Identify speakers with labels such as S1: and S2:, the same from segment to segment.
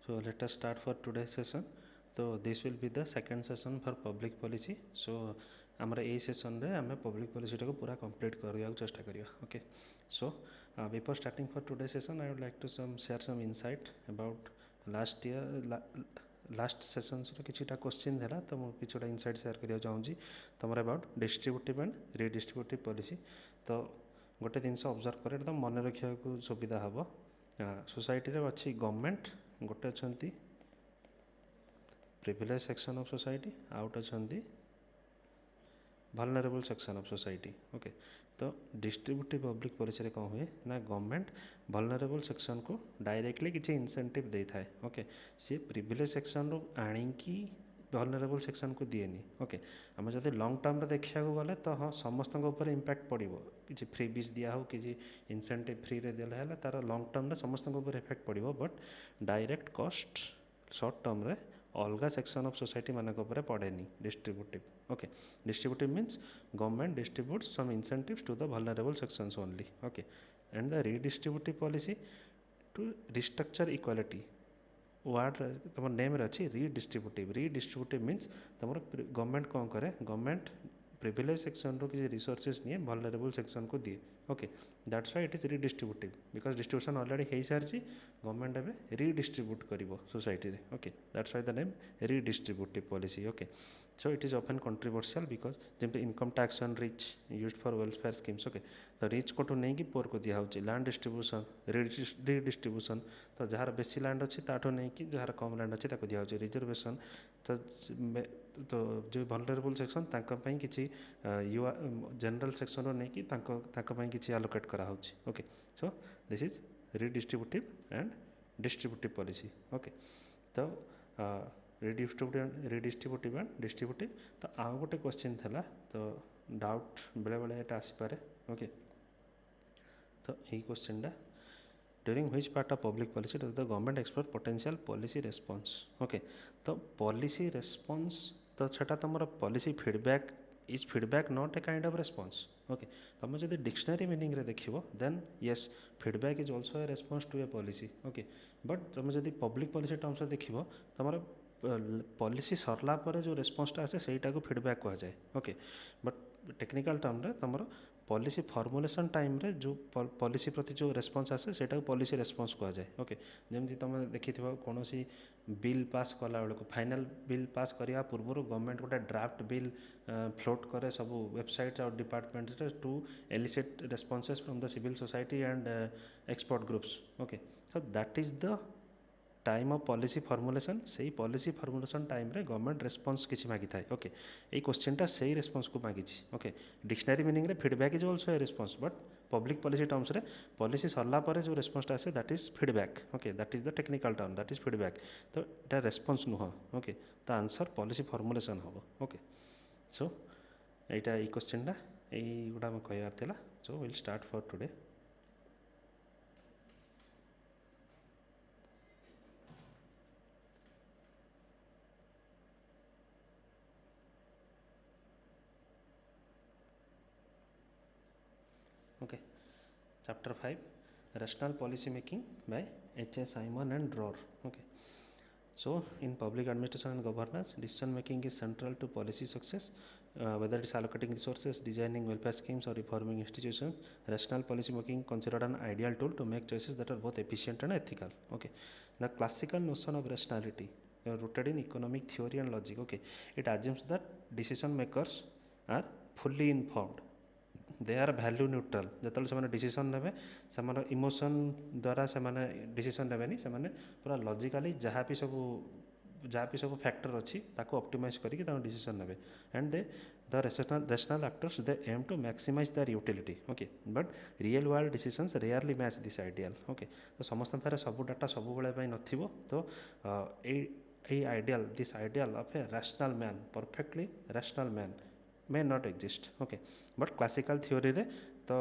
S1: So let us start for today's session. So this will be the second session for public policy. So आमर ए session रे आम public policy को पूरा complete करने चेष्टा करिया. Okay. So before starting for today session I would like to share some insight about last sessions किछिटा question है तो मुझे किछिटा इनसाइट शेयर करिया चाहूँगी तुम about distributive and redistributive policy. तो गोटे जिनस ऑब्जर्व करे तो मन रखा सुविधा हम. सोसाइटी रे अच्छी गवर्नमेंट गोटे अच्छा privilege section of society out अच्छा vulnerable section of society. Okay. तो डिस्ट्रीब्यूटिव पब्लिक पॉलिसी रे कौन हुए ना गवर्नमेंट vulnerable सेक्शन को डायरेक्टली किसी इंसेंटिव दे थाए. ओके. सी प्रिविलेज सेक्शन रो आनिकी vulnerable सेक्शन को दिएनी. ओके. आम जब लॉन्ग टर्म रे देखा गले तो हाँ समस्त इम्पैक्ट पड़ो कि फ्री बीज दिया हो कि इंसेंटिव फ्री रे दिला है तार लॉन्ग टर्म रे समस्त इफेक्ट पड़ो but direct cost short term रे अलग सेक्शन ऑफ सोसाइटी मानक पड़ेनी distributive. Okay. Distributive means government distributes some incentives to the vulnerable sections only. Okay. And the redistributive policy to restructure equality ward तुम name अच्छी redistributive means तुम government कौन करे government privilege section रो किसी resources नहीं vulnerable section को दिए. Okay. That's why it is redistributive because distribution already हो सारी गवर्नमेंट एवं रिडिस्ट्रीब्यूट कर सोसाइटी रे. Okay. That's why the name redistributive policy. Okay. So it is often controversial because जमी income tax on rich used for welfare schemes. Okay. तो rich को नहीं कि पुअर को दिया लैंड डिस्ट्रीब्यूशन रिडिस्ट्रीब्यूशन तो जार बेसी लैंड अच्छी ताठू नहीं कि जार कम लैंड अच्छी दिया रिजर्वेशन. तो जो वल्नरेबल सेक्शन किसी युवा जनरल सेक्शन रो नहीं कि किसी आलोकेट करा. Okay. So this is redistributive and distributive policy. Okay. तो रिडिस्ट्रीब्यूटिव एंड डिस्ट्रीब्यूटिव. तो आउ गोटे क्वेश्चन था तो डाउट बेले बेले यहाँ आसीपे. ओके. तो यही क्वेश्चन टा during which part of public policy does the government explore potential policy response. Okay. तो पॉलिसी रेस्पॉन्स तो छटा तुम policy feedback is feedback not a kind of response. Okay. तुम जो डिक्शनरी मीनिंग रे देखिबो then yes feedback is also a response to a policy. Okay. But तुम जो पब्लिक पॉलिसी टर्म्स देखिबो तुम पॉलिसी सरला पर जो रेस्पॉन्सटा आसे सहीटा को फीडबैक कह जाए. ओके. बट टेक्निकल टर्म रे तुम पॉलिसी फॉर्मुलेशन टाइम रे जो पॉलिसी प्रति जो रेस्पॉन्स आसे सेटा पॉलिसी रेस्पॉन्स कह जाए. ओके. जमी तुम देखि कौन बिल पास कला बेलू फाइनल बिल पास करने पूर्व गवर्नमेंट गोटे ड्राफ्ट बिल फ्लोट करे सब वेबसाइट और department to elicit responses from the civil society and expert groups. Okay. So that is the time of policy formulation. से पॉलिसी फॉर्मुलेशन टाइम रे government response किसी मागी थाए. ओके. ये क्वेश्चनटा से रेस्पॉन्स को मागी. ओके. डिक्शनरी मीनिंग रे feedback is also a response but public policy terms रे पॉलिसी सरला पर जो रेस्पॉन्सटा आसे that is feedback. Okay. That is the technical term that is feedback. तो इटा रेस्पॉन्स नुह. ओके. तो आंसर पॉलिसी फॉर्मुलेशन हम. ओके. सो यहाँ ये क्वेश्चनटा युवा मैं कहार. So will start for today. Okay. Chapter 5 Rational Policy Making by H.A. Simon and Dror. Okay. So in public administration and governance, decision making is central to policy success. Whether it is allocating resources, designing welfare schemes or reforming institutions, rational policy making considered an ideal tool to make choices that are both efficient and ethical. Okay. The classical notion of rationality rooted in economic theory and logic. Okay. It assumes that decision makers are fully informed. They are value neutral जो से decision ने से emotion द्वारा से decision ने से पूरा logically जहाँ भी सब फैक्टर अच्छी ऑप्टिमाइज करके डिसीजन ने and they the rational actors they aim to maximise their utility. Okay. But real world decisions rarely match this ideal. Okay. तो समस्त पाखे सब डाटा सब बेले नथिबो. तो this ideal of a rational man perfectly rational man may not exist. Okay. But classical theory रे तो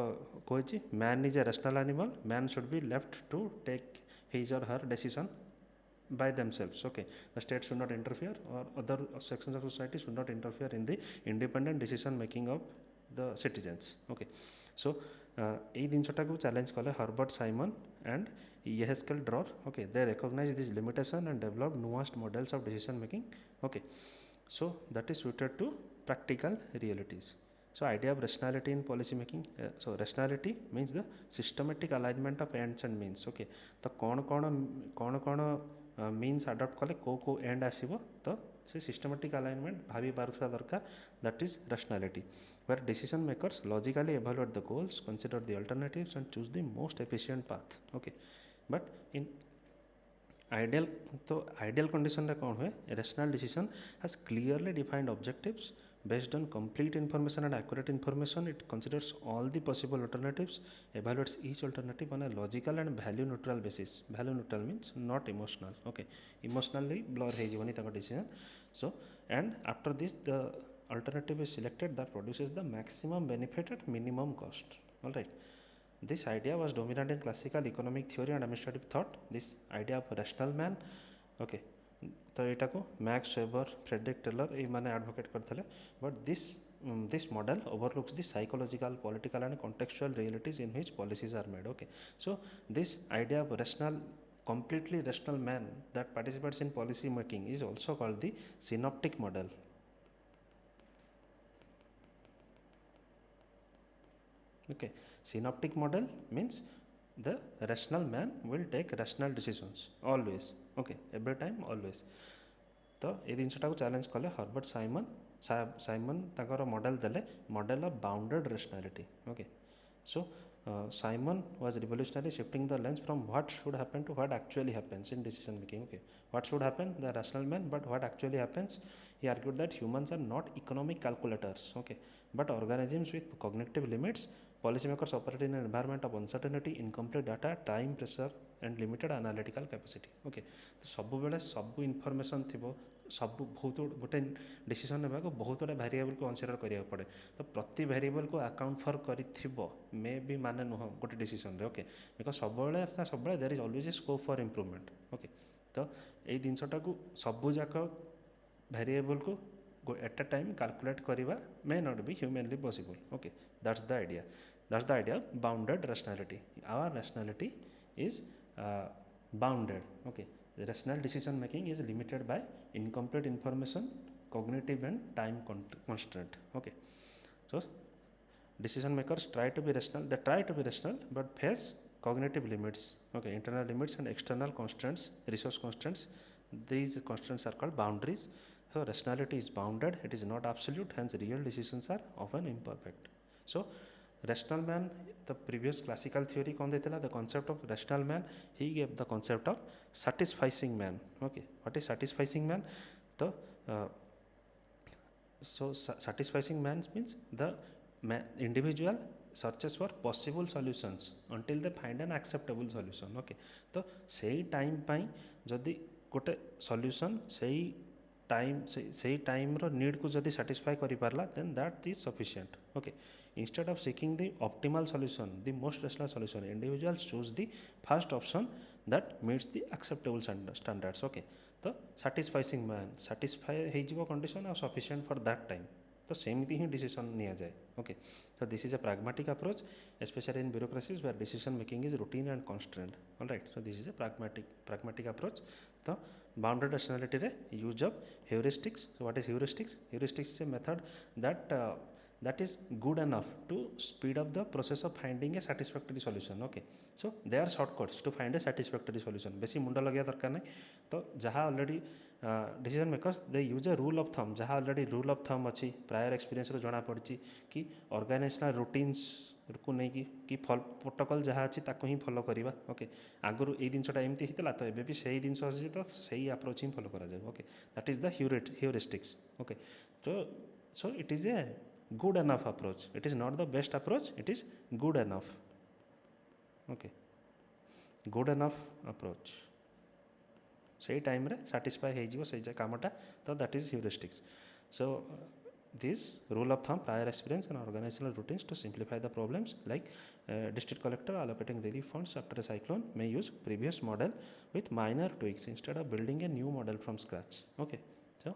S1: कोई man is a rational animal. Man should be left to take his or her decision by themselves. Okay. The state should not interfere or other sections of society should not interfere in the independent decision making of the citizens. Okay. So এই ଜିନିଷଟାକୁ challenge କଲେ Herbert Simon and Yeheskel Dror. Okay, they recognize this limitation and develop nuanced models of decision making. Okay, so that is suited to practical realities. So idea of rationality in policy making. So rationality means the systematic alignment of ends and means. Okay, तो कौन means adopt कले को end आसीबो तो से systematic alignment भाभी पारुथबा दरकार, that is rationality, where decision makers logically evaluate the goals, consider the alternatives and choose the most efficient path. Okay, but in ideal condition रे कौन हुए, rational decision has clearly defined objectives based on complete information and accurate information. It considers all the possible alternatives, evaluates each alternative on a logical and value neutral basis. Value neutral means not emotional. Okay, emotionally blur हे जीवनी तक decision. So and after this the alternative is selected that produces the maximum benefit at minimum cost. All right, this idea was dominant in classical economic theory and administrative thought. This idea of rational man. Okay, तो यहाँ को max weber, Frederick Taylor ये मैंने advocate करते, but this model overlooks the psychological, political and contextual realities in which policies are made. Okay, so this idea of rational, completely rational man that participates in policy making is also called the synoptic model. Okay, synoptic model means the rational man will take rational decisions always. Okay, every time, always. तो ये जिनटा को challenge कले Herbert Simon ताकर model देले, model of bounded rationality. Okay, so Simon was revolutionary, shifting the lens from what should happen to what actually happens in decision making. Okay, what should happen the rational man, but what actually happens, he argued that humans are not economic calculators. Okay, but organisms with cognitive limits. Policymakers operate in an environment of uncertainty, incomplete data, time pressure and limited analytical capacity. Okay, तो सब बेले सब information थिबो, सब बहुत गोटे decision नेबा को बहुत गुड़ा वेरिएबल को कंसीडर करिया पड़े, तो प्रति वेरिएबल को अकाउंट फॉर करिथिबो मे बी माने नुह गोटे डिसीजन रे. ओके, बिकॉज सब बेले there is always a scope for improvement. Okay, तो एई जिनसटा को सब जाक वेरिएबल को at a time calculate kariba may not be humanly possible. Okay, that's the idea of bounded rationality. Our rationality is bounded. Okay, the rational decision making is limited by incomplete information, cognitive and time constraint. Okay, so decision makers try to be rational but face cognitive limits. Okay, internal limits and external constraints, resource constraints. These constraints are called boundaries. So rationality is bounded, it is not absolute, hence real decisions are often imperfect. So rational man, the previous classical theory कौन देता, the concept of rational man, he gave the concept of satisficing man. Okay, what is satisficing man? So satisficing man means the individual searches for possible solutions until they find an acceptable solution. Okay, तो सही time पाई जदि गोटे solution सही time रो need को जदि satisfy करि पारला, then that is sufficient. Okay, instead of seeking the optimal solution, the most rational solution, individuals choose the first option that meets the acceptable standards. Okay, तो satisfying man satisfy हो जिवो condition और sufficient for that time, तो सेमती ही decision निया जाए. Okay, तो this is a pragmatic approach, especially in bureaucracies where decision making is routine and constrained. All right, so this is a pragmatic approach. तो bounded rationality रे use of heuristics. So what is heuristics? Heuristics is a method that is good enough to speed up the process of finding a satisfactory solution. Okay, so they are shortcuts to find a satisfactory solution. बेसी मुंडा लगे दरकार नहीं, तो जहाँ already decision makers they use a rule of thumb, जहाँ already rule of thumb अच्छी prior experience रो जना पड़ी कि ऑर्गेनाइजेशनल रूटीन्स को नहीं कि प्रोटोकॉल जहाँ अच्छी ताको ही फॉलो करिबा. ओके, आगु ये जिनसटा एमती हितला तो एबे भी सही जिनस अछि तो सही अप्रोच ही फॉलो करा जाय. Okay, that is the heuristics. Okay, so it is a good enough approach. It is not the best approach, it is good enough. Okay, good enough approach, सही टाइम रे सैटिस्फाई हो जिवो सही कामटा, तो that is heuristics. So this rule of thumb, prior experience and organizational routines to simplify the problems, like district collector allocating relief funds after a cyclone may use previous model with minor tweaks instead of building a new model from scratch. Okay, so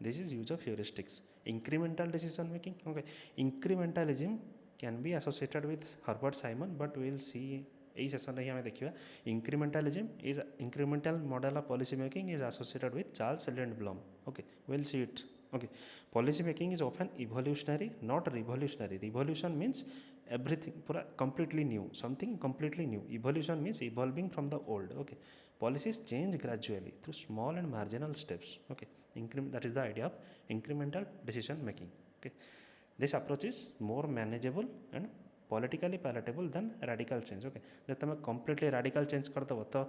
S1: this is use of heuristics. Incremental decision making. Okay, incrementalism can be associated with Herbert Simon, but we will see এই সেশনে ଆମେ ଦେଖିବା incrementalism is incremental model of policy making is associated with Charles Lindblom. Okay, we'll see it. Okay, policy making is often evolutionary, not revolutionary. Revolution means everything pura completely new, something completely new. Evolution means evolving from the old. Okay, policies change gradually through small and marginal steps. Okay, that is the idea of incremental decision making. Okay, this approach is more manageable and politically palatable than radical change. Okay, जब तुम completely radical change करदब तो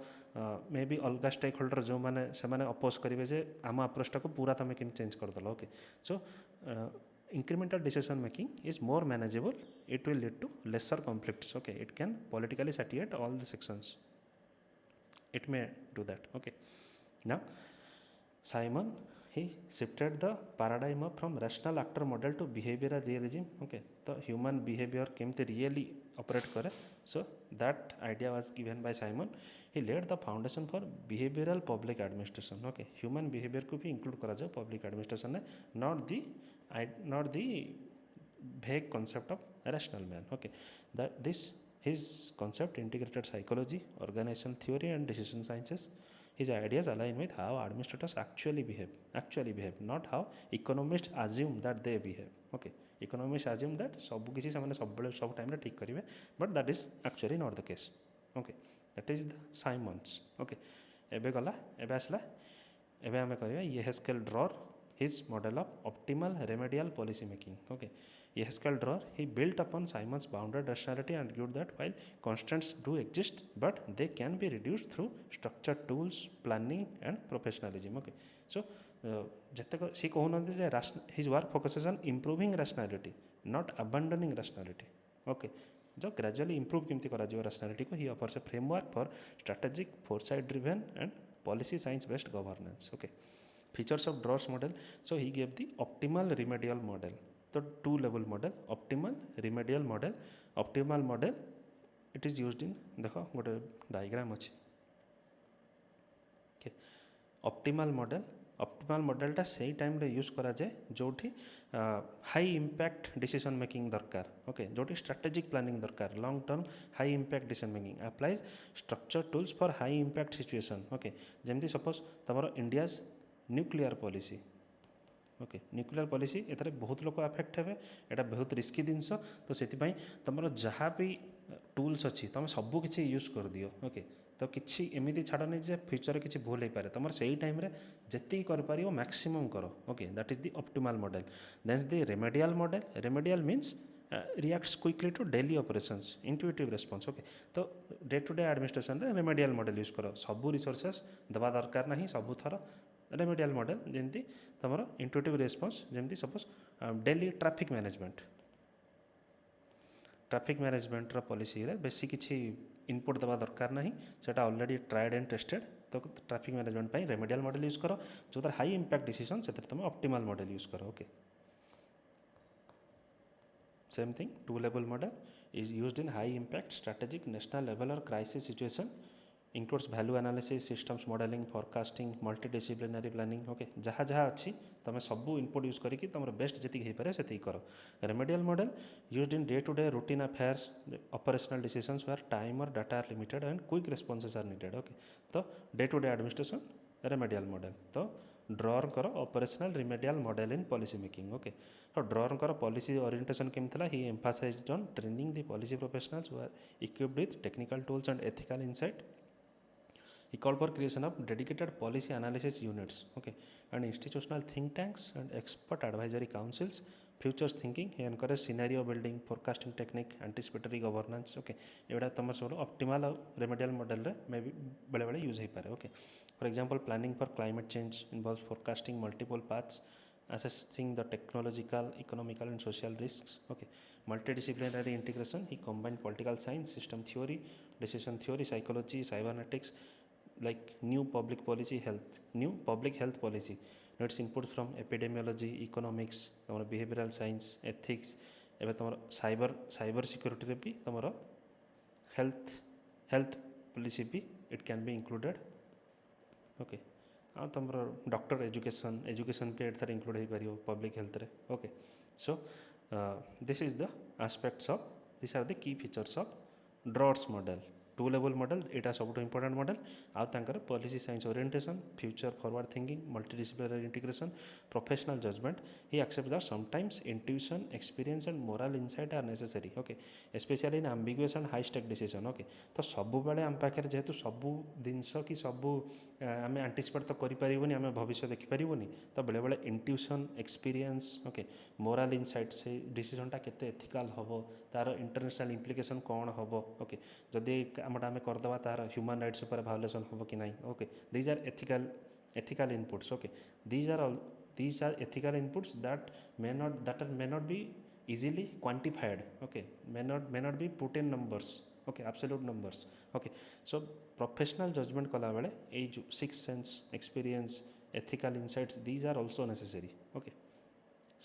S1: may be अलग stake holder जो मैंने से मैंने oppose करेंगे जे आम अप्रोचटा को पूरा तुम कि change करदेल. Okay, so incremental decision making is more manageable. It will lead to lesser conflicts. Okay, it can politically satiate all the sections. It may do that. Okay, now Simon, he shifted the paradigm up from rational actor model to behavioral realism. Okay, the human behavior केमती really operate करे, so that idea was given by Simon. He laid the foundation for behavioral public administration. Okay, human behavior को भी include करा जाए public administration में, not the vague concept of rational man. Okay, his concept integrated psychology, organizational theory and decision sciences. His ideas align with how administrators actually behave, not how economists assume that they behave. Okay, economists assume that सब किसी से सब time रे ठीक करिवे, but that is actually not the case. Okay, that is the Simons. Okay, एबे गला एबे आसला एबे हमें करिवा येहेस्केल drawer his model of optimal remedial policy making. Okay, Yehaskell drawer, he built upon Simon's bounded rationality and argued that while constraints do exist, but they can be reduced through structured tools, planning and professionalism. Okay, so she his work focuses on improving rationality, not abandoning rationality. Okay, so gradually improve kimti kara jiva rationality ko. He offers a framework for strategic, foresight driven and policy science based governance. Okay, features of Draw's model. So he gave the optimal remedial model. The two level model, optimal remedial model. Optimal model, it is used in देखो गोटे diagram अच्छी. Okay, optimal मॉडलटा से time रे use करा जाए जोठी high impact decision making दरकार. Okay, जोठी स्ट्रेटेजिक प्लानिंग दरकार, long term high impact decision making applies structure tools for high impact situation. Okay, जमती सपोज तुम India's nuclear policy. Okay, nuclear policy एथरे बहुत लोग अफेक्ट हे, एटा बहुत रिस्की जिनस, तो से तुम जहाँ भी टूल्स अच्छी तुम सबू किसी यूज कर दियो. ओके, तो किसी एमती छाड़नी जे फ्यूचर किसी भूल हो पाए, तुम से टाइम जी कर मैक्सिमम कर. Okay, that is the optimal model. Then the remedial model. Remedial means reacts quickly to daily operations, intuitive response. Okay, तो डे टू डे एडमिनिस्ट्रेशन रे रेमेडियल मॉडल यूज कर. सबू रिसोर्सेस दवा दरकार ना सबू थर रेमेडियल मॉडल जमती तुम इंट्यूटिव रेस्पॉन्स, जमती suppose daily traffic management policy रे बेसी किसी इनपुट दवा दरकार ना, सेटा ऑलरेडी ट्राइड एंड टेस्टेड. तो ट्रैफिक मैनेजमेंट पर रेमेडियल मॉडल यूज कर, जो तार हाई इम्पैक्ट डिसीजन से तुम ऑप्टिमल मॉडल यूज कर. Okay, same thing two level model is used in high impact strategic national level और crisis situation. Includes value analysis, systems modelling, forecasting, multidisciplinary planning. Okay, जहाँ जहाँ अच्छी तुम सबू input use करके तुम बेस्ट जी हो पारे से कर. Remedial model used in day to day routine affairs, operational decisions where time और data are limited and quick responses are needed. Okay, तो day to day administration remedial model. तो Dror कर operational remedial model in policy making. Okay, तो Dror कर policy orientation केमती था. He emphasised on training the policy professionals who are equipped with technical tools and ethical insight. He called for creation of dedicated policy analysis units, okay, and institutional think tanks and expert advisory councils. Futures thinking, he encouraged scenario building, forecasting technique, anticipatory governance. Okay, एवढा तुम सब optimal remedial model रे may be बेले बेले use हो पारे. Okay, for example planning for climate change involves forecasting multiple paths, assessing the technological, economical and social risks. Okay, multidisciplinary integration, he combined political science, system theory, decision theory, psychology, cybernetics, like new public health policy. Its input from epidemiology, economics, behavioral science, ethics. एबे तुम cyber security रे भी तुम health policy भी it can be included. Okay, हाँ तुम doctor education पे eight include हो पार पब्लिक हेल्थ रे. Okay, so this is the aspects of, these are the key features of drawers model. Two level model यहाँ सब important model आउर policy science orientation future forward thinking multidisciplinary integration professional judgement he accept that sometimes intuition experience and moral insight are necessary okay specially in ambiguous and high stake decision okay तो सब बेले आम पाखे जेहेतु सबू जिनस कि सबू आम आंटीसिपेट तो करें आम भविष्य देखिपारूनी तो बेले बेले intuition experience okay morale insight से डिसीजनटा केते एथिकल हम तार इंटरनेशनल इम्प्लिकेशन कौन हम ओके जदि आमटा आम करदे तार ह्यूमन राइट्स उपर भायोलेसन हम कि ना okay these are ethical inputs okay these are ethical inputs that may not be easily quantified okay may not be put in numbers okay absolute numbers okay so professional judgment kala bele ei jo sixth sense experience ethical insights these are also necessary okay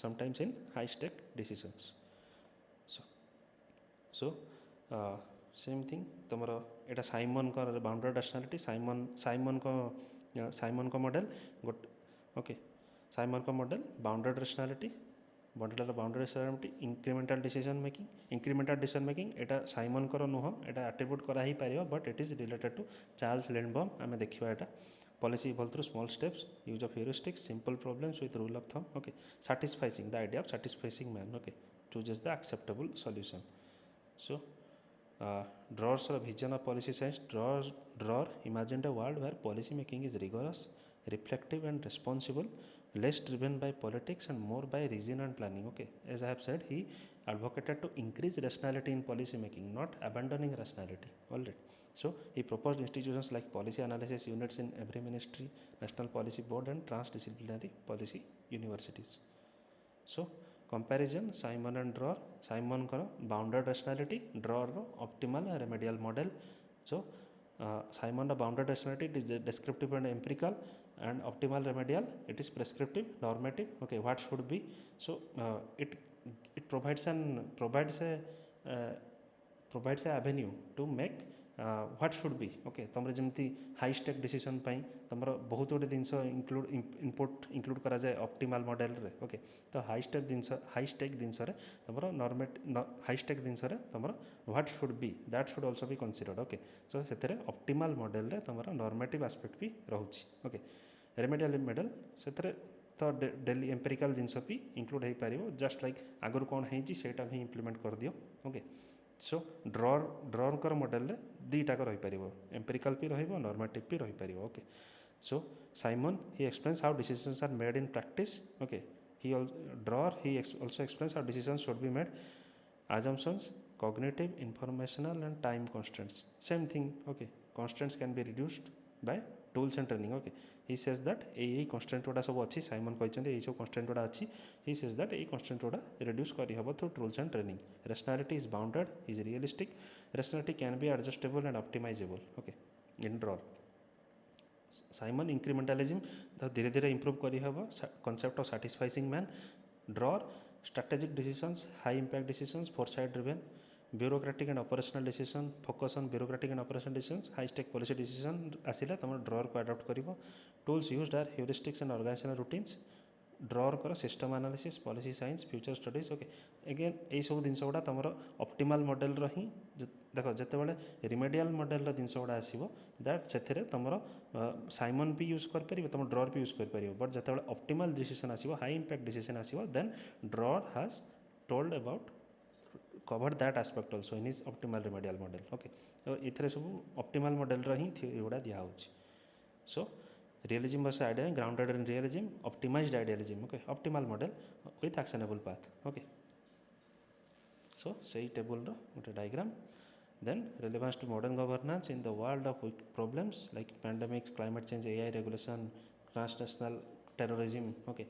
S1: sometimes in high stake decisions so same thing tomorrow eta simon ko bounded rationality simon ko model got okay simon ko model bounded rationality boundary rationality incremental decision making एटा Simon कर नुह एटा attribute करा ही पारिबो but it is related to Charles Lindblom आम देखा एटा policy evolve through small steps use of heuristics simple problems with rule of thumb okay satisfying the idea of satisfying man okay chooses the acceptable solution so Dror's vision of policy science Dror imagine a world where policy making is rigorous reflective and responsible less driven by politics and more by reason and planning okay as I have said he advocated to increase rationality in policy making not abandoning rationality all right so he proposed institutions like policy analysis units in every ministry national policy board and transdisciplinary policy universities so comparison simon and drawer simon ko bounded rationality drawer optimal remedial model so simon the bounded rationality it is descriptive and empirical and optimal remedial it is prescriptive normative okay what should be so it provides a avenue to make what should be okay तमरे जमती high stake decision पाई तमर बहुत गुटे जिनस include करा जाए optimal model रे okay तो high stake जिनस रे तमर हाई स्टेक जिनस रे तमर what should be that should also be considered okay so सेतरे ऑप्टिमल मॉडल रे तमर नॉर्मेटिव एस्पेक्ट भी रहउची ओके रेमेडियल मॉडल सेतरे तो डेली एम्पेरिकल जिनस भी इंक्लूड हो पारिबो जस्ट लाइक आगुर कौन है सेटा भी इम्प्लीमेंट कर दियो ओके सो ड्रॉर मॉडल रे दुईटाक रहीपर एम्पेरिकल भी नॉर्मेटिव भी रहीपर okay so Simon he explains how decisions are made in practice okay he Dror he also explains how decisions should be made assumptions cognitive informational and time constraints same thing okay constraints can be reduced by tools and training okay he says that ei constraint गुड़ा सब अच्छी Simon कहते हैं सब constraint गुड़ा अच्छी he says that ei constraint गुड़ा reduce करी हबो through tools and training rationality is bounded is realistic rationality can be adjustable and optimizable okay in draw Simon incrementalism तो धीरे धीरे इम्प्रूव करी हबो concept of satisfying man draw strategic decisions high impact decisions foresight driven bureaucratic and operational decision focus on bureaucratic and operational decisions high stake policy decision आसिला तुम Dror को adopt करिवो tools used are heuristics and organisational routines Dror कर system analysis policy science future studies okay again यही सब जिनस गुड़ा तुम optimal model रही देख जितेबाला रिमेडियल मॉडल जिनस गुड़ा आसो दैट से तुम साइमन भी यूज कर तुम ड्रॉर भी यूज कर बट जितेबाला ऑप्टिमल डिसीजन आसो हाई इम्पैक्ट डिसीजन आसो then Dror has told about covered that aspect also in his optimal remedial model okay so इथरे सब optimal model रही थ्योरी गुड़ा दिया होची so realism versus idealism grounded in realism optimized idealism okay optimal model with actionable path okay so say table ro gote diagram then relevance to modern governance in the world of problems like pandemics climate change AI regulation transnational terrorism okay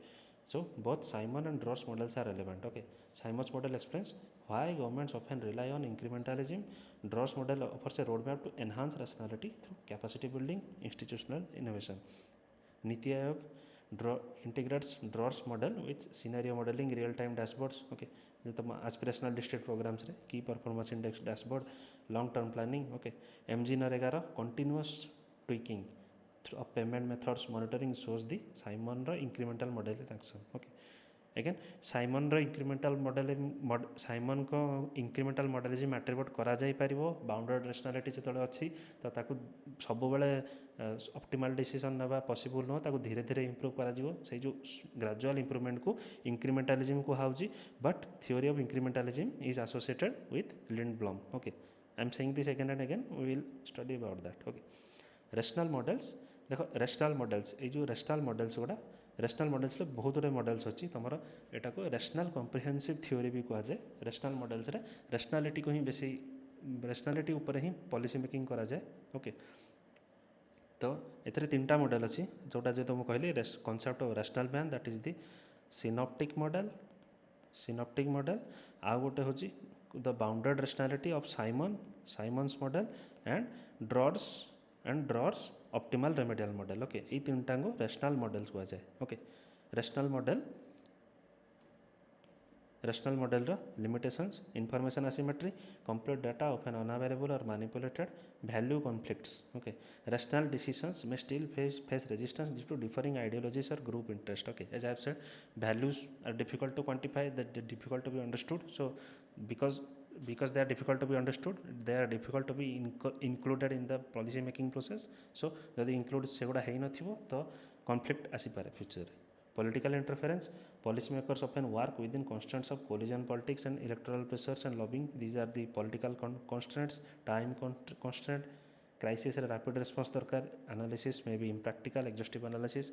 S1: so both Simon and Draw's models are relevant okay Simon's model explains why governments often rely on incrementalism Draw's model offers a roadmap to enhance rationality through capacity building institutional innovation Niti Aayog integrates Draw's model with scenario modeling real time dashboards okay जो तुम aspirational district programs रे key performance index dashboard long term planning okay MG NREGA रो continuous tweaking of payment methods monitoring shows the Simon ro incremental model action okay again Simon incremental model Simon को incremental मॉडलिज्म attribute करा जाई परिबो bounded rationality जो अच्छी तो ताकू सब बेले ऑप्टिमल डिसीजन नेबा पॉसिबल नो ताकू धीरे धीरे इंप्रूव करा जिवो से जो ग्रेजुअल इंप्रूवमेंट को इंक्रीमेंटलिज्म को हाउजी but theory of incrementalism is associated with Lindblom okay I am saying this again and again we will study about that okay rational models देखो रेशनल मॉडल्स ये जो रेशनल मॉडल्स गुड़ा rational models बहुत गुटे models अच्छी तुम यहाँ को रेशनल कम्प्रिहेंसिव थ्योरी भी कहुए रेशनल मॉडल्स रेशनालिटी को ही बेसी रेशनालिटी उपर ही पॉलिसी मेकिंग करा जाए ओके तो ये तीन मॉडल अच्छी जोटा जो तुम कहली concept of rational man that is the synoptic model आउ गोटे हूँ the bounded rationality of Simon's model and Dror's optimal remedial model okay ये तीन टांगो रेशनल मॉडल्स कहुए okay rational model limitations information asymmetry complete data often unavailable और manipulated value conflicts okay rational decisions में still face resistance due to differing ideologies और group interest okay as I have said values are difficult to quantify that difficult to be understood so because they are difficult to be understood they are difficult to be included in the policy making process so जदि include सेगुड़ा है नथिबो तो conflict आसी पारे future political interference policy makers often work within constraints of collision politics and electoral pressures and lobbying these are the political constraints time constraint crisis rapid response दरकार analysis may be impractical exhaustive analysis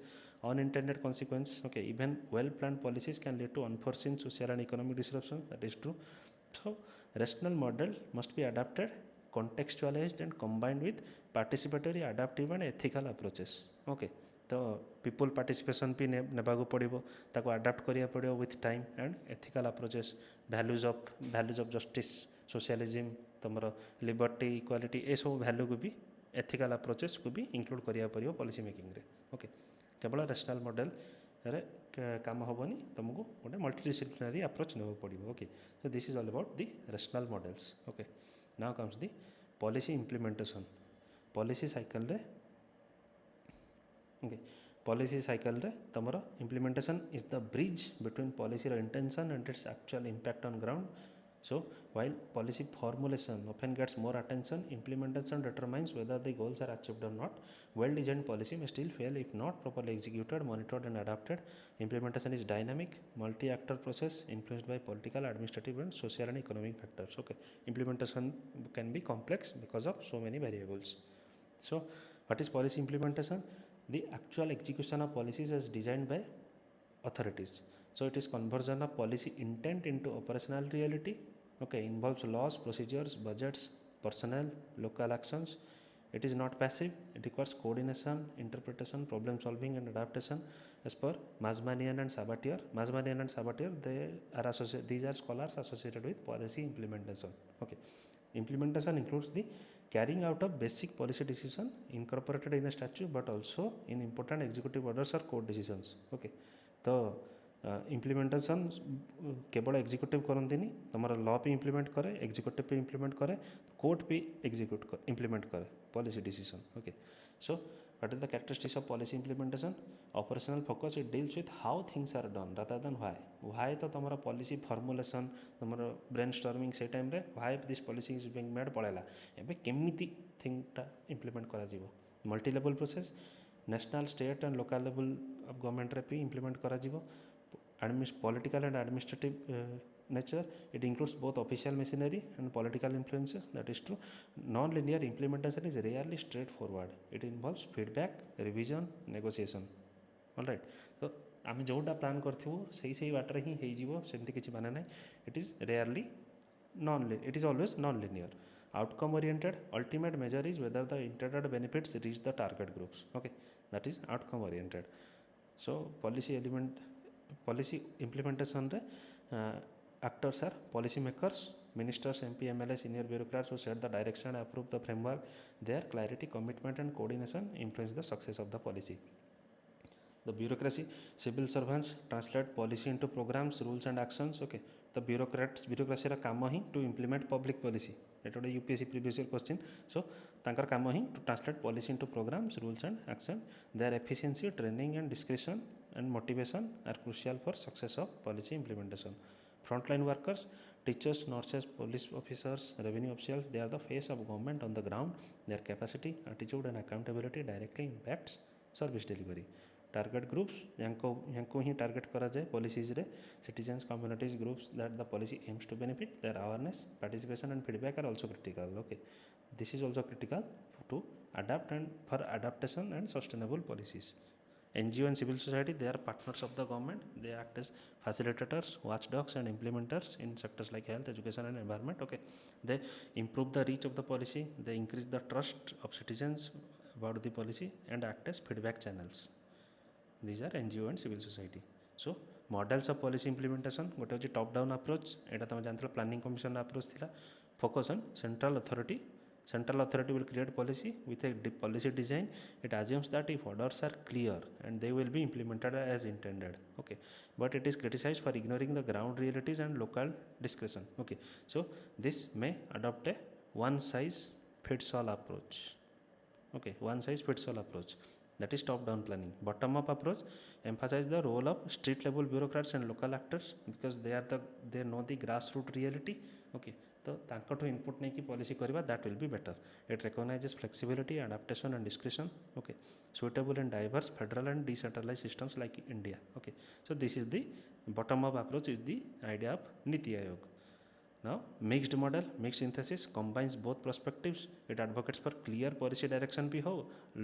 S1: unintended consequence okay even well planned policies can lead to unforeseen social and economic disruption that is true so rational model must be adapted contextualized and combined with participatory adaptive and ethical approaches okay तो people participation भी नेबा को पड़ो ताको adapt करिया पड़ो with time and ethical approaches values of justice socialism तुमर liberty equality ये सब वैल्यू को भी एथिकल अप्रोचेस को भी इंक्लूड करिया पड़ो पॉलिसी मेकिंग रे ओके केवल रेशनल मॉडल रे काम हेनी तुमको गोटे मल्टीडिसिप्लिनरी अप्रोच ने पड़ो okay so this is all about the rational models okay now comes the policy implementation policy cycle रे ओके पॉलिसी साइकिल रे तुमर implementation is the bridge between policy intention and its actual impact on ground so while policy formulation often gets more attention implementation determines whether the goals are achieved or not well designed policy may still fail if not properly executed monitored and adapted implementation is dynamic multi actor process influenced by political administrative and social and economic factors okay implementation can be complex because of so many variables so what is policy implementation the actual execution of policies as designed by authorities so it is conversion of policy intent into operational reality okay involves laws procedures budgets personnel local actions it is not passive it requires coordination interpretation problem solving and adaptation as per Mazmanian and Sabatier they are these are scholars associated with policy implementation okay implementation includes the carrying out of basic policy decision incorporated in a statute but also in important executive orders or court decisions okay तो implementation केवल executive करती तुम law भी implement करे executive भी implement करे court भी implement करे policy decision okay so what is the characteristics of policy implementation operational focus it deals with how things are done rather than why तो तुम पॉलिसी फॉर्मुलेशन तुम brainstorming से time रे why this policy is being made पड़ेगा एबे केमिति थिंगटा implement करा जीवो multi level process national state and local level of government रे भी इम्प्लीमेंट करा जीवो political and administrative nature it includes both official machinery and political influences that is true non-linear implementation is rarely straightforward it involves feedback revision negotiation all right so आम जोटा plan करूँ से water ही सेमती किसी माने ना it is rarely it is always non linear outcome oriented ultimate measure is whether the intended benefits reach the target groups okay that is outcome oriented so policy implementation रे actors are policy makers ministers MP MLA senior bureaucrats who set the direction and approve the framework their clarity commitment and coordination influence the success of the policy the bureaucracy civil servants translate policy into programs rules and actions okay the bureaucracy ra kaam hi to implement public policy एटा गोटे UPSC previous year question so तांकर काम ही to translate policy into programmes rules and action their efficiency training and description and motivation are crucial for success of policy implementation frontline workers teachers nurses police officers revenue officials they are the face of government on the ground their capacity attitude and accountability directly impacts service delivery target groups yanko hi target kara jaye policies re citizens communities groups that the policy aims to benefit their awareness participation and feedback are also critical okay this is also critical to adapt and for adaptation and sustainable policies NGO and civil society, they are partners of the government. They act as facilitators, watchdogs, and implementers in sectors like health, education, and environment. Okay, they improve the reach of the policy. They increase the trust of citizens about the policy and act as feedback channels. These are NGO and civil society. So, models of policy implementation. What is the top-down approach? Eta tame janthila planning commission approach thila. Focus on central authority. Central authority will create policy with a policy design. It assumes that if orders are clear and they will be implemented as intended. Okay, but it is criticized for ignoring the ground realities and local discretion. Okay, so this may adopt a one size fits all approach. Okay, one size fits all approach. That is top down planning. Bottom up approach emphasize the role of street level bureaucrats and local actors because they know the grassroots reality. Okay, तो तांकठु input नहीं कि policy करवा that will be better it recognises flexibility adaptation and description okay suitable and diverse federal and decentralise systems like India okay so this is the bottom up approach is the idea of NITI Aayog now mixed model mixed synthesis combines both perspectives it advocates for clear policy direction भी हो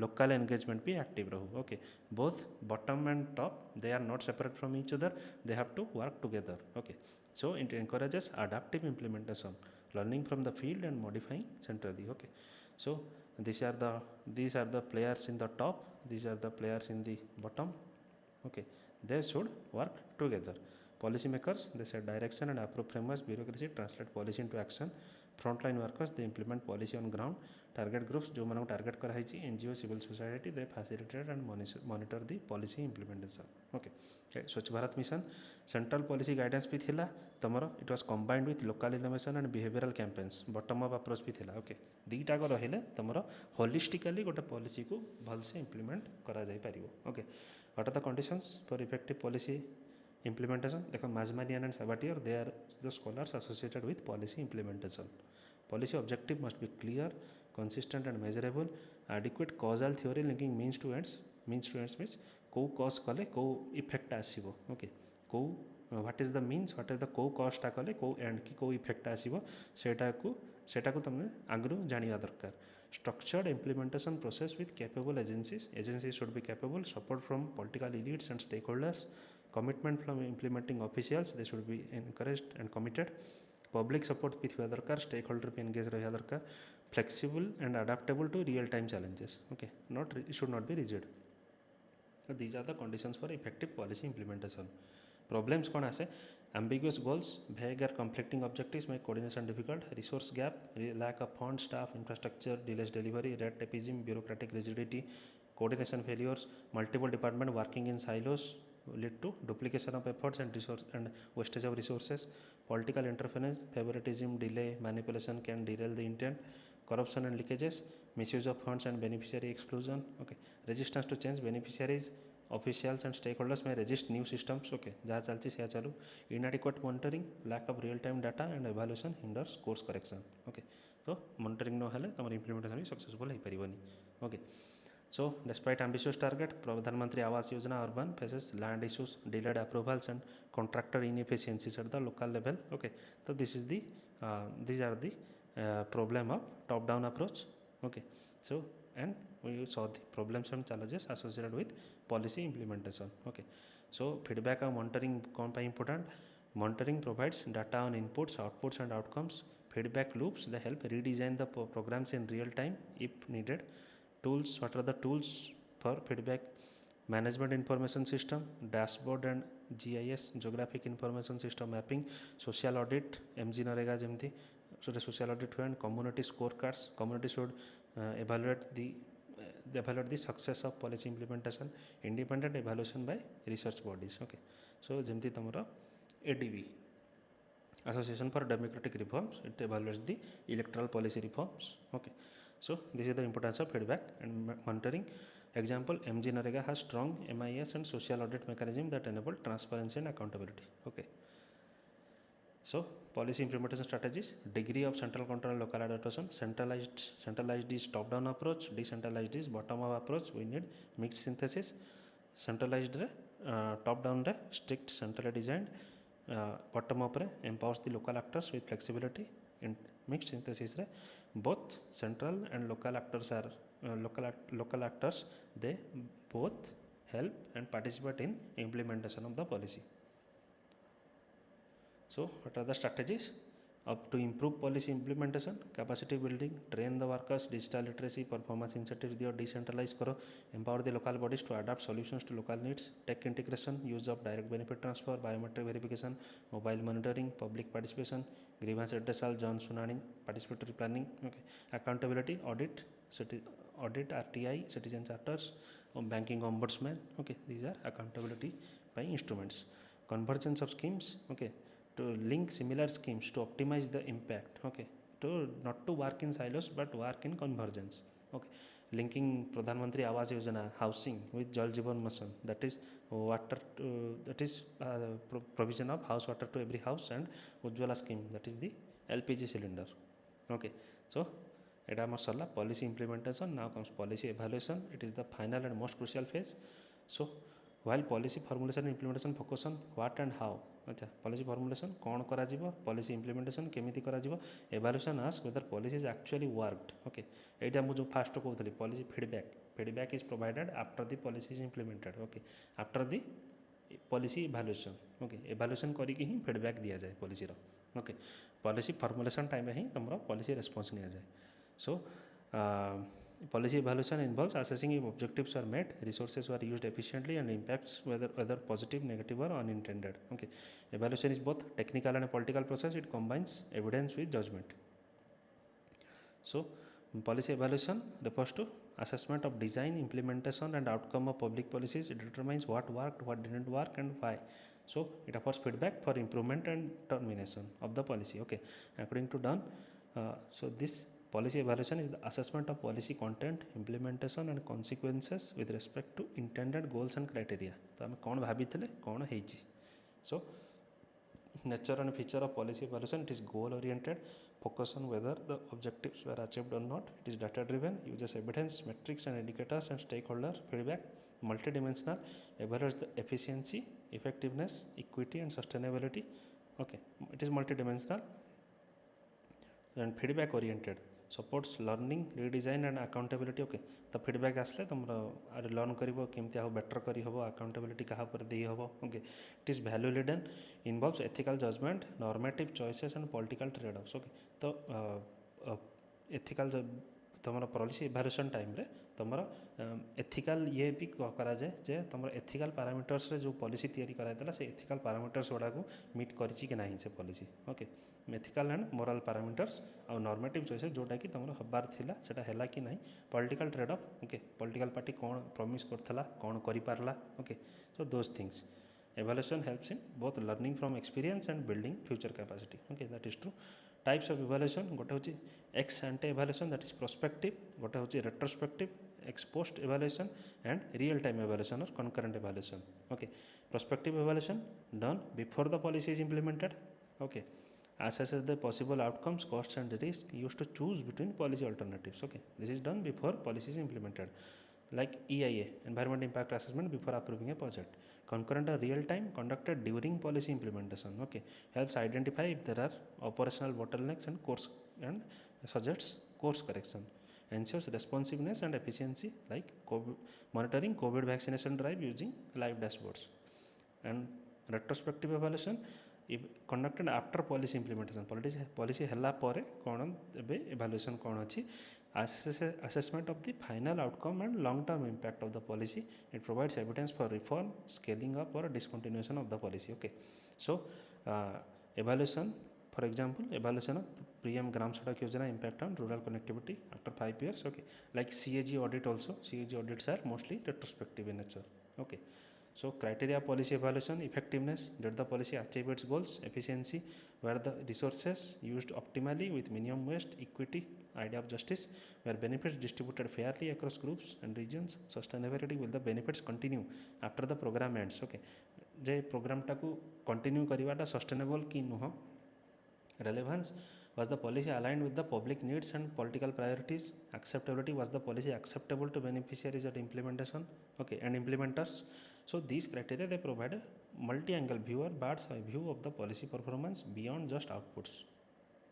S1: local engagement भी active रहो okay both bottom and top they are not separate from each other they have to work together okay so it encourages adaptive implementation learning from the field and modifying centrally okay so these are the players in the top these are the players in the bottom okay they should work together policy makers they set direction and approve frameworks bureaucracy translate policy into action frontline workers they implement policy on ground target groups जो मानक target करा है NGO civil society they facilitate and monitor the policy implementation okay Swachh Bharat mission central policy guidance भी थिला तमरो it was combined with local innovation and behavioural campaigns bottom up approach भी थिला okay दीटा को रहिले तमरो होलिस्टिकली गोटे पॉलिसी को भल से इंप्लीमेंट करा जाय परिबो okay what are the conditions for effective policy implementation देखो Mazmanian and Sabatier they are the scholars associated with policy implementation policy objective must be clear consistent and measurable adequate causal theory linking means to ends means को cause कले को effect आसीबो okay को what is the means what is the को cause टा कले को end की को effect आसीबो सेटा को तुमने आगरू जानिया दरकार structured implementation process with capable agencies should be capable support from political elites and stakeholders commitment from implementing officials they should be encouraged and committed public support भी थिया दरकार stakeholder भी engage रहिया दरकार flexible and adaptable to real time challenges okay it should not be rigid so these are the conditions for effective policy implementation problems कौन आसे ambiguous goals vague or conflicting objectives make coordination difficult resource gap lack of funds staff infrastructure delays delivery red tapeism bureaucratic rigidity coordination failures multiple departments working in silos lead to duplication of efforts and wastage of resources political interference favoritism delay manipulation can derail the intent corruption and leakages misuse of funds and beneficiary exclusion okay resistance to change beneficiaries officials and stakeholders may resist new systems okay जहाँ चलती से चालू inadequate monitoring lack of real time data and evaluation hinders course correction okay so monitoring no हेले तमर implementation भी successful है परिवनी okay so despite ambitious target Pradhan Mantri Awas Yojana urban faces land issues delayed approvals and contractor inefficiencies at the local level okay so this is the these are the problem of top down approach okay so and we saw the problems and challenges associated with policy implementation okay so feedback and monitoring कौन पाई important monitoring provides data on inputs outputs and outcomes feedback loops they help redesign the programs in real time if needed tools what are the tools for feedback management information system dashboard and GIS geographic information system mapping social audit MG NREGA जेमती so the social audit and community scorecards community should evaluate the success of policy implementation independent evaluation by research bodies okay so जेमती तमरा ADB Association for Democratic Reforms, it evaluates the electoral policy reforms. Okay, so this is the importance of feedback and monitoring. Example, MG Narega has strong MIS and social audit mechanism that enable transparency and accountability. Okay, so policy implementation strategies, degree of central control and local adaptation. Centralized is top down approach, decentralized is bottom up approach. We need mixed synthesis. Centralized top down strict centrally designed, bottom up empowers the local actors with flexibility. In mixed synthesis both central and local actors are local actors, they both help and participate in implementation of the policy. So what are the strategies to improve policy implementation? Capacity building, train the workers, digital literacy, performance incentives दियो, decentralize करो, empower the local bodies to adapt solutions to local needs, tech integration, use of direct benefit transfer, biometric verification, mobile monitoring, public participation, grievance redressal, John Sunani, participatory planning. Okay, accountability, audit RTI, citizen charters, banking ombudsman. Okay, these are accountability by instruments. Convergence of schemes. Okay, to link similar schemes to optimize the impact. Okay, to not to work in silos but work in convergence. Okay, linking Pradhan Mantri Awas Yojana housing with Jal Jeevan Mission, that is water provision of house water to every house, and Ujjwala scheme, that is the LPG cylinder. Okay, so এটা আমার Sarala policy implementation. Now comes policy evaluation. It is the final and most crucial phase. So while policy formulation and implementation focus on what and how, अच्छा policy formulation कौन करा जीवो, policy implementation केमिति करा जीवो, evaluation asks whether policy is actually worked. Okay, एटा मु जो fast कहूली policy feedback is provided after the policy is implemented. Okay, after the policy evaluation. Okay, evaluation करिकी ही feedback दिया जाए policy रो. Okay, policy formulation time रे ही तमरो policy response निया जाए. So policy evaluation involves assessing if objectives are met, resources were used efficiently, and impacts whether positive, negative, or unintended. Okay, evaluation is both technical and a political process. It combines evidence with judgment. So policy evaluation refers to assessment of design, implementation, and outcome of public policies. It determines what worked, what didn't work, and why. So it offers feedback for improvement and termination of the policy. Okay, according to Dunn, so this policy evaluation is the assessment of policy content, implementation, and consequences with respect to intended goals and criteria. तो आम कौन भाभी कौन है. So nature and feature of policy evaluation, it is goal oriented, focus on whether the objectives were achieved or not. It is data driven, uses evidence, metrics and indicators, and stakeholder feedback. Multidimensional, evaluates the efficiency, effectiveness, equity, and sustainability. Okay, it is multidimensional. And feedback oriented, supports learning, redesign, and accountability. Okay, the feedback आसले तुम learn करिवो केमती how better करी हबो, accountability कहा पर देई हबो. Okay, it is value laden, involves ethical judgment, normative choices, and political trade offs. Okay, तो ethical तुम पॉलिसी इवैल्यूएशन टाइम रे तुम एथिकल ये भी करा जाए जे तुम एथिकल पैरामीटर्स रे जो पॉलिसी तैयारी कराइला से एथिकल पैरामीटर्स गुड़ा को मीट करिछि कि नहीं से policy. Okay, ethical and moral parameters आ नॉर्मेटिव चॉइसेस जोटा कि तुम हबार थिला सेटा हैला कि नहीं. Political trade off. Okay, political party कौन प्रॉमिस करथला, कौन करि पारला. Okay, so those things. Evaluation helps in both learning from experience and building future capacity. Okay, that is true. Types of evaluation, गोटे होची ex ante evaluation, that is prospective, गोटे होची retrospective, ex post evaluation, and real time evaluation or concurrent evaluation. Okay, prospective evaluation done before the policy is implemented. Okay, assesses the possible outcomes, costs, and risks used to choose between policy alternatives. Okay, this is done before policy is implemented. Like EIA, environment impact assessment, before approving a project. Concurrent or real time, conducted during policy implementation. Okay, helps identify if there are operational bottlenecks and suggests course correction. Ensures responsiveness and efficiency, like monitoring COVID vaccination drive using live dashboards. And retrospective evaluation, if conducted after policy implementation, policy hella pore kon ebe evaluation kon achi. Assessment of the final outcome and long-term impact of the policy. It provides evidence for reform, scaling up, or discontinuation of the policy. Okay, so evaluation, for example, evaluation of PM Gram Sadak Yojana impact on rural connectivity after 5 years. Okay, like CAG audit also. CAG audits are mostly retrospective in nature. Okay, So criteria policy evaluation: effectiveness, did the policy achieve its goals? Efficiency, were the resources used optimally with minimum waste? Equity, idea of justice, were benefits distributed fairly across groups and regions? Sustainability, will the benefits continue after the program ends? Okay, जे प्रोग्रामटा को continue करवाटा sustainable कि नुह. Relevance, was the policy aligned with the public needs and political priorities? Acceptability, was the policy acceptable to beneficiaries at implementation, okay, and implementers? So these criteria, they provide a multi-angle view or bird's eye view of the policy performance beyond just outputs.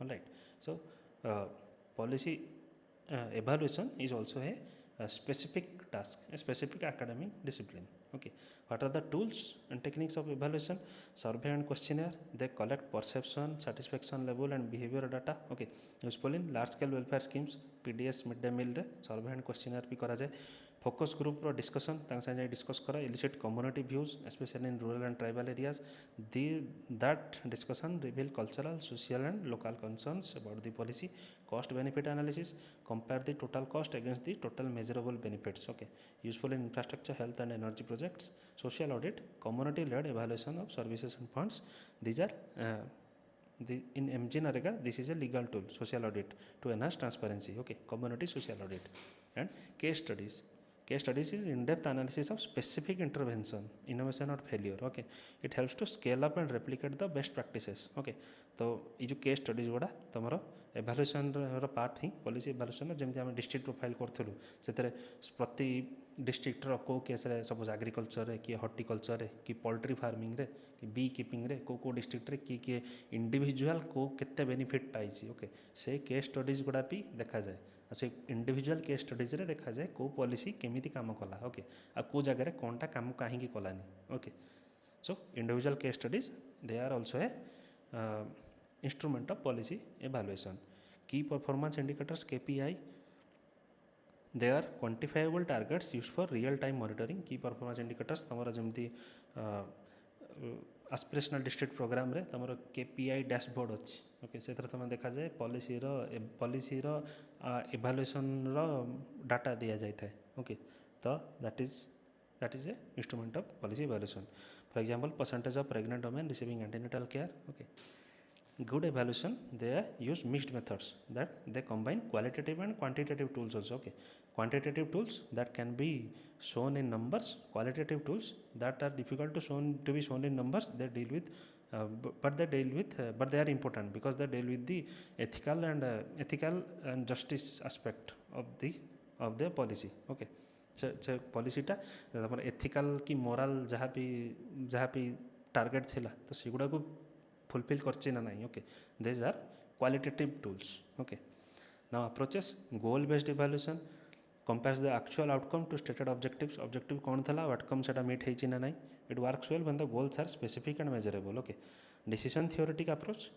S1: All right. So policy evaluation is also a specific task, a specific academic discipline. Okay, what are the tools and techniques of evaluation? Survey and questionnaire, they collect perception, satisfaction level and behavior data. Okay, useful in large scale welfare schemes, PDS, midday meal रे survey and questionnaire भी करा जाए. Focus group रो discussion, तांग साथ discuss करा, elicit community views, especially in rural and tribal areas. That discussion reveal cultural, social and local concerns about the policy. Cost benefit analysis, compare the total cost against the total measurable benefits. Okay, useful in infrastructure, health and energy projects. Social audit, community led evaluation of services and funds. These are in MG Narega, this is a legal tool, social audit, to enhance transparency. Okay, community social audit. And case studies. Case studies is in-depth analysis of specific intervention, innovation or failure. Okay, it helps to scale up and replicate the best practices. Okay, तो ये जो case studies गुड़ा तुम एभालुएसन part ही policy एभालुएसन जमी आम district profile करूँ से प्रति डिस्ट्रिक्टर कौ केस सपोज एग्रीकल्चर कि हॉर्टिकल्चर कि पोल्ट्री फार्मिंग रे कि बी कीपिंग रे को डिस्ट्रिक्ट रे किए इंडिविजुअल को केते बेनिफिट पाई. ओके, से केस स्टडीज गुड़ा भी देखा जाए. से इंडिविजुअल केस स्टडीज रे देखा जाए को पॉलिसी केमिति काम कला. ओके, आ को जगह कौनटा काम कहीं कलानी. Okay, so individual case studies they are also a instrument of policy evaluation. Key performance indicators, KPI, they are quantifiable targets used for real time monitoring. Key performance indicators तमरा जमती aspirational district program रे तमरा KPI dashboard अच्छी. Okay, से तुम देखा जाए policy रो evaluation रो data दिया जाता है. ओके, तो that is a instrument of policy evaluation. For example, percentage of pregnant women receiving antenatal care. Okay, good evaluation, they use mixed methods, that they combine qualitative and quantitative tools also. Okay, quantitative tools that can be shown in numbers, qualitative tools that are difficult to be shown in numbers, they deal with but they are important because they deal with the ethical and justice aspect of the policy. Okay, so policy टा ethical की moral जहाँ भी target थिला तो सेगुड़ा को fulfill करचे ना नहीं. Okay, these are qualitative tools. Okay, now approaches, goal based evaluation compares the actual outcome to stated objectives. Objective कौन था, outcome सेटा meet है ना नहीं. It works well when the goals are specific and measurable. Okay, decision theoretic approach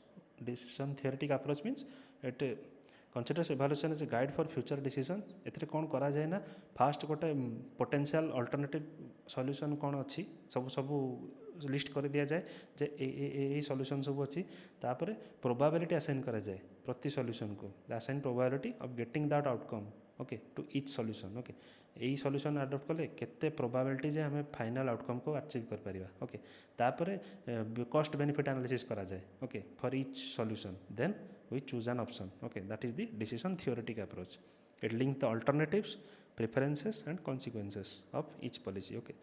S1: means it considers evaluation as a guide for future decision. एथरे कौन करा जाए ना, फास्ट गोटे potential alternative solution कौन अच्छी सब लिस्ट कर दिया जाए जे ए सॉल्यूशन सब अच्छी. तापर प्रोबेबिलिटी असाइन करा जाए प्रति सॉल्यूशन को, the assign probability of getting that outcome. Okay, to each solution. Okay, यही सॉल्यूशन अडॉप्ट कले केते प्रोबेबिलिटी जे हमें फाइनल आउटकम को अचीव कर परिबा. ओके, तापर कॉस्ट बेनिफिट एनालिसिस करा जाए. Okay, for each solution, then we choose an option. Okay, that is the decision theoretic approach. It links the alternatives, preferences and consequences of each policy. Okay,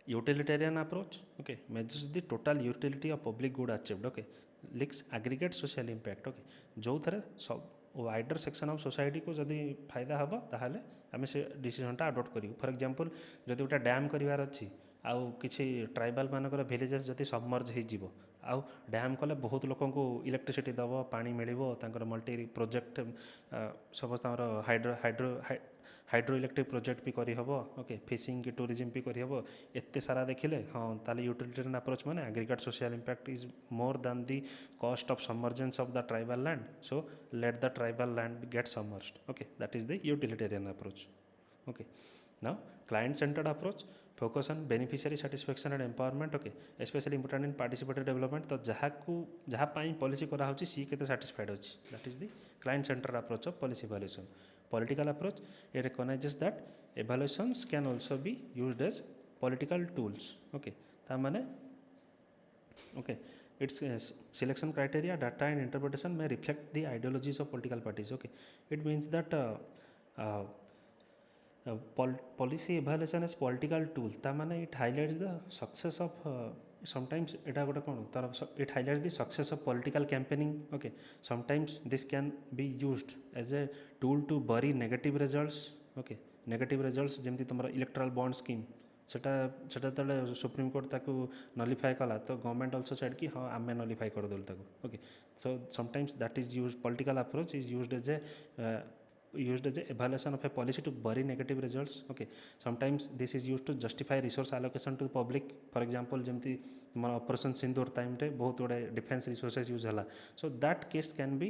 S1: utilitarian approach, okay, measures the total utility of public good achieved. Okay, links aggregate social impact. Okay, जो थरे सब wider section of society को जदि फायदा हबा ताहाले आमे से decision टा अडॉप्ट करियो. फॉर एग्जांपल जदि गोटा डैम करिवार अछि आउ किछि ट्राइबल मानकर विलेजेस जदि सबमर्ज हो जीवो आउ डैम कले बहुत लोक को इलेक्ट्रिसिटी दब पानी मिलिबो तांकर मल्टी प्रोजेक्ट समस्त हाइड्रो इलेक्ट्रिक प्रोजेक्ट भी करी हबो. ओके, फिशिंग की टूरिज्म भी करी हबो. एत्ते सारा देखिले हाँ ताले यूटिलिटेरियन अप्रोच माने aggregate social impact is more than the cost of submergence of the tribal land, so let the tribal land get submerged. Okay, that is the utilitarian approach. Okay, now client centered approach focus on beneficiary satisfaction and empowerment. Okay, especially important in participatory development. तो जहाँ पाई policy करा होची सी केते satisfied होची, that is the client centered approach of policy evaluation. Political approach, it recognizes that evaluations can also be used as political tools. Okay, ता माने okay, its selection criteria, data and interpretation may reflect the ideologies of political parties. Okay, it means that uh, policy evaluation as political tool, ता माने it highlights the success of sometimes it highlights the success of political campaigning. Okay, sometimes this can be used as a tool to bury negative results. Okay, negative results जेमती तुम electoral bond scheme सेटा जो supreme court ताकू nullify कला तो government also said कि हाँ आम nullify करदेलु ताकू. Okay, so sometimes that is use political approach is used as a used as a evaluation of a policy to bury negative results. Okay, sometimes this is used to justify resource allocation to the public. For example, जमती हमारा operation सिंदूर time रे बहुत गुड़े defence resources use है, so that case can be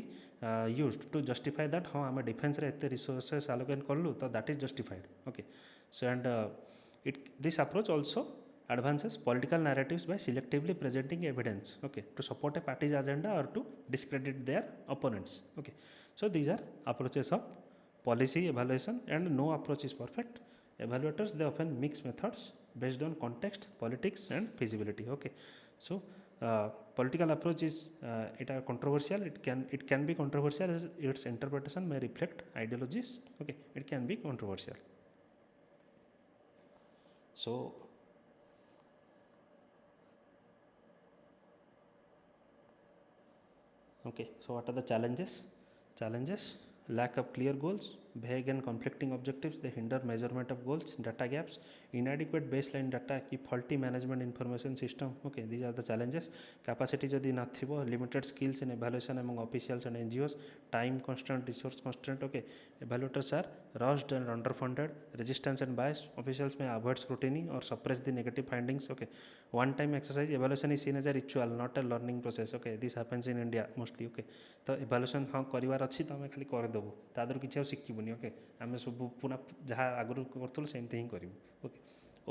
S1: used to justify that हाँ आम defence रे एते रिसोर्सेज आलोकेट कलु तो that is justified. Okay, so and this approach also advances political narratives by selectively presenting evidence, okay, to support a party's agenda or to discredit their opponents. Okay, so these are approaches of policy evaluation, and no approach is perfect. Evaluators, they often mix methods based on context, politics and feasibility. Okay, so political approach is it are controversial. It can be controversial as its interpretation may reflect ideologies. Okay, it can be controversial. So okay, so what are the challenges? Lack of clear goals, vague and conflicting objectives, they hinder measurement of goals, data gaps, inadequate baseline data, faulty management information system. Okay, these are the challenges. Capacity jodi nathibo, limited skills in evaluation among officials and NGOs, time constraint, resource constraint. Okay, evaluators are rushed and underfunded, resistance and bias, officials may avoid scrutiny or suppress the negative findings. Okay, one time exercise, evaluation is seen as a ritual, not a learning process. Okay, this happens in India mostly. Okay, तो evaluation हाँ करिवार अच्छी तो आम खाली करदेबू तादर किसी शिखबूनी. Okay, आम सब पुनः जहाँ आगुरी करूँ सेमती ही करूँ. Okay,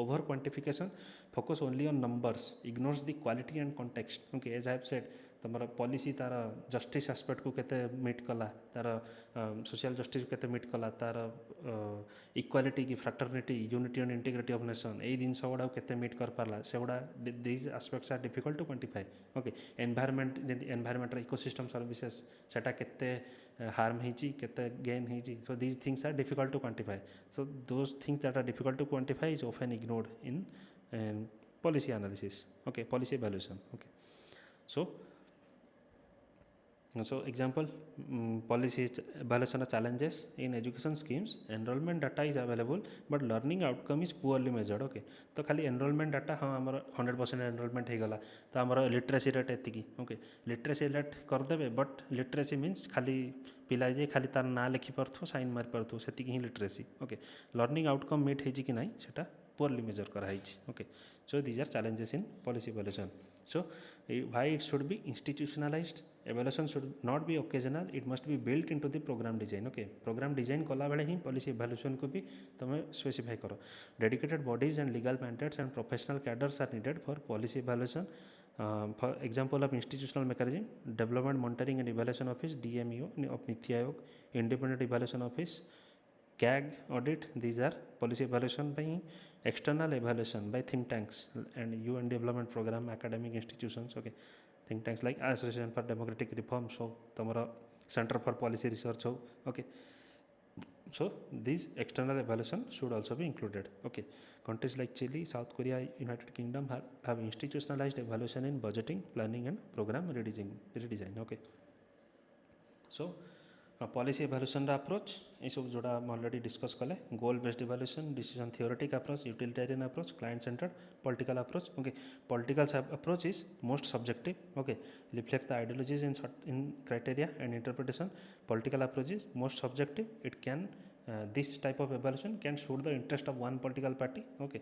S1: over quantification, focus only on numbers, ignores the quality and context. Okay, as I have said तुम पॉलिसी तार जस्टिस एस्पेक्ट को केते मीट कला, तार सोशल जस्टिस को केते मीट कला, तार इक्वालिटी की fraternity, unity and integrity of nation यही जिन गुड़ा केते मीट कर पारला से गुड़ा these aspects are difficult to quantify. Okay, environment environmental ecosystem services सेटा केते हार्म होती केते गेन होती, so these things are difficult to quantify. So those things that are difficult to quantify is often ignored in policy analysis. Okay, policy evaluation. Okay, so example, policy evaluation challenges in education schemes. Enrollment data is available but learning outcome is poorly measured. Okay, तो खाली enrollment data हाँ आमर 100% enrollment हो गला तो आमर literacy rate एतिकी. Okay, literacy rate करदेबे but literacy means खाली पिला जे खाली तार ना लिखि पारथो साइन मारि पारथो सेतिकी ही literacy. Okay, learning outcome meet hazy कि नहीं सेटा poorly measure कराइछि. Okay, so these are challenges in policy evaluation. So why it should be institutionalized? Evaluation should not be occasional, it must be built into the program design. Okay, program design कला बेले ही policy evaluation को भी तुम्हें specify करो. Dedicated bodies and legal mandates and professional cadres are needed for policy evaluation. For example of institutional mechanism, Development Monitoring and Evaluation Office (DMEO) of Niti Aayog, Independent Evaluation Office, CAG audit. These are policy evaluation by external evaluation by think tanks and UN development program, academic institutions. Okay, think tanks like Association for Democratic Reform, so tomorrow Center for Policy Research. Okay, so these external evaluation should also be included. Okay, countries like Chile, South Korea, United Kingdom have institutionalized evaluation in budgeting, planning and program redesign. Okay, so policy evaluation approach ये सब जोड़ा already discuss कले. Goal based evaluation, decision theoretic approach, utilitarian approach, client centred, political approach. Okay, political approach is most subjective. Okay, reflect the ideologies in criteria and interpretation. Political approach is most subjective. It can this type of evaluation can suit the interest of one political party. Okay,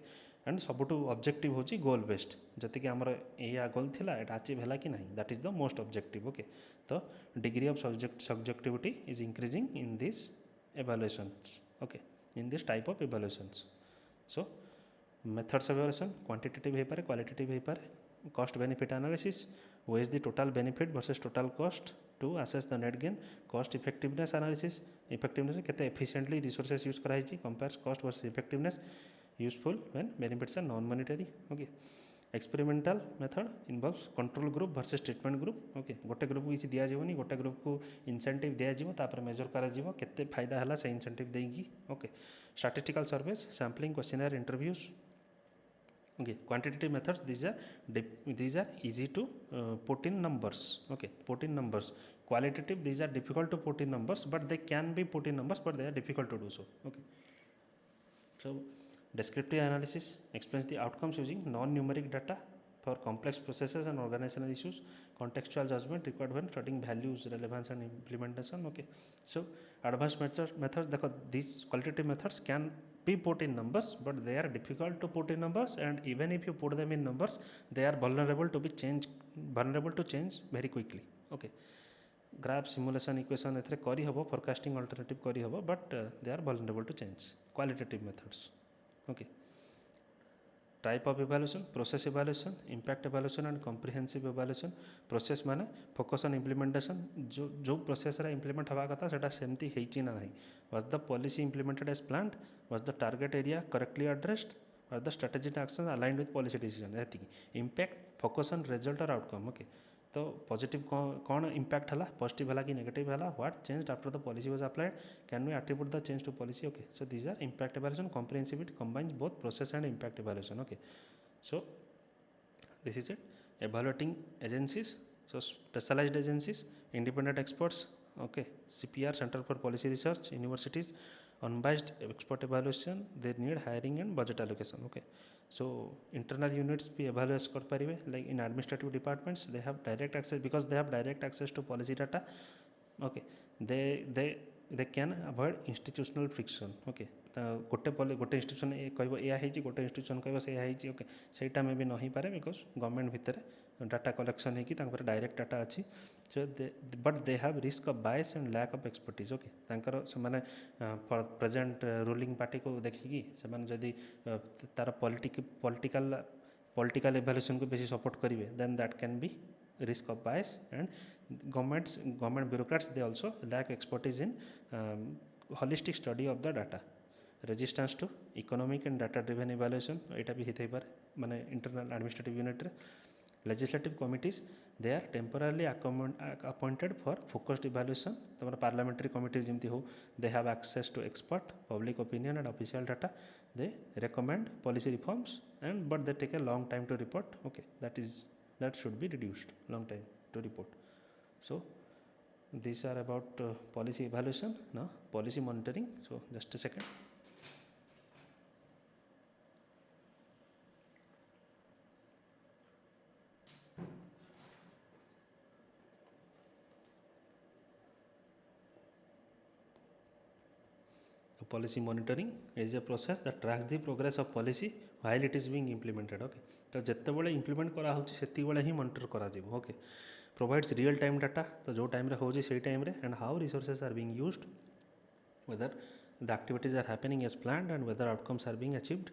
S1: and सबुठू objective होची goal based, जति आमर या गोल थिला एटा achieve हैला कि नहीं, that is the most objective. Okay, तो degree of subjectivity is increasing in this evaluations. Okay, in this type of evaluations. So methods of evaluation, quantitative हो पारे, qualitative हो पारे. Cost benefit analysis, weighs the total benefit versus total cost to assess the net gain. Cost effectiveness analysis, effectiveness केते efficiently resources use कराई छी, compares cost versus effectiveness. useful when benefits are non-monetary. Okay. Experimental method involves control group versus treatment group. Okay. गोटे group को किसी दिया जीवनी, गोटे group को इंसेंटिव दिया जीवो, तापर मेजर करा जीवो केते फायदा हला से इंसेंटिव देगी. Okay. Statistical surveys, sampling, questionnaire, interviews. Okay. Quantitative methods, these are easy to put in numbers. Okay. Put in numbers. Qualitative, these are difficult to put in numbers, but they can be put in numbers, but they are difficult to do so. Okay. So descriptive analysis explains the outcomes using non-numeric data for complex processes and organizational issues. Contextual judgment required when studying values, relevance and implementation. Okay. So advanced methods, these qualitative methods can be put in numbers, but they are difficult to put in numbers, and even if you put them in numbers, they are vulnerable to change very quickly. Okay. Graph, simulation, equation एथरे करी हबो, forecasting alternative करी हबो, but they are vulnerable to change. Qualitative methods. Okay. Type of evaluation, process evaluation, impact evaluation and comprehensive evaluation. Process माने focus on implementation, जो process रा implement हवा कथा सेटा सेमती हेची ना नहीं. Was the policy implemented as planned? Was the target area correctly addressed? Or the strategic actions aligned with policy decision? Impact, focus on result or outcome. Okay. तो पॉजिटिव कौन इम्पैक्ट है, पॉजिटिव है कि नेगेटिव है, what change after the policy was applied, can we attribute the change to policy. Okay. So these are impact evaluation. Comprehensive it combines both process and impact evaluation. Okay. So this is it. evaluating agencies, so specialized agencies, independent experts. Okay. CPR, Center for Policy Research, universities, unbiased expert evaluation, they need hiring and budget allocation. Okay. So internal units be evaluate कर पारिबे, like in administrative departments they have direct access, because they have direct access to policy data. Okay. they can avoid institutional friction. Okay. गोटे institution कह या गोटे institution कह से. Okay. सेटा में भी नहीं पारे, बिकज गवर्नमेंट भितर डाटा कलेक्शन होकर डायरेक्ट डाटा अच्छी. So but they have risk of bias and lack of expertise. Okay. तांकर से प्रेजेंट रूलिंग पार्टी को देखिकी से जदि तार पॉलिटिकल इवैल्यूएशन को बेसी सपोर्ट करेंगे, then that can be risk of bias. And government bureaucrats, they also lack expertise in holistic study of the data. Resistance to economic and data driven evaluation, एटा भी हिथै पारे माने internal administrative unit रे. Legislative committees, they are temporarily appointed for focused evaluation. तमरा parliamentary committees जेमती हो, they have access to expert, public opinion and official data. They recommend policy reforms, and but they take a long time to report. Okay. That should be reduced, long time to report. So these are about policy evaluation. Now policy monitoring. So just a second. So policy monitoring is a process that tracks the progress of policy while it is being implemented. Okay. तो जिते बड़े implement करा होची सेति बड़े ही monitor करा जीवो. Okay. Provides real time data, तो जो टाइम रे होची सेही टाइम रे, and how resources are being used, whether the activities are happening as planned and whether outcomes are being achieved.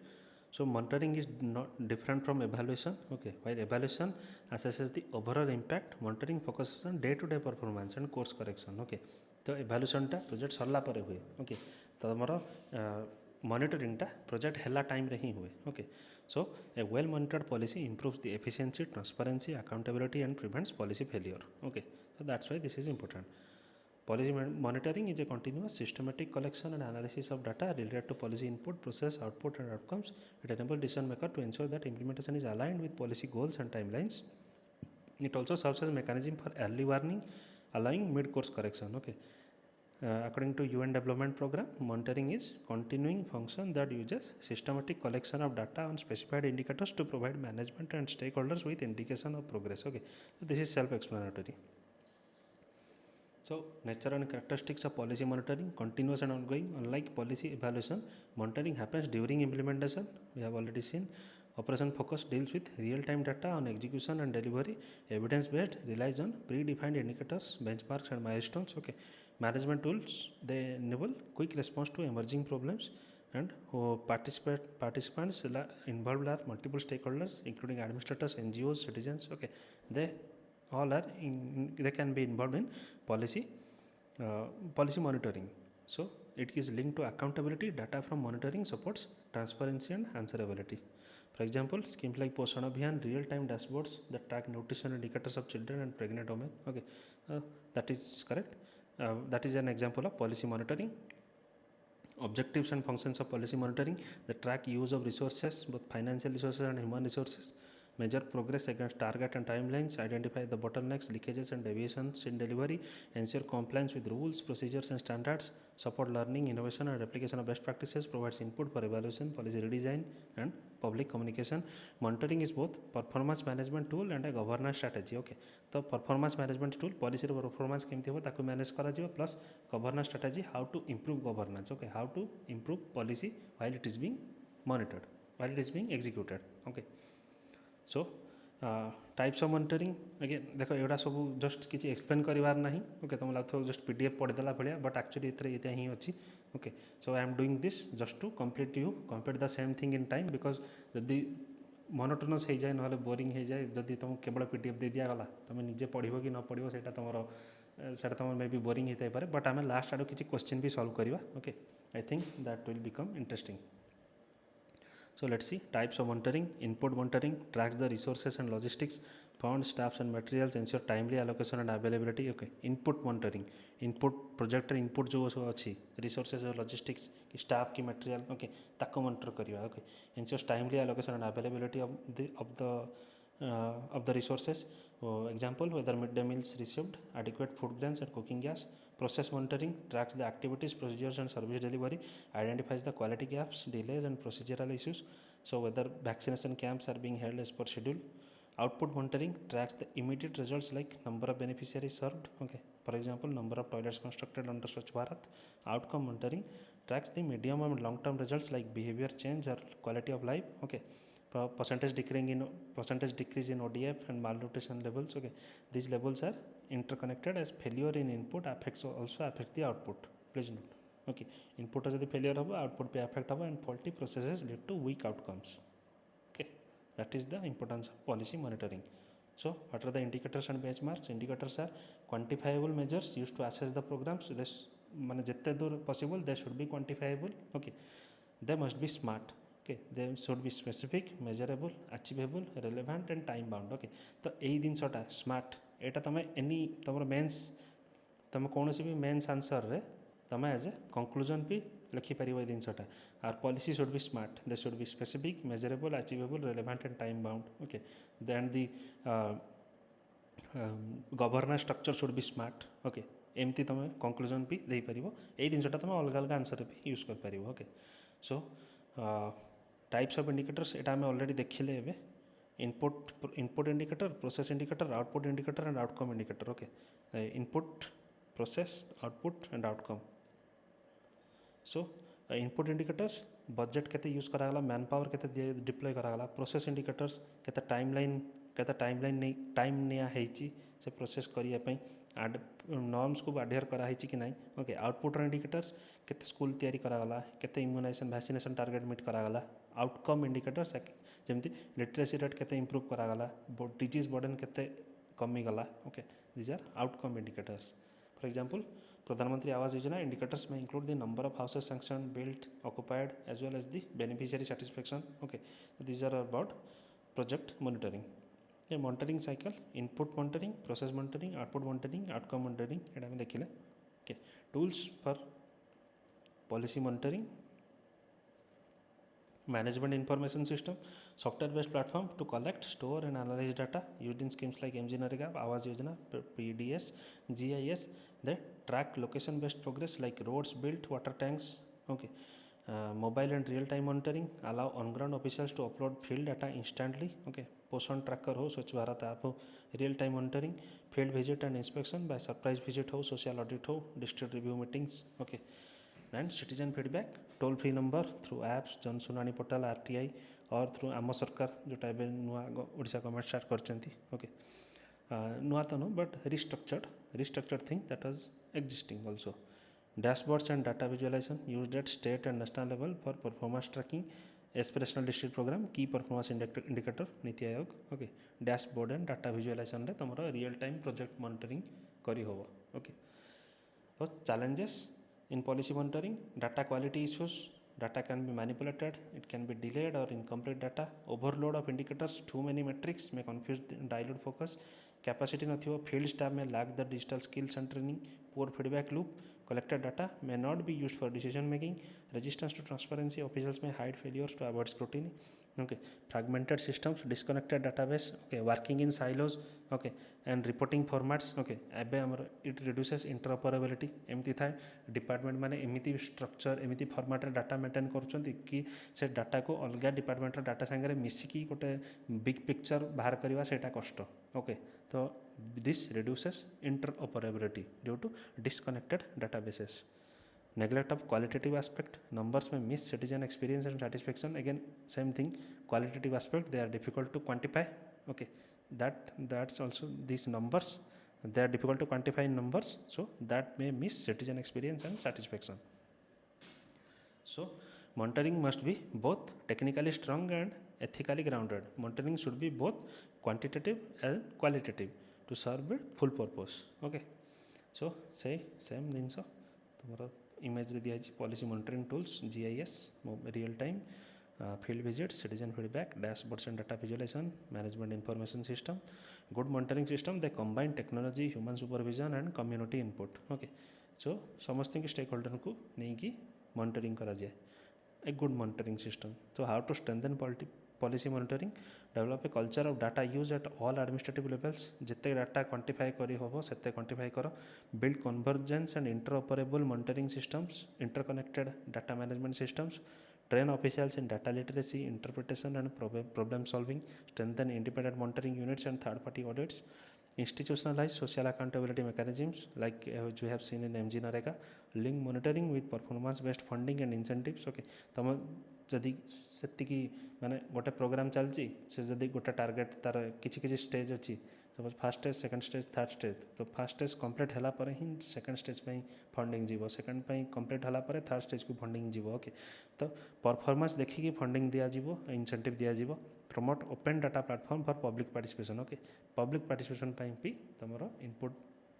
S1: So monitoring is not different from evaluation. Okay. While evaluation assesses the overall impact, monitoring focuses on day to day performance and course correction. Okay. तो evaluation टा project सरला परे हुए. Okay. तो हमरो monitoring टा project हेला time रे ही हुए. Okay. So a well monitored policy improves the efficiency, transparency, accountability and prevents policy failure. Okay. So that's why this is important. Policy monitoring is a continuous systematic collection and analysis of data related to policy input, process, output and outcomes. It enables decision maker to ensure that implementation is aligned with policy goals and timelines. It also serves as a mechanism for early warning, allowing mid-course correction. Okay. According to UN Development Program, monitoring is continuing function that uses systematic collection of data on specified indicators to provide management and stakeholders with indication of progress. Okay. So this is self-explanatory. So nature and characteristics of policy monitoring: continuous and ongoing. Unlike policy evaluation, monitoring happens during implementation. We have already seen. Operation focus deals with real-time data on execution and delivery. Evidence-based relies on predefined indicators, benchmarks and milestones. Okay. Management tools, they enable quick response to emerging problems, and participants involved are multiple stakeholders, including administrators, NGOs, citizens. Okay. They all are they can be involved in policy monitoring. So it is linked to accountability. Data from monitoring supports transparency and answerability. For example, schemes like Poshan Abhiyan, real-time dashboards that track nutrition indicators of children and pregnant women. Okay, that is correct. That is an example of policy monitoring. Objectives and functions of policy monitoring: the track use of resources, both financial resources and human resources, measure progress against target and timelines, identify the bottlenecks, leakages and deviations in delivery, ensure compliance with rules, procedures and standards, support learning, innovation and replication of best practices, provides input for evaluation, policy redesign and public communication. Monitoring is both performance management tool and a governance strategy. Okay, तो performance management tool policy performance केमती हो ताकू manage करा जिवो, plus governance strategy how to improve governance. Okay, how to improve policy while it is being monitored, while it is being executed. Okay, so types of monitoring again देख एटा सब just किसी explain करार ना. Okay, तुम लगता just PDF पढ़ीदेला भाया, but actually ये ही अच्छी. Okay, so I am doing this just to complete the same thing in time, because जदि मोनोटोनस हो जाए ना बोरिंग हो जाए, जदि तुम केवल पीडीएफ दे दिगला तुम निजे पढ़ कि न पढ़ो से तुम मे बी बोरिंग होता है, बट आम लास्ट आड़ किसी क्वेश्चन भी सॉल्व करवा. Okay, I think that will become interesting. So let's see types of monitoring. Input monitoring tracks the resources and logistics, funds, staffs and materials, ensure timely allocation and availability. Okay, input monitoring, input project input जो अच्छी resources और logistics की staff की material, okay, ताको monitor करिया. Okay, ensures timely allocation and availability of the resources. Example, whether midday meals received, adequate food grains and cooking gas. Process monitoring tracks the activities, procedures and service delivery, identifies the quality gaps, delays and procedural issues. So whether vaccination camps are being held as per schedule. Output monitoring tracks the immediate results like number of beneficiaries served. Okay, for example, number of toilets constructed under Swachh Bharat. Outcome monitoring tracks the medium and long term results like behavior change or quality of life. Okay, percentage decrease in ODF and malnutrition levels. Okay, these levels are interconnected as failure in input also affect the output. Please note. Okay, input as the failure hobo, output be affect hobo, and faulty processes lead to weak outcomes. Okay, that is the importance of policy monitoring. So what are the indicators and benchmarks? Indicators are quantifiable measures used to assess the programs. So this jette dur possible they should be quantifiable. Okay, they must be smart. Okay, they should be specific, measurable, achievable, relevant and time bound. Okay, तो यही जिनसटा smart एटा तुम any तुम mains तुम कौन भी mains answer रे तुम as a conclusion भी लिखिपर ये जिनसटा. Our policy should be smart, they should be specific, measurable, achievable, relevant and time bound. Okay, then the governance structure should be smart. Okay, एमती तुम कंक्लूजन भी दे पार यही जिनसटा तुम अलग अलग आंसर भी यूज कर पार. Okay, so types of indicators एटा आम ऑलरेडी देखिले एबे. Input indicator, process indicator, output indicator and outcome indicator. Okay, input, process, output and outcome. So input indicators budget केते यूज करागला, मैन पावर केते डिप्लॉय करागला. प्रोसेस इंडिकेटर्स केते timeline नहीं टाइम निया हेची से प्रोसेस करिया पई आड नॉर्म्स को अडहेयर कराई कि ना. ओके, आउटपुट इंडिकेटर्स केते स्कूल तैयारी करागला, केते immunisation vaccination target meet करागला. Outcome indicators जमती लिटरेसी रेट केते इंप्रूव करागला, डिजीज बर्डन केते कमी गला. Okay, these are outcome indicators. For example, प्रधानमंत्री Awas Yojana indicators may include the number of houses sanctioned, built, occupied as well as the beneficiary satisfaction. Okay, so these are about project monitoring. A monitoring cycle: input monitoring, process monitoring, output monitoring, outcome monitoring. एटा में देखिले. Okay, tools for policy monitoring: management information system, software based platform to collect, store and analyze data used in schemes like MGNREGA, Awas Yojana, PDS, GIS. They track location based progress like roads built, water tanks. Okay, mobile and real time monitoring allow on ground officials to upload field data instantly. Okay, Poshan tracker ho, Swachh Bharat app ho, real time monitoring, field visit and inspection by surprise visit ho, social audit ho, district review meetings. Okay, and citizen feedback, toll free number through apps, Jan Sunani portal, RTI or through Amo Sarkar जोटा एबे नुआ Odisha government start करचंती. Okay, नुआ तो no but restructured thing that was existing also. Dashboards and data visualization used at state and national level for performance tracking, aspirational district program, key performance indicator, Niti Aayog. Okay, dashboard and data visualization रे तुमरा real time project monitoring करी होबो. Okay, so challenges: In policy monitoring, data quality issues, data can be manipulated, it can be delayed or incomplete data, overload of indicators, too many metrics may confuse dilute focus, capacity नथिबो, field staff may lack the digital skills and training, poor feedback loop, collected data may not be used for decision making, resistance to transparency, officials may hide failures to avoid scrutiny, okay, fragmented systems, disconnected database, okay, working in silos, okay, and reporting formats, okay, एबे हमर it reduces interoperability एमती थाए department माने एमती structure एमती format रे data maintain करछंती कि से डाटा को अलग डिपार्टमेंट रे डाटा संगे मिसिकी गोटे बिग पिक्चर बाहर करवा सेटा कष्ट, ओके, तो this reduces interoperability due to disconnected databases. Neglect of qualitative aspect, numbers may miss citizen experience and satisfaction, again same thing, qualitative aspect they are difficult to quantify, okay, that's also these numbers they are difficult to quantify in numbers, so that may miss citizen experience and satisfaction. So monitoring must be both technically strong and ethically grounded. Monitoring should be both quantitative and qualitative to serve a full purpose, okay. So say same जिनस तुम image रे दिया policy monitoring tools GIS real time field visits, citizen feedback, dashboards and data visualization, management information system. Good monitoring system, they combine technology, human supervision and community input, okay. So समस्त stakeholder को नहीं कि monitoring करा जाए, a good monitoring system. So how to strengthen policy monitoring? Develop a culture of data use at all administrative levels. जितने data quantify करी होबो सेते quantify करो. Build convergence and interoperable monitoring systems, interconnected data management systems. Train officials in data literacy, interpretation and problem solving. Strengthen independent monitoring units and third party audits. Institutionalize social accountability mechanisms like which we have seen in MG Narega. Link monitoring with performance based funding and incentives, okay. तम जदि सेतिकी माने गोटे programme चलची से जदि गोटे target तार किछि stage अच्छी suppose first stage second stage third stage, तो फर्स्ट स्टेज कंप्लीट होला पर ही सेकंड स्टेज पे फंडिंग जीवो, सेकंड पे कंप्लीट होला पर थर्ड स्टेज को फंडिंग जीवो, ओके. तो परफॉर्मेंस देखिकी फंडिंग दिया जीवो, इंसेंटिव दिया जीवो. Promote open data platform for public participation, okay. Public participation पे भी तमरो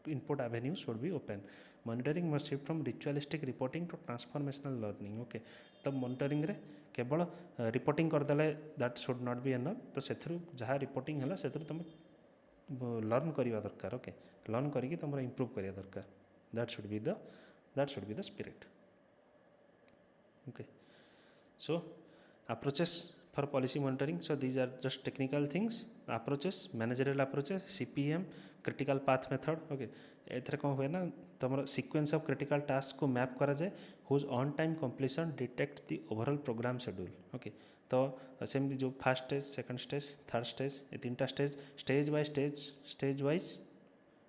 S1: input avenue should be open. Monitoring must shift from ritualistic reporting to transformational learning, okay. तब monitoring रे केवल रिपोर्टिंग करदेले that should not be enough, तो सेथरु जहाँ reporting है सेथरु तुम लर्न करवा दरकार, ओके. लर्न करिकी तुम इम्प्रूव करिया दरकार. That should be the spirit, okay. So approaches for policy monitoring, so these are just technical things. Approaches, managerial approaches, CPM, critical path method, okay. एथरे कौन हुए ना तुम सीक्वेंस ऑफ क्रिटिकल टास्क को मैप करा जाए, whose on time completion detect the overall programme schedule, okay. तो सेमती जो first stage second stage third stage ये तीन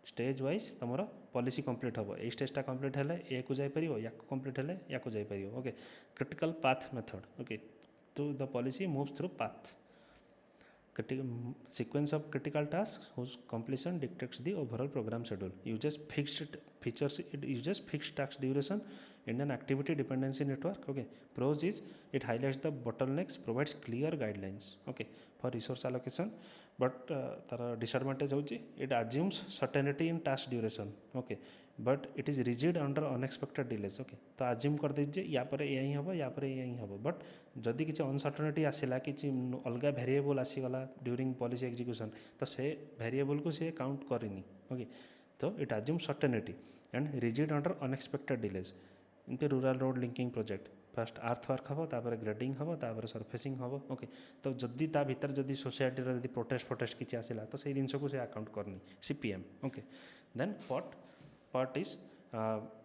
S1: स्टेज वाइज तुम पॉलिसी कंप्लीट हम, ये स्टेजटा कंप्लीट है ए को जापर या कंप्लीट है या को जापर, okay. Critical path method, okay. तो the policy moves through path. Sequence of critical tasks whose completion dictates the overall program schedule. Uses fixed features, it uses fixed task duration in an activity dependency network, okay. Pros is it highlights the bottlenecks, provides clear guidelines, okay, for resource allocation. But तार disadvantage होची it assumes certainty in task duration, okay, but it is rigid under unexpected delays, okay. तो assume कर दीजिए या पर यही हबो या पर यही हबो, but जदि किसी अनसर्टेनिटी आसिला किसी अलग वेरिएबल आसीगला ड्यूरिंग पॉलिसी एग्जीक्यूशन, तो से वेरिएबल को से काउंट करेनी, ओके. तो it assume certainty and rigid under unexpected delays. इनके rural road linking project first earth work hmm, तापर ग्रेडिंग हम, तापर सरफेसिंग हम, ओके. तो जदि ता भीतर जदि सोसाइटी रे प्रोटेस्ट किसी आसिला तो से जिनस को से अकाउंट करनी, CPM, okay. Then POT is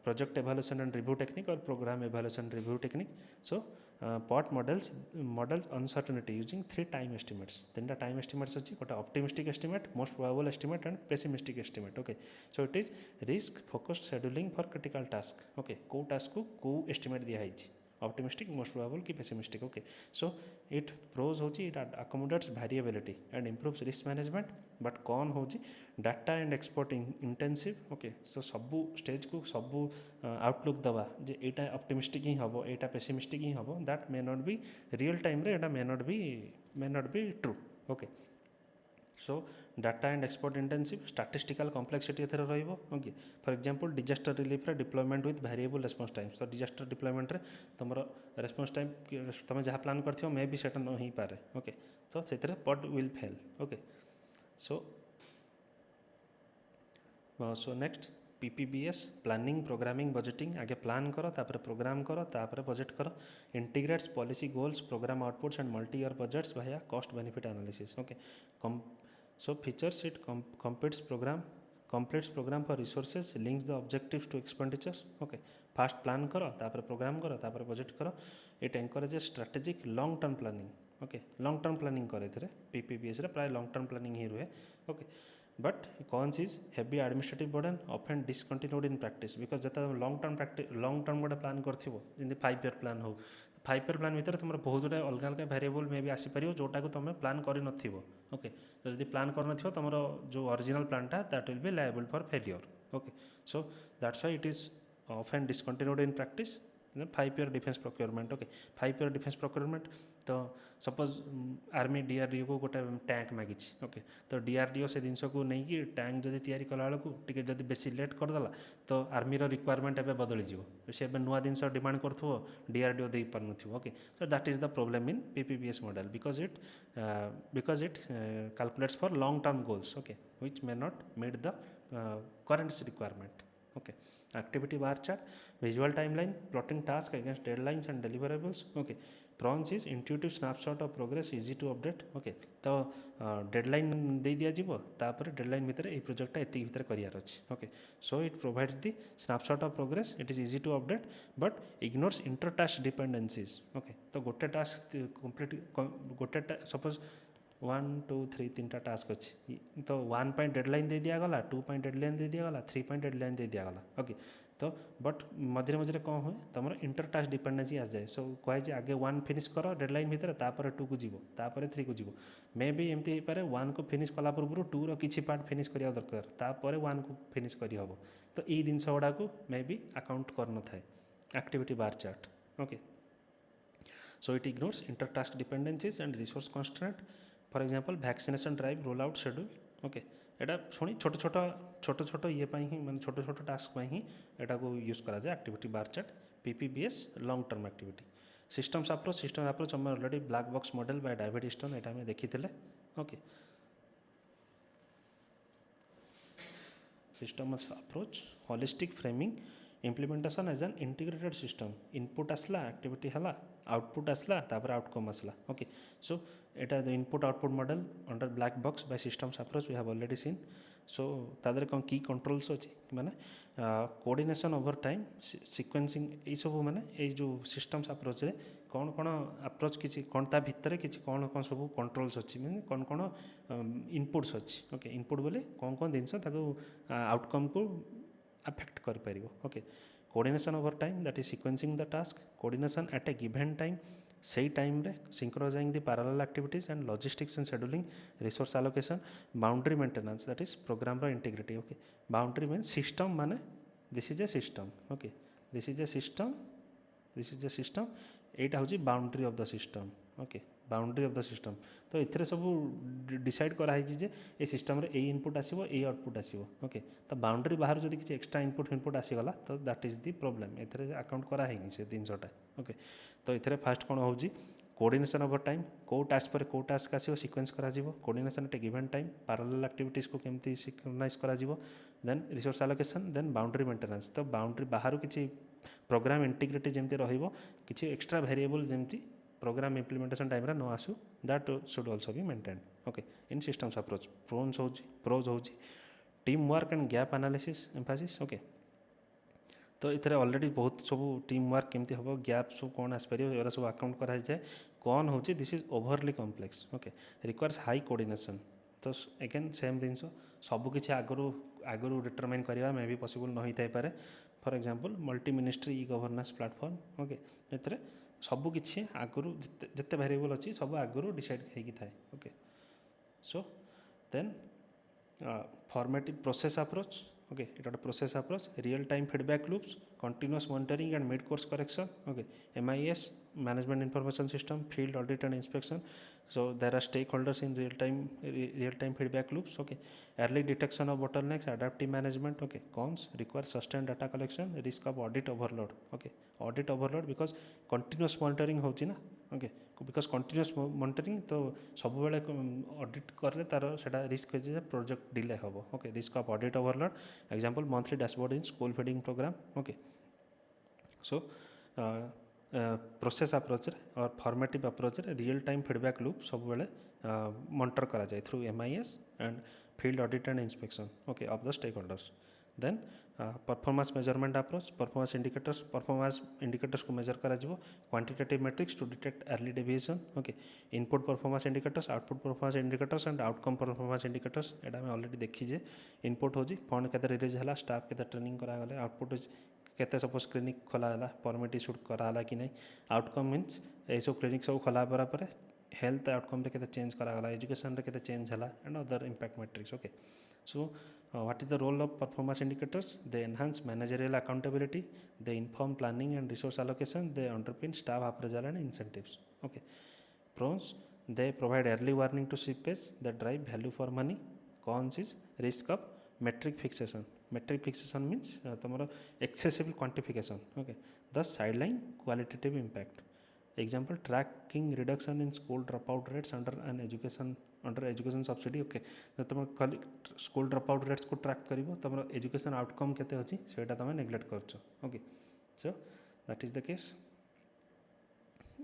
S1: project evaluation and review technique or program evaluation and review technique. So POT models uncertainty using 3 time estimates. Then the time estimates अच्छी Kota optimistic estimate, most probable estimate and pessimistic estimate, okay. So it is risk focused scheduling for critical task, okay. को task को estimate दिया है जी, optimistic, most probable कि pessimistic, okay. So it pros होची it accommodates variability and improves risk management, but con होची data and export intensive, okay. So सबू stage को सबू outlook दवा जे एटा optimistic ही हबो एटा pessimistic ही हबो, that may not be real time रे एटा may not be true, okay. So data and expert intensive statistical complexity एथर रहिबो okay for example disaster relief रे deployment with variable response time so disaster deployment रे तुमरो response time तुम जहाँ plan करथियो may be सेटा न ही पारे ओके सो सेतरे PERT will fail okay so so next PPBS planning programming budgeting आगे प्लान करो तापर प्रोग्राम करो तापर बजेट करो integrates policy goals programme outputs and multi year budgets भाया cost benefit analysis okay so features it completes program for resources links the objectives to expenditures okay first plan करो तापर program करो तापर budget करो it encourages strategic long term planning okay long term planning करे थे PPBS रे प्राय long term planning ही रुहे okay but cons is heavy administrative burden often discontinued in practice because Jat long term गोटे प्लान करथिबो जेंति 5 year plan हो 5 year plan भितर तुम बहुत गुटे अलग अलग वेरिएबल मे भी आसीपर जोटा को तुम प्लान कर ओके तो जब प्लान कर तुम जो ओरिजिनल प्लानटा that will be liable for failure okay so that's why it is often discontinued in practice 5 year defence procurement okay 5 year defence procurement तो सपोज आर्मी डीआरडीओ को गोटे टैंक मागी ओके तो डीआरडीओ से जिनस को नहीं कि टैंक जब तैयारी कला बेलू टी बेसी लेट करदेला तो आर्मी रिक्वायरमेंट एवं बदलीज से नुआ जिन डिमांड करूँ डीआरडीओ दे पार okay so that is the problem in PPBS model because it calculates for long term goals okay which may not meet the current requirement okay activity bar chart visual timeline plotting task against deadlines and deliverables okay prawns is intuitive snapshot of progress easy to update okay तो deadline दे दिया जीवो तापर deadline भितर ए प्रोजेक्टटा एति भितर करियार अछि okay so it provides the snapshot of progress it is easy to update but ignores inter task dependencies okay तो गोटे टास्क कंप्लीट गोटे सपोज 1 2 3 3टा टास्क अच्छी तो 1 पॉइंट डेडलाइन दे दिया गला 2 पॉइंट डेडलाइन दे दिया गला 3 पॉइंट डेडलाइन दे दिया गला ओके तो बट मझे मझे कौन हुए तुम इंटर टास्क डिपेंडेंसी आस जाए सो कहे आगे 1 फिनिश कर डेडलाइन भितर तापर 2 को जीवो तापर 3 को जीवो मे भी एमती हो पारे 1 को फिनिश कला पूर्व 2 रो किछि पार्ट फिनिश करिया दरकार तापर 1 को फिनिश करी हबो तो ई जिनस गुड़ा को मे भी अकाउंट कर न थाए activity bar chart okay so it ignores inter task dependencies and resource constraint for example vaccination drive roll out schedule okay एटा शुणी छोट छोट ये ही माने छोट छोट टास्क ही एटा को यूज करा जाए activity bar chart PPBS long term activity systems approach हम already black box model by David Easton एटा हमें देखी थे okay systems approach holistic framing implementation as an integrated system input आसला एक्टिविटी हला आउटपुट आसला तापर आउटकम आसला ओके सो एटा the input output model under black box by systems approach we have already seen so तादर कौन की controls अच्छी माने कोऑर्डिनेशन ओवर टाइम सीक्वेंसिंग ये सब माने ये जो सिस्टम्स अप्रोच रे कौन कौन अप्रोच किसी कौन ता भितर किसी कौन कौन सब कंट्रोल्स अच्छी माने कौन कौन इनपुट्स अच्छी ओके इनपुट बोले कौन कौन जिनस आउटकम को अफेक्ट कर पारिबो okay coordination over time that is sequencing the task coordination at a given time सही टाइम रे synchronising the parallel activities and logistics and scheduling resource allocation boundary maintenance that is programme रो integrity okay boundary mean system माने this is a system okay this is a system एटा होची boundary of the system okay boundary of the system तो इथरे सब decide कराई जे ए system रे ए इनपुट आसीबो ए आउटपुट आसीबो ओके तो बाउंड्री बाहर जदि किछि एक्स्ट्रा इनपुट आसीगला तो दैट इज द प्रॉब्लम एथरे अकाउंट करा हैनी से 300टा ओके तो इथरे फास्ट कोन होउची कोऑर्डिनेशन ओवर टाइम को टास्क पर को टास्क आसीबो सीक्वेंस करा जीवो coordination at a given time parallel activities को केमती सिंक्रोनाइज करा जीवो then resource allocation then boundary maintenance तो बाउंड्री बाहर किछि प्रोग्राम इंटीग्रिटी जेमती रहिबो किछि एक्स्ट्रा वेरिएबल जेमती प्रोग्राम इम्प्लीमेंटेशन टाइम न आसू that should also be maintain okay in systems approach pros हो team work and gap analysis emphasis okay तो इतने ऑलरेडी बहुत सब टीम वर्क केमती हम गैप सब कौन आसपार एरा सब अकाउंट कराए जाए कौन हो this is overly complex okay requires high coordination तो अगेन सेम जिनस सबकि आगु डिटरमाइन करवा मे भी पॉसिबल न होता पारे for example multi ministry e governance platform okay एतरे सबकि आगु जिते वेरिएबल अच्छी सब आगु डिसाइड होगी थाए okay so then formative process approach okay it process approach real time feedback loops continuous monitoring and mid course correction. Okay, MIS, management information system, field audit and inspection. So there are stakeholders in real time feedback loops. Okay, early detection of bottlenecks, adaptive management. Okay, cons require sustained data collection, risk of audit overload. Okay, audit overload because continuous monitoring होची ना. Okay, because continuous monitoring तो सब बेले audit करले तार सेटा risk है जे project delay होबो. Okay, risk of audit overload. Example, monthly dashboard in school feeding program. Okay, so process approach or formative approach real time feedback loop सब बेले monitor करा जाए through MIS and field audit and inspection. Okay, of the stakeholders. Then performance measurement approach, performance indicators को measure करा जिवो, quantitative metrics to detect early deviation. Okay, input performance indicators, output performance indicators and outcome performance indicators. एटा में already देखी जे input होजी fund केते release हला, staff केते training करा गले, output होजी केते suppose clinic खोला हला, permit issued करा हला कि नहीं, outcome means ऐसो clinic सब खोला पर health outcome रे केते change करा गला, education रे केते change हला and other impact metrics. Okay, so what is the role of performance indicators? They enhance managerial accountability, they inform planning and resource allocation, they underpin staff appraisal and incentives. Okay, pros, they provide early warning to slippage that drive value for money. Cons is risk of metric fixation. Metric fixation means tomorrow excessive quantification. Okay, thus sideline qualitative impact. Example, tracking reduction in school dropout rates under education subsidy. Okay, तुम school dropout rates को track करिवो, तुम education outcome केते होची सेटा तुम neglect करछो. Okay, so that is the case.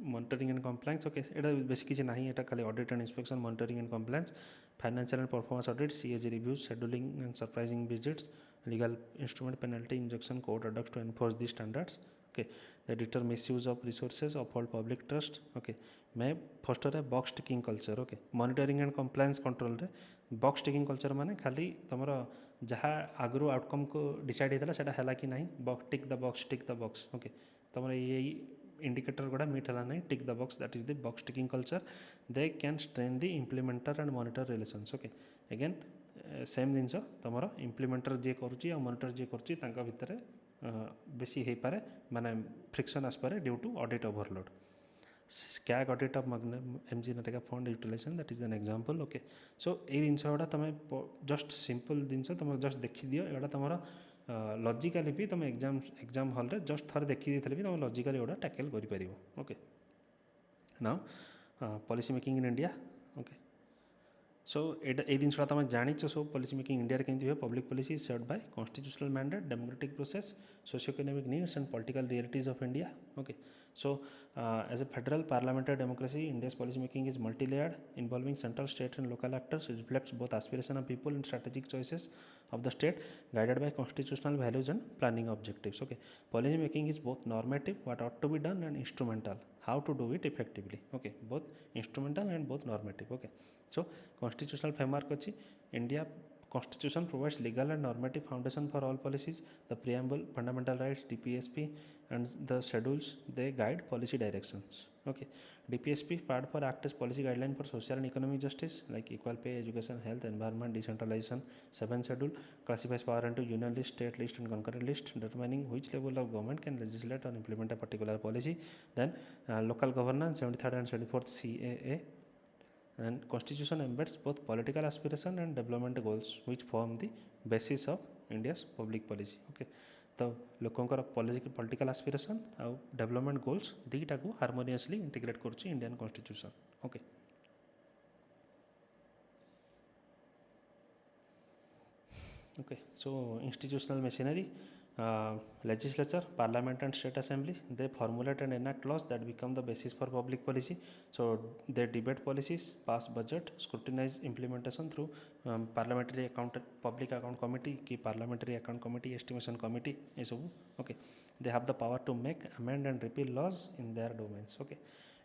S1: Monitoring and compliance. Okay, Etah basic किछि नाही, एटा खाली audit and inspection, monitoring and compliance, financial and performance audit, CAG reviews, scheduling and surprising visits, legal instrument, penalty, injunction, court orders to enforce these standards. Okay, they deter misuse of resources, uphold public trust. Okay, मैं first है box ticking culture. Okay, monitoring and compliance control रे box ticking culture माने खाली तुमर जहाँ आगु outcome को decide होता है है कि नहीं, box tick the box. Okay, तुम ये इंडिकेटर गुड़ा मीट है ना, tick the box, that is the box ticking culture. They can strain the implementer and monitor relations. Okay, again same जिनस तुम इम्प्लीमेंटर जे करुच्ची मॉनिटर जे करुच्ची तांका भितर बेसी हो पारे, माने फ्रिक्शन आसपे due to audit overload. SCAG audit of MG Narega fund utilization, that is an example. Okay, so ये जिनस गुड़ा तुम जस्ट सिंपल जिनस तुम जस्ट देखी दियो, एटा तुम लॉजिकली भी तुम एग्जाम हॉल रे जस्ट थर देखी देथिले भी तुम लॉजिकली एटा टैकल करि परिबो. Okay, now policy making in India. Okay, so ये जिनस तुम जानी सो पॉलिसी मेकिंग इंडिया केमती हुए. Public policy is set by constitutional mandate, democratic process, socio economic needs and political realities of India. Okay, so as a federal parliamentary democracy, India's policy making is multi-layered, involving central, state and local actors. It reflects both aspiration of people and strategic choices of the state, guided by constitutional values and planning objectives. Okay, policy making is both normative, what ought to be done, and instrumental, how to do it effectively. Okay, both instrumental and both normative. Okay, so constitutional framework अछि. India Constitution provides legal and normative foundation for all policies. The preamble, fundamental rights, DPSP and the schedules, they guide policy directions. Okay, DPSP part for act as policy guideline for social and economic justice like equal pay, education, health, environment, decentralization. 7th schedule classifies power into union list, state list and concurrent list, determining which level of government can legislate or implement a particular policy. Then local governance, 73rd and 74th CAA. And constitution embeds both political aspiration and development goals which form the basis of India's public policy. Okay, तो लोकंकर political aspiration और development goals दीटा को harmoniously integrate करुच्ची Indian constitution. Okay, okay, so institutional machinery, legislature, parliament and state assembly, they formulate and enact laws that become the basis for public policy. So they debate policies, pass budget, scrutinize implementation through parliamentary public account committee, key parliamentary account committee, estimation committee, okay, they have the power to make, amend and repeal laws in their domains. Okay,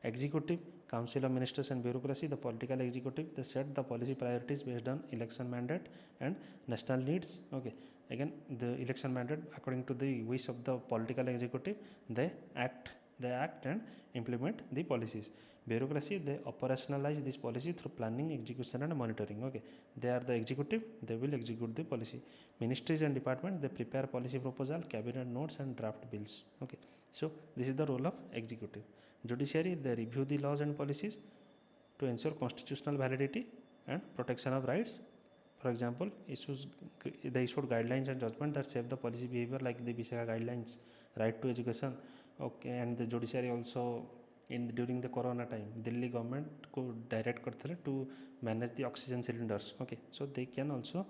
S1: executive, council of ministers and bureaucracy, the political executive, they set the policy priorities based on election mandate and national needs. Okay, again the election mandate according to the wish of the political executive, they act and implement the policies. Bureaucracy, they operationalize this policy through planning, execution and monitoring. Okay, they are the executive, they will execute the policy. Ministries and departments, they prepare policy proposal, cabinet notes and draft bills. Okay, so this is the role of executive. Judiciary, they review the laws and policies to ensure constitutional validity and protection of rights. For example, they issued guidelines and judgment that shape the policy behavior, like the Vishaka guidelines, right to education. Okay, and the judiciary also during the corona time, Delhi government को direct करते to manage the oxygen cylinders. Okay, so they can also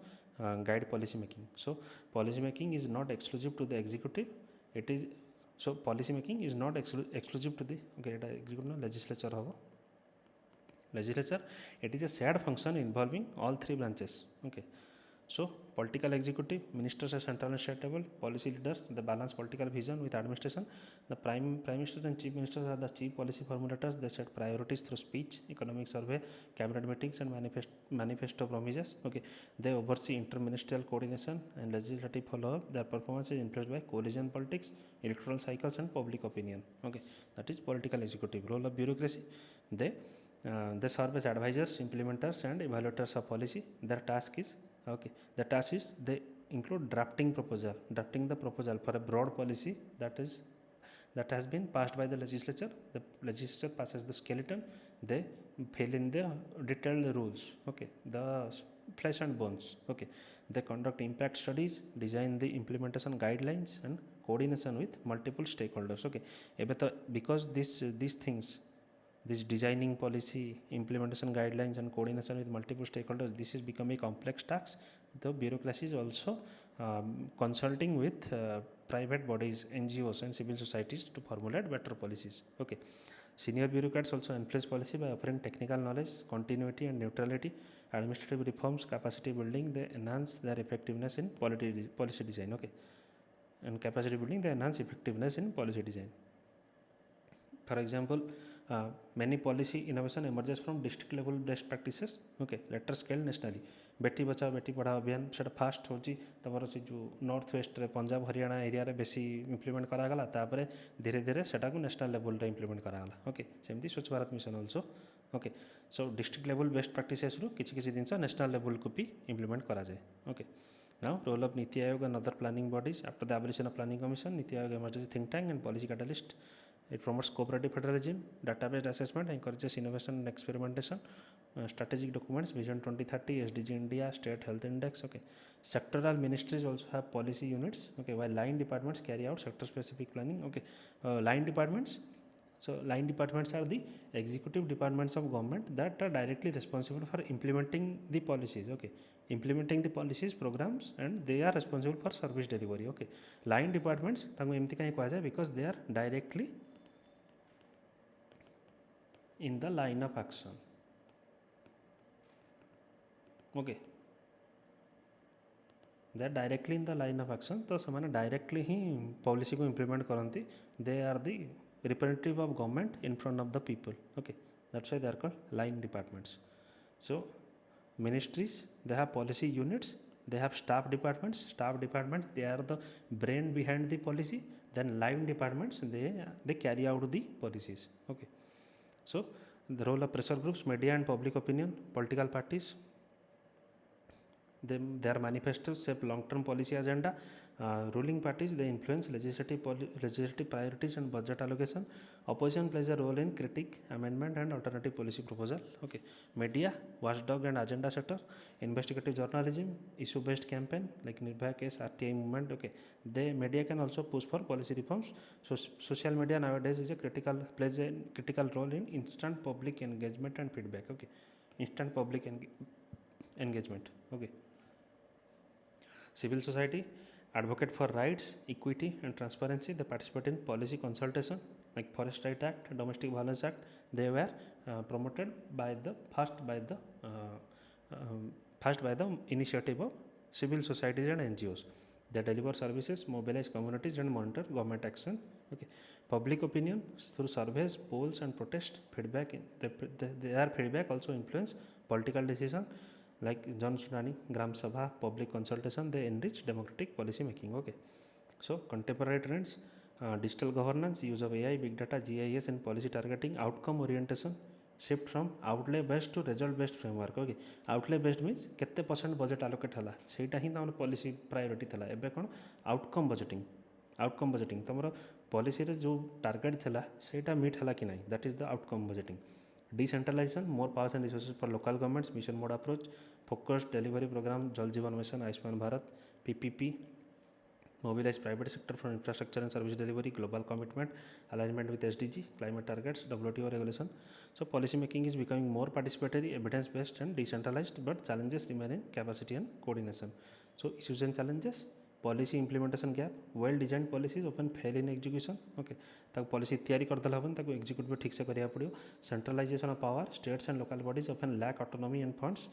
S1: guide policy making. So policy making is not exclusive to the executive. It is so policy making is not exclusive to the legislature. Legislature, it is a shared function involving all three branches. Okay, so political executive, ministers at central and state level, policy leaders, the balance political vision with administration. The prime minister and chief ministers are the chief policy formulators. They set priorities through speech, economic survey, cabinet meetings and manifesto promises. Okay, they oversee interministerial coordination and legislative follow-up. Their performance is influenced by coalition politics, electoral cycles and public opinion. Okay, that is political executive. Role of bureaucracy, they serve as advisors, implementers and evaluators of policy. Their task is they include drafting the proposal for a broad policy that has been passed by the legislature. The legislature passes the skeleton, they fill in the detailed rules, okay, the flesh and bones. Okay, they conduct impact studies, design the implementation guidelines and coordination with multiple stakeholders. Okay, because these things, this designing policy, implementation guidelines and coordination with multiple stakeholders, this is becoming a complex task. The bureaucracy is also consulting with private bodies, NGOs and civil societies to formulate better policies. Okay, senior bureaucrats also influence policy by offering technical knowledge, continuity and neutrality. Administrative reforms, capacity building, they enhance their effectiveness in policy design. Okay, and capacity building, they enhance effectiveness in policy design. For example, many policy innovation emerges from district level best practices. Okay, later scale nationally. Beti Bachao Beti Padhao अभियान से fast होची तमर से जो north west रे Punjab Haryana area रे बेसी implement करागला तापरे धीरे धीरे सेटा को नेशनल लेवल रे इम्प्लीमेंट करागला. ओके, सेमती स्वच्छ भारत मिशन ऑल्सो. ओके, सो डिस्ट्रिक्ट लेवल बेस्ट प्रैक्टिसेस रु किछि किछि जिंस नेशनल लेवल को भी इम्प्लीमेंट करा जाए. Okay, now role of NITI आयोग and other planning bodies. After the abolition of planning commission, NITI Aayog emerges as a think tank and policy catalyst. It promotes cooperative federalism, database assessment, encourages innovation and experimentation. Strategic documents, Vision 2030, SDG India, State Health Index. Okay, sectoral ministries also have policy units. Okay, while line departments carry out sector-specific planning. Okay, line departments. So line departments are the executive departments of government that are directly responsible for implementing the policies. Okay, implementing the policies, programs, and they are responsible for service delivery. Okay, line departments तांको एमती कहीं कहा जाए because they are directly in the line of action. Okay, they are directly in the line of action. तो ସେମାନେ directly ही policy को implement करती. They are the representative of government in front of the people. Okay, that's why they are called line departments. So ministries, they have policy units, they have staff departments. They are the brain behind the policy. Then line departments, they carry out the policies. Okay, so the role of pressure groups, media and public opinion, political parties, their manifestos shape long-term policy agenda. Ruling parties, they influence legislative priorities and budget allocation. Opposition plays a role in critique, amendment and alternative policy proposal. Okay, media, watchdog and agenda setter. Investigative journalism, issue-based campaign like Nirbhaya case, RTI movement. Okay, media can also push for policy reforms. So social media nowadays plays a critical role in instant public engagement and feedback. Okay, instant public engagement. Okay, civil society, advocate for rights, equity and transparency. They participate in policy consultation like Forest Right Act, Domestic Violence Act. They were promoted first by the initiative of civil societies and NGOs. They deliver services, mobilize communities and monitor government action. Okay, public opinion through surveys, polls and protest feedback. Their feedback also influence political decision like Jan Sunani, Gram Sabha, public consultation. They enrich democratic policy making. Okay, so contemporary trends, digital governance, use of AI, big data, GIS in policy targeting, outcome orientation, shift from outlay based to result based framework. Okay, outlay based means केते percent budget allocate हला सेटा ही तमर policy priority थला एबे कोन outcome budgeting तुमर policy रे जो target थला सेटा मीट हला कि नहीं, that is the outcome budgeting. Decentralization, more powers and resources for local governments, mission mode approach, focused delivery program, Jal Jeevan Mission, Ayushman Bharat, PPP, mobilize private sector for infrastructure and service delivery, global commitment, alignment with SDG, climate targets, WTO regulation. So policy making is becoming more participatory, evidence based and decentralized, but challenges remain in capacity and coordination. So issues and challenges: policy implementation gap, well designed policies often fail in execution. Okay, ताको policy तैयारी करदेला हबन ताको execute भी ठीक से करिया पड़ियो. Centralization of power, states and local bodies often lack autonomy and funds,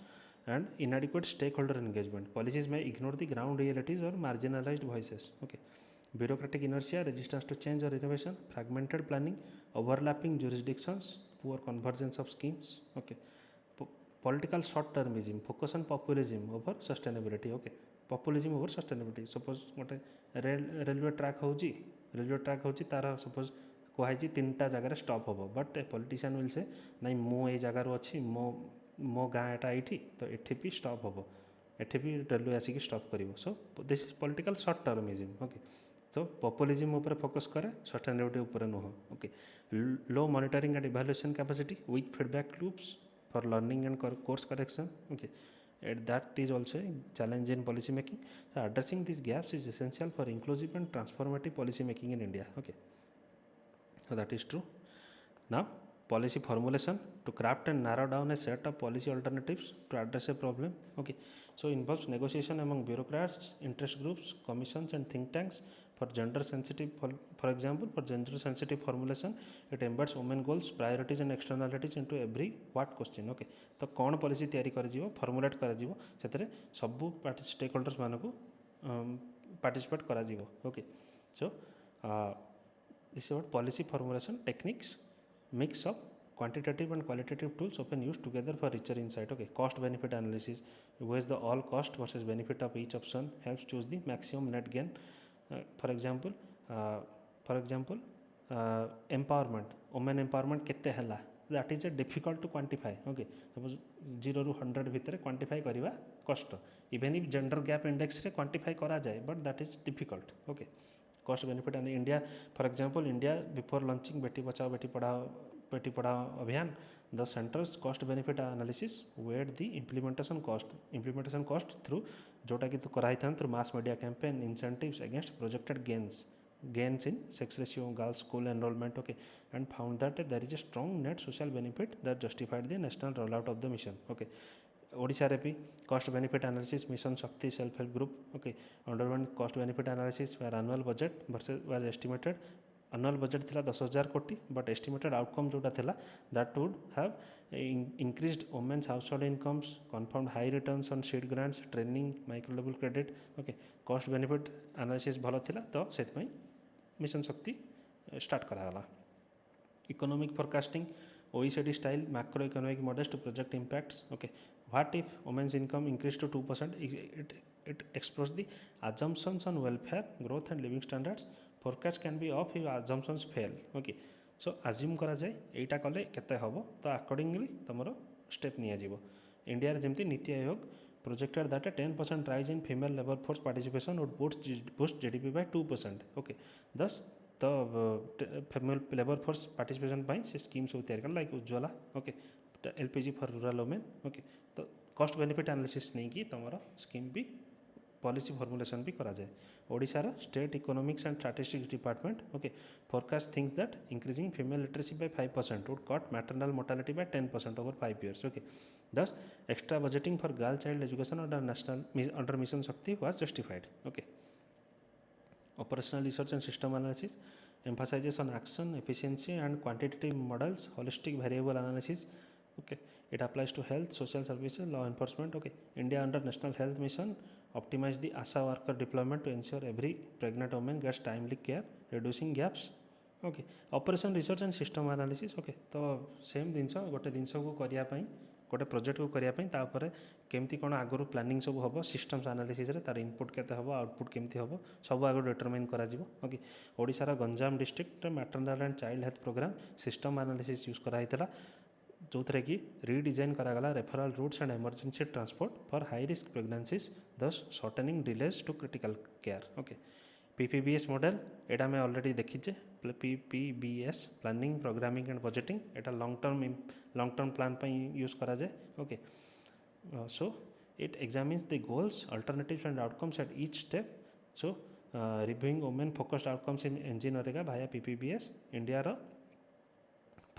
S1: and inadequate stakeholder engagement. Policies may ignore the ground realities or marginalized voices. Okay, bureaucratic inertia, resistance to change or innovation, fragmented planning, overlapping jurisdictions, poor convergence of schemes. Okay, political short-termism, focus on populism over sustainability. Okay, populism over sustainability. Suppose गोटे railway track होची तार suppose कहुई 3टा जगह stop हम, but a politician will say नहीं मु ए जगार अच्छी मो गाँ एटा ये तो ये भी स्टॉप हम, एठी भी रेलवे आसिक स्टॉप कर. So this is political short termism. Okay, तो पॉपुलिज्म ऊपर फोकस करे, सस्टेनेबिलिटी ऊपर नुह. Okay, low monitoring and evaluation capacity, weak feedback loops for learning and course correction. Okay, that is also a challenge in policy making. So addressing these gaps is essential for inclusive and transformative policy making in India. Okay, so that is true. Now policy formulation, to craft and narrow down a set of policy alternatives to address a problem. Okay, so involves negotiation among bureaucrats, interest groups, commissions and think tanks. For gender sensitive, for example, for gender sensitive formulation, it embeds women goals, priorities and externalities into every what question. Okay, तो कौन policy तैयारी कर formulate कर सबू stake holders मानक participate कर. Okay, so this is policy formulation techniques, mix of quantitative and qualitative tools often used together for richer insight. Okay, cost benefit analysis weighs the all cost versus benefit of each option, helps choose the maximum net gain. For example, empowerment, women empowerment केते हला, that is a difficult to quantify. Okay, suppose 0 to 100 भितर quantify करिवा कष्ट, even if gender gap index रे quantify करा जाए, but that is difficult. Okay, cost benefit and India, for example, India before launching Beti Bachao Beti Padhao अभियान, the center's cost benefit analysis weighed the implementation cost through जोटा कि तो कराई था through mass media campaign, incentives against projected gains in sex ratio, girls school enrollment. Okay, and found that there is a strong net social benefit that justified the national rollout of the mission. Okay, Odisha रे भी cost benefit analysis, mission Shakti self help group. Okay, underwent cost benefit analysis where annual budget versus was estimated. Annual budget थिला 10,000 कोटी, but estimated outcome जोटा थिला that would have increased women's household incomes, confirmed high returns on seed grants, training, micro level credit. Okay, cost benefit analysis भलो थिला तो सेत में mission शक्ति start कराला. Economic forecasting, OECD style macro economic models to project impacts. Okay, what if women's income increased to 2%? It explores the assumptions on welfare, growth and living standards. Forecast can be off if assumptions fail. Okay, so assume करा जाए एटा कले केते हबो तो accordingly तमरो step निया जीवो. India रे जेमती NITI Aayog projected that a 10% rise in female labor force participation would boost GDP by 2%. Okay, thus the female labor force participation by से schemes सब तैयार कर like Ujjwala. Okay, LPG for rural women. Okay, तो cost benefit analysis नहीं की तमरो scheme भी policy formulation भी करा जाए. ओडिशार state economics and statistics department. Okay, forecast thinks that increasing female literacy by 5% would cut maternal mortality by 10% over 5 years. Okay, thus extra budgeting for girl child education under mission Shakti was justified. Okay, operational research and system analysis emphasizes on action, efficiency and quantitative models, holistic variable analysis. Okay, it applies to health, social services, law enforcement. Okay, India under National Health Mission optimize the ASA worker deployment to ensure every pregnant woman gets timely care, reducing gaps. Okay, operation research and system analysis. Okay, तो same जिनस गोटे जिनस को करिया पई गोटे project को करने तापर केमती कौन आगु प्लानिंग सब हम सिस्टम्स एनालिसिस तार इनपुट केते हम आउटपुट केमती हम सब आगे डिटरमाइन करा ओके ओडिशार Ganjam district maternal and child health programme system analysis use कराइला जो थे कि रिडिजाइन करागला referral routes and emergency transport for high risk pregnancies thus shortening delays to critical care okay PPBS model एटा मैं ऑलरेडी देखीचे PPBS planning programming and budgeting एटा long term plan पर यूज करा जाए okay so it examines the goals alternatives and outcomes at each step so reviewing women focused outcomes in engine orega via ppbs india ro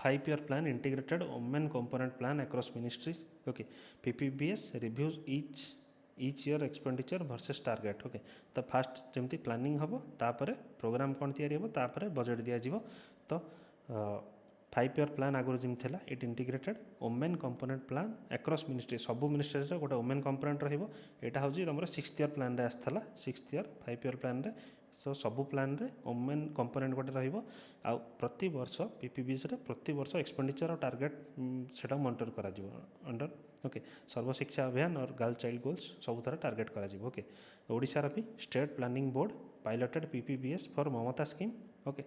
S1: 5-year plan integrated women component plan across ministries okay ppbs reviews each year expenditure versus target okay तो fast जमती planning हम तापर programme कौन तैयारी हम तापर budget दिया जीवो तो 5-year प्लान आगुरी जमी थिला it integrated women component plan across ministry सबू मिनिस्ट्री गोटे वुमेन कंपोनेंट रहिबो एटा हउजी तुम 6th ईयर प्लान रे आस्थला 6th ईयर 5-year प्लान रे सो सबू प्लान रे वुमेन कंपोनेंट गोटे रहिबो आ प्रति वर्ष पीपीबीएस रे प्रति वर्ष एक्सपेंडिचर और टारगेट सेटा मॉनिटर करा जीवो अंडर ओके सर्वशिक्षा अभियान और गर्ल चाइल्ड गोल्स सब थर टारगेट करा जीवो ओके ओडिशा भी state planning board piloted PPBS for Mamata scheme okay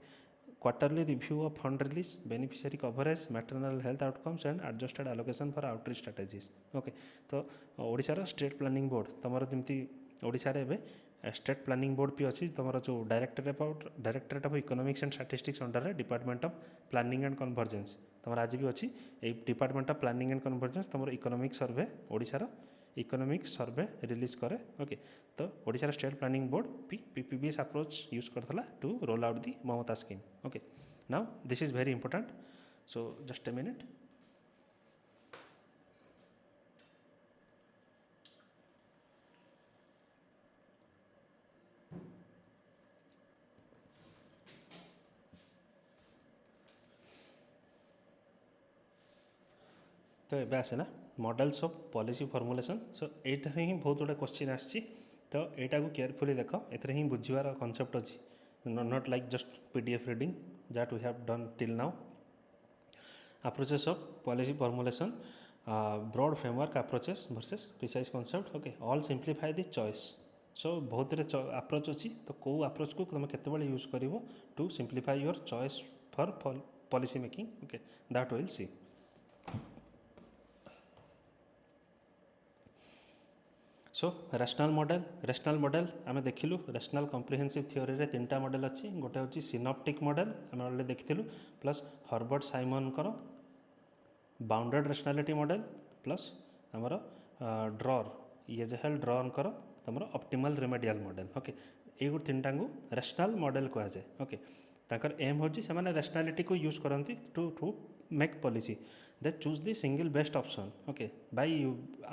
S1: quarterly review of fund release beneficiary coverage maternal health outcomes and adjusted allocation for outreach strategies okay तो ओडिशा रो state planning board तमरो जमती ओडिशा रे एबे state planning board भी अच्छी तुम जो directorate of economics and statistics under रे department of planning and convergence तुम आज भी अच्छी department of planning and convergence तुम इकोनॉमिक सर्वे ओडिशा रो इकोनॉमिक सर्वे रिलीज करे ओके तो Odisha state planning board PPBS approach use करथला to roll out the Mamata scheme okay now this is very important so just a minute तो ये आसला models of policy formulation so एटा ही बहुत गुड़ा क्वेश्चन आसी तो यहाँ को केयरफुली देख एथरे ही बुझार कॉन्सेप्ट अच्छी not like just PDF reading that we have done till now approaches of policy formulation broad framework approaches versus precise concept okay all simplify the choice so बहुत अप्रोच अच्छी तो कौ अप्रोच को तुम केतबेले यूज कर to simplify your choice for policy making okay that will see so rational model आम देखिलु रेशनल कम्प्रिहेंसिव थ्योरी रे 3टा मॉडल अच्छी गोटे हूँ सिनॉप्टिक मॉडल आम ऑलरेडी देखिलु प्लस हर्बर्ट साइमन कर बाउंडेड रेशनलिटी मॉडल प्लस आमर ड्रॉर येजेहेल ड्रॉर कर तुम ऑप्टिमल रेमेडियल मॉडल ओके ये 3टा को रेशनल मॉडल कह जाए ओके ताकर एम होची से माने रेशनलिटी को यूज करती to make policy they choose the single best option okay by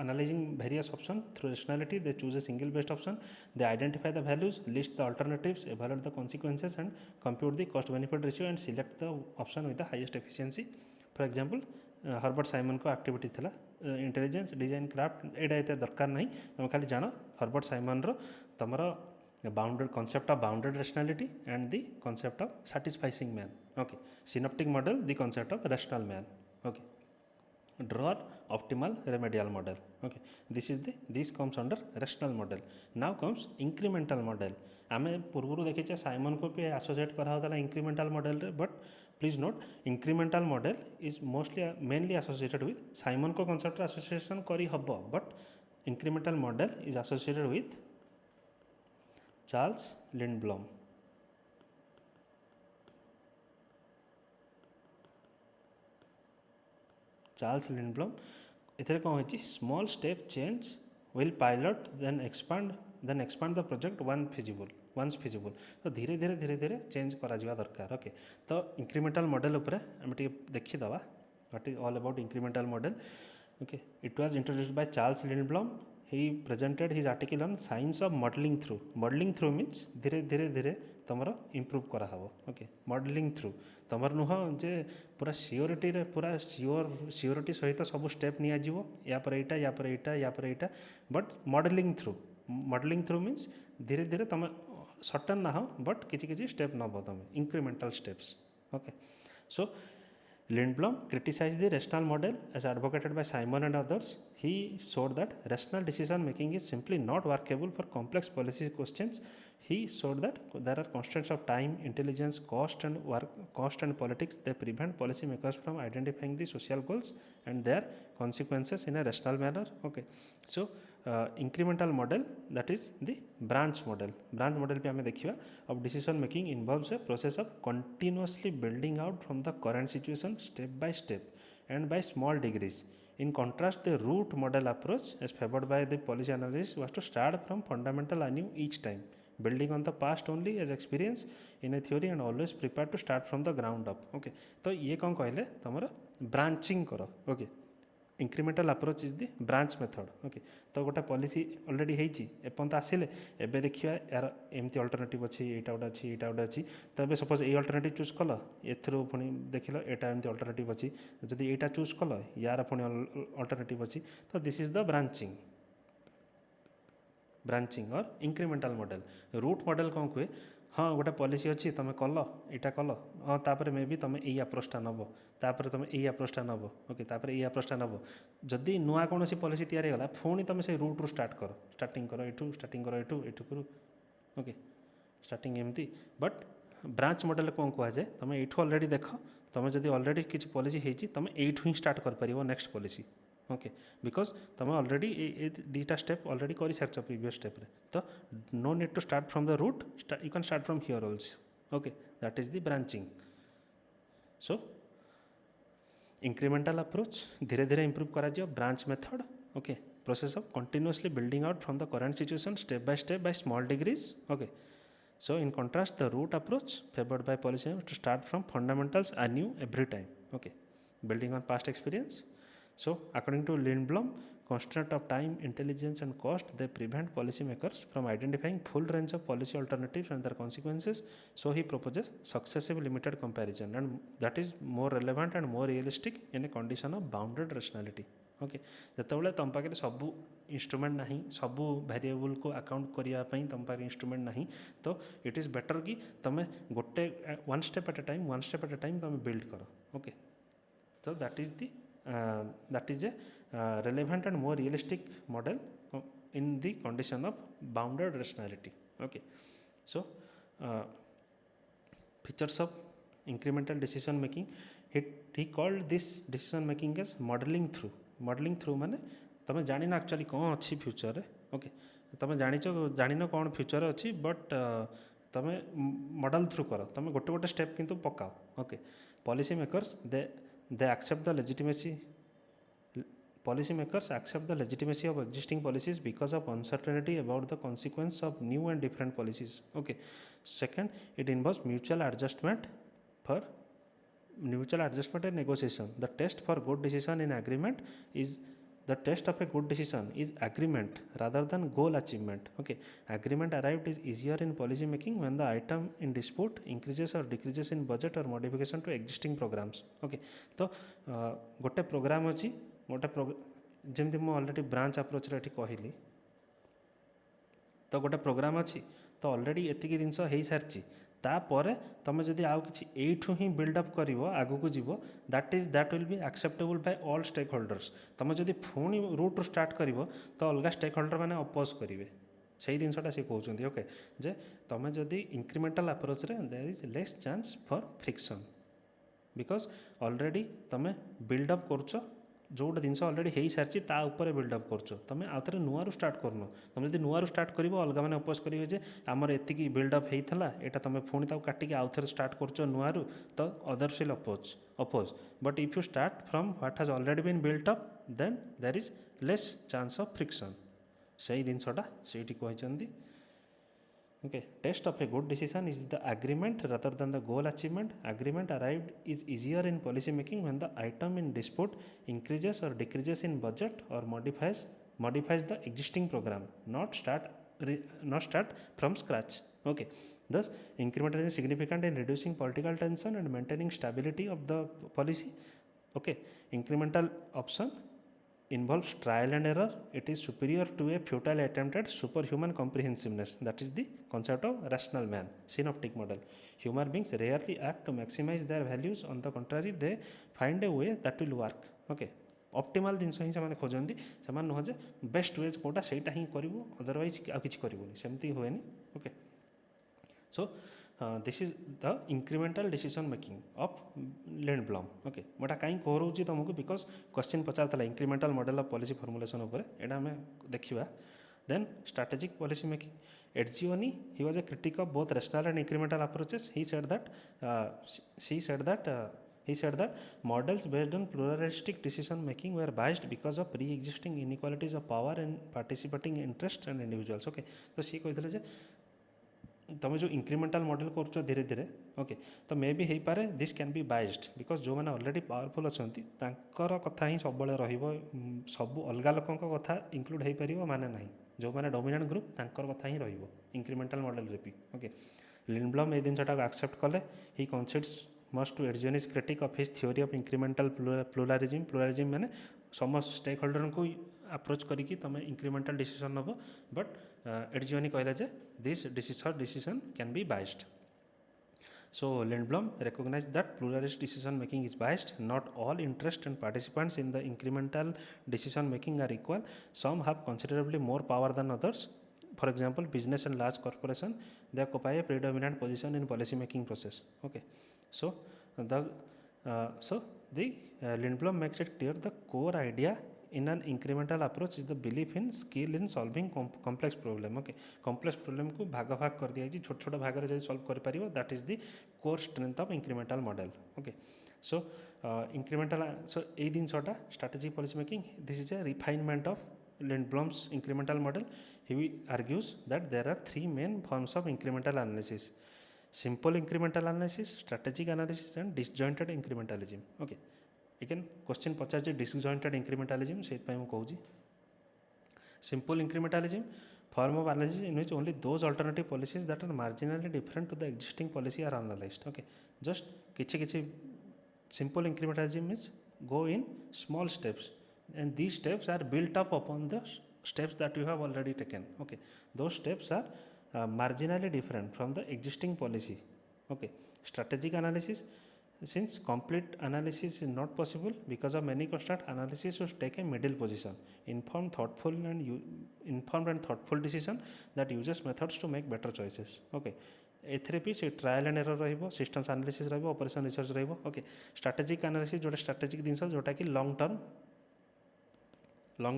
S1: analyzing various option through rationality they choose a single best option they identify the values list the alternatives evaluate the consequences and compute the cost benefit ratio and select the option with the highest efficiency for example Herbert Simon को activity थिला intelligence design craft एटा एते दरकार नहीं तुम खाली जान Herbert Simon रो तमर bounded concept of bounded rationality and the concept of satisfying man okay synoptic model the concept of rational man okay drawer optimal remedial model okay this comes under rational model now comes incremental model आमे पूर्व देखीचे Simon को भी associate करा होता incremental model रे but please note incremental model is mostly mainly associated with Simon को concept association करी हबो but incremental model is associated with Charles Lindblom Charles Lindblom इधर कौन है small step change will pilot then expand the project once feasible तो धीरे धीरे धीरे धीरे चेंज करा दरकार ओके तो इंक्रीमेंटल मॉडल उपर आम देखीदे what is all about incremental model okay it was introduced by Charles Lindblom he presented his article on science of muddling through means धीरे धीरे धीरे तुम इम्प्रूव करा हबो ओके मॉडलिंग थ्रू तुम नुह जे पूरा सियोरिटी रे पूरा सियोरिटी सहित सब स्टेप निया जीवो या पर एटा बट मॉडलिंग थ्रू मीन्स धीरे धीरे तुम सर्टन ना हो बट किछि किछि स्टेप नब तुम incremental steps okay so Lindblom criticized the rational model as advocated by Simon and others. He showed that rational decision making is simply not workable for complex policy questions. He showed that there are constraints of time, intelligence, cost and politics. They prevent policymakers from identifying the social goals and their consequences in a rational manner. Okay, so incremental model, that is the branch model. Branch model पे हमें देखिए of decision making involves a process of continuously building out from the current situation step by step and by small degrees. In contrast, the root model approach as favored by the policy analyst was to start from fundamental anew each time, building on the past only as experience in a theory and always prepared to start from the ground up. Okay, तो ये कौन कहले तमरा branching करो. Okay, incremental approach is the branch method. Okay, तो गोटे policy already होती एपर्यंत आसिले एबे देखिए यार एमती अल्टरनेटिव अच्छी एटा गोटे अच्छी एटा गोटे अच्छी तो ए सपोज ये अल्टरनेटिव चूज कल एथरू पुणी देखिल एटा एमती अल्टरनेटिव अच्छी जदि एटा चूज कल यार पुणी अल्टरनेटिव अच्छी तो दिस इज द ब्रांचिंग और इंक्रिमेंटाल मॉडल. रूट मॉडल कौन कहे हाँ गोटे पॉलिसी अच्छी तुम कल यहाँ कल हाँ तापर मे भी तुम यही अप्रोचटा नब तापर तुम यही अप्रोचटा नब. ओके, तापर यही अप्रोचटा नब जदि नुआ कौन पॉलिसी तैयारी गला पुणी तुम से रूट रू स्टार्टिंग कर एठू स्टार्टिंग कर एठू करू. ओके, स्टार्टिंग एमती बट ब्रांच मॉडल कौन कहुए तुम एठू ऑलरेडी देख तुम जब ऑलरेडी किसी पॉलिसी होती तुम एठू ही स्टार्ट कर नेक्स्ट पॉलिसी. ओके, बिकॉज तुम ऑलरेडी दीटा स्टेप ऑलरेडी कर सारी प्रीवियस स्टेप रे तो no need to start from the root you can start from here also. Okay, that is the branching. So incremental approach धीरे धीरे improve करा branch method. Okay, process of continuously building out from the current situation step by small degrees. Okay, so in contrast the root approach favored by policy to start from fundamentals anew every time. Okay, building on past experience. So according to Lindblom, constraint of time, intelligence and cost, they prevent policymakers from identifying full range of policy alternatives and their consequences. So he proposes successive limited comparison and that is more relevant and more realistic in a condition of bounded rationality. Okay, जितेबाला तुम पाखे सबू instrument ना सबू variable को account करने तुम पाखे इंस्ट्रूमेंट ना तो इट इज़ बेटर कि तुम गोटे one step at a time तुम बिल्ड कर. ओके, तो that is a relevant and more realistic model in the condition of bounded rationality. Okay, so features of incremental decision making he called this decision making as modelling through माने तुम जान actually कौन अच्छी future. Okay, तुम जान कौन future अच्छी but तुम मॉडल थ्रू कर तुम गोटे गोटे स्टेप किंतु पकाओ. Okay, policy makers they accept the legitimacy of existing policies because of uncertainty about the consequence of new and different policies. Okay, second, it involves mutual adjustment and negotiation. The test of a good decision is agreement rather than goal achievement. Okay, agreement arrived is easier in policy making when the item in dispute increases or decreases in budget or modification to existing programs. Okay, तो गोटे programme अच्छी जमी मुझे already branch approach रे कहली तो गोटे programme अच्छी तो ऑलरेडी एतिकी जिनस हो सारी तापर तुम जदि आउ कि एठू ही बिल्डअप कर आगू को जीव that will be acceptable by all stakeholders. तुम जदि पुणी रूट स्टार्ट कर तो अलग स्टेक होल्डर मैंने अपोज करेंगे से जिनसा सी कहते. ओके, जे तुम जदि इंक्रीमेंटल अप्रोच रे there is less chance for friction because already तुम बिल्डअप कर जो गोटे जिनस ऑलरेडी हो सारी ताऊपर बिल्डअप कर तुम आउ थे नुआ स्टार्ट करन. तुम जब नुआ स्टार्ट कर अलग मैंने अपोज करेंगे आमर एतिकी बिल्डअप होता यहाँ तुम पुणी काटिक आउ थे स्टार्ट कर नुआ तो others will oppose but if you start from what has already been built up then there is less chance of friction. से जिनसा से कहते. Okay, test of a good decision is the agreement rather than the goal achievement. Agreement arrived is easier in policy making when the item in dispute increases or decreases in budget or modifies the existing program, not start from scratch. Okay, thus incremental is significant in reducing political tension and maintaining stability of the policy. Okay, incremental option involves trial and error, it is superior to a futile attempt at superhuman comprehensiveness. That is the concept of rational man, synoptic model. Human beings rarely act to maximize their values. On the contrary, they find a way that will work. Okay, ऑप्टिमाल जिनस ही से खोजती से नुह जे best way कौटा से ही करूँ otherwise आ कि करूनी सेमती हुए. Okay, so this is the incremental decision making of Lindblom. Okay, मोटा कहीं कहूँ तुमको बिकज क्वेश्चन पचार incremental model of policy formulation उपर एटा आम देखा. Then strategic policy making, Etzioni he was a critic of both rational and incremental approaches. He said that models based on pluralistic decision making were biased because of pre-existing inequalities of power and participating interests and individuals. Okay, तो सी कहते जे तुम जो incremental model कर धीरे धीरे. Okay, तो मे भी हो पारे this can be biased because जो मैंने ऑलरेडी पावरफुल अच्छा कथा ही सब सब अलग लोकों कथा इंक्लूड हो पार माने ना जो मैंने डोमिनेंट ग्रुप तांकर कथा ही रहिबो इंक्रीमेंटल मॉडल रे भी. ओके, लिंडब्लम ए जिनटा एक्सेप्ट कले. ही considers must to Edgion's critic of his theory of incremental pluralism. Pluralism मैंने समस्त स्टेक होल्डर को अप्रोच करिकी तुम इंक्रीमेंटल डिसीजन नब. बट एडजिओनी कहला जे this decision can be biased. So Lindblom recognized that pluralist decision making is biased. Not all interest and participants in the incremental decision making are equal. Some have considerably more power than others. For example, business and large corporation, they occupy a predominant position in policy making process. Okay, so the Lindblom makes it clear the core idea in an incremental approach is the belief in skill in solving complex problem. Okay, complex problem को भाग कर दिया छोट छोट भाग रे सॉल्व कर पारिबो. That is the core strength of incremental model. Okay, so incremental so a जिनसटा strategic policy making this is a refinement of Lindblom's incremental model. He argues that there are three main forms of incremental analysis: simple incremental analysis, strategic analysis, and disjointed incrementalism. Okay, again question Pachar disjointed incrementalism से कहूँ. Simple incrementalism, form of analysis in which only those alternative policies that are marginally different to the existing policy are analyzed. Okay, just किछि simple incrementalism means go in small steps and these steps are built up upon the steps that you have already taken. Okay, those steps are marginally different from the existing policy. Okay, strategic analysis, since complete analysis is not possible because of many constraints, analysis should take a middle position, informed and thoughtful decision that uses methods to make better choices. Okay, एथरे भी से trial and error रहिबो, systems analysis रहिबो, operation research रहिबो. Okay, strategic analysis जोटा strategic जिनस जोटा कि long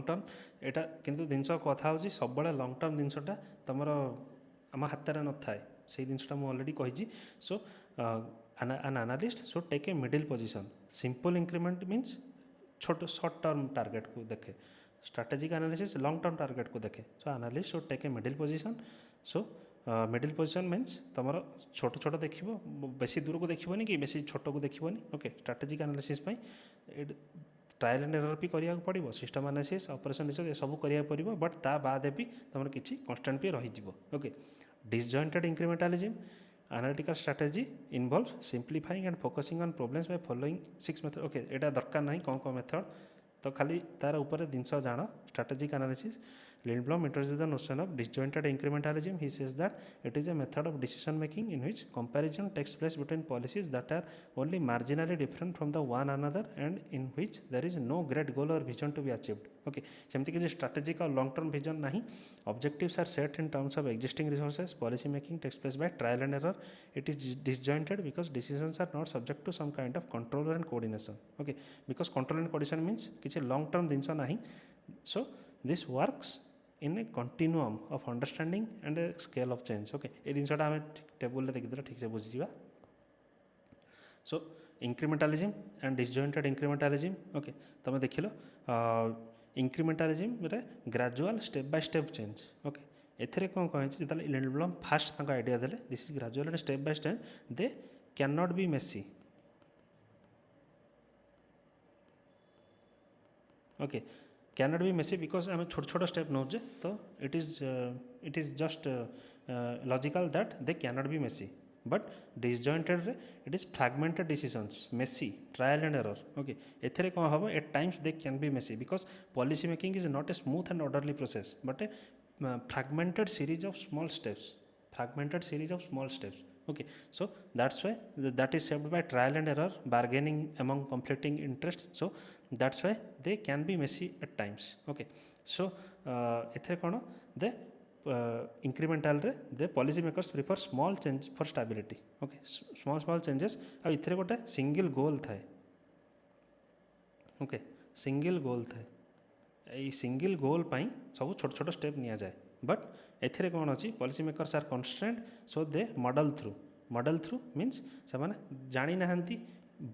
S1: term एटा किंतु जिनस कथा होची सब लॉन्ग टर्म जिनसटा तुमर आम हाथ में न थाए से जिनसटा मु ऑलरेडी कही. सो an analyst should take a middle position. Simple increment means छोट शॉर्ट टर्म टारगेट को देखे. Strategic analysis long term target को देखे. So analyst should take a middle position. So middle position means तुम छोट छोट देख बेसी दूर को देखनी कि बेसी छोट को देखनी. Okay, strategic analysis trial and error भी करिया पड़ो, सिस्टम एनालिसिस, ऑपरेशन रिसर्च सब करिया पड़ो. बट ता बाद भी तुम किसी कन्स्टेंट भी रही. Okay, disjointed incrementalism, analytical strategy involves simplifying and focusing on problems by following 6 methods. Okay, एटा दरकार नहीं कौन मेथड तो खाली तार ऊपर जिनस जान. Strategic analysis, Lindblom introduces the notion of disjointed incrementalism. He says that it is a method of decision making in which comparison takes place between policies that are only marginally different from the one another and in which there is no great goal or vision to be achieved. Okay, सेमती कि strategic और long term vision नहीं. Objectives are set in terms of existing resources. Policy making takes place by trial and error. It is disjointed because decisions are not subject to some kind of control and coordination. Okay, because control and coordination means किसी long term जिनस नहीं. So this works in a continuum of understanding and a scale of change. Okay, ये जिनसटा आम table देखिए ठीक से बुझीजा. So incrementalism and disjointed incrementalism. Okay, तुम देख लो इंक्रीमेंटालिज्म रे gradual step by step change. Okay, एथरे कौन कहे जो लिंडब्लम फास्ट तक आइडिया देले this is gradual and step by step. They can not be messy. Okay, cannot be messy because आम छोट छोट स्टेप नौजे तो it is just logical that they cannot be messy. But disjointed रे it is fragmented decisions messy trial and error okay एथिरे कौन हम at times they can be messy because policy making is not a smooth and orderly process but a fragmented series of small steps fragmented series of small steps okay so that's why that is shaped by trial and error bargaining among conflicting interests so that's why they can be messy at times okay so एथे कौन दे incremental रे दे policy makers prefer small change for stability okay small changes आ इथरे गोटे single goal थाए okay single गोल थाए এই single गोल पाई सब छोट छोट स्टेप निया जाए बट एथिरे कौन अच्छी policy makers are constraint so they model through means से जानी नाहंती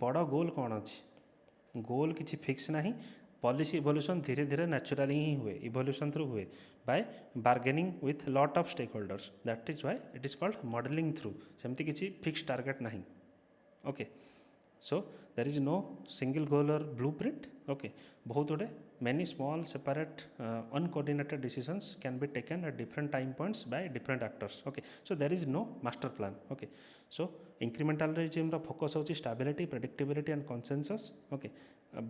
S1: बड़ गोल कौन अच्छी गोल किसी फिक्स ना पॉलिसी इवोल्यूशन धीरे धीरे नेचुरली ही हुए इवोल्यूशन थ्रू हुए by bargaining with lot of stakeholders that is why it is called modelling through सेमती किसी फिक्स टारगेट नहीं okay so there is no single goal or blueprint okay बहुत गुड़े many small separate uncoordinated decisions can be taken at different time points by different actors okay so there is no master plan okay so incremental regime रा focus होची stability predictability and consensus okay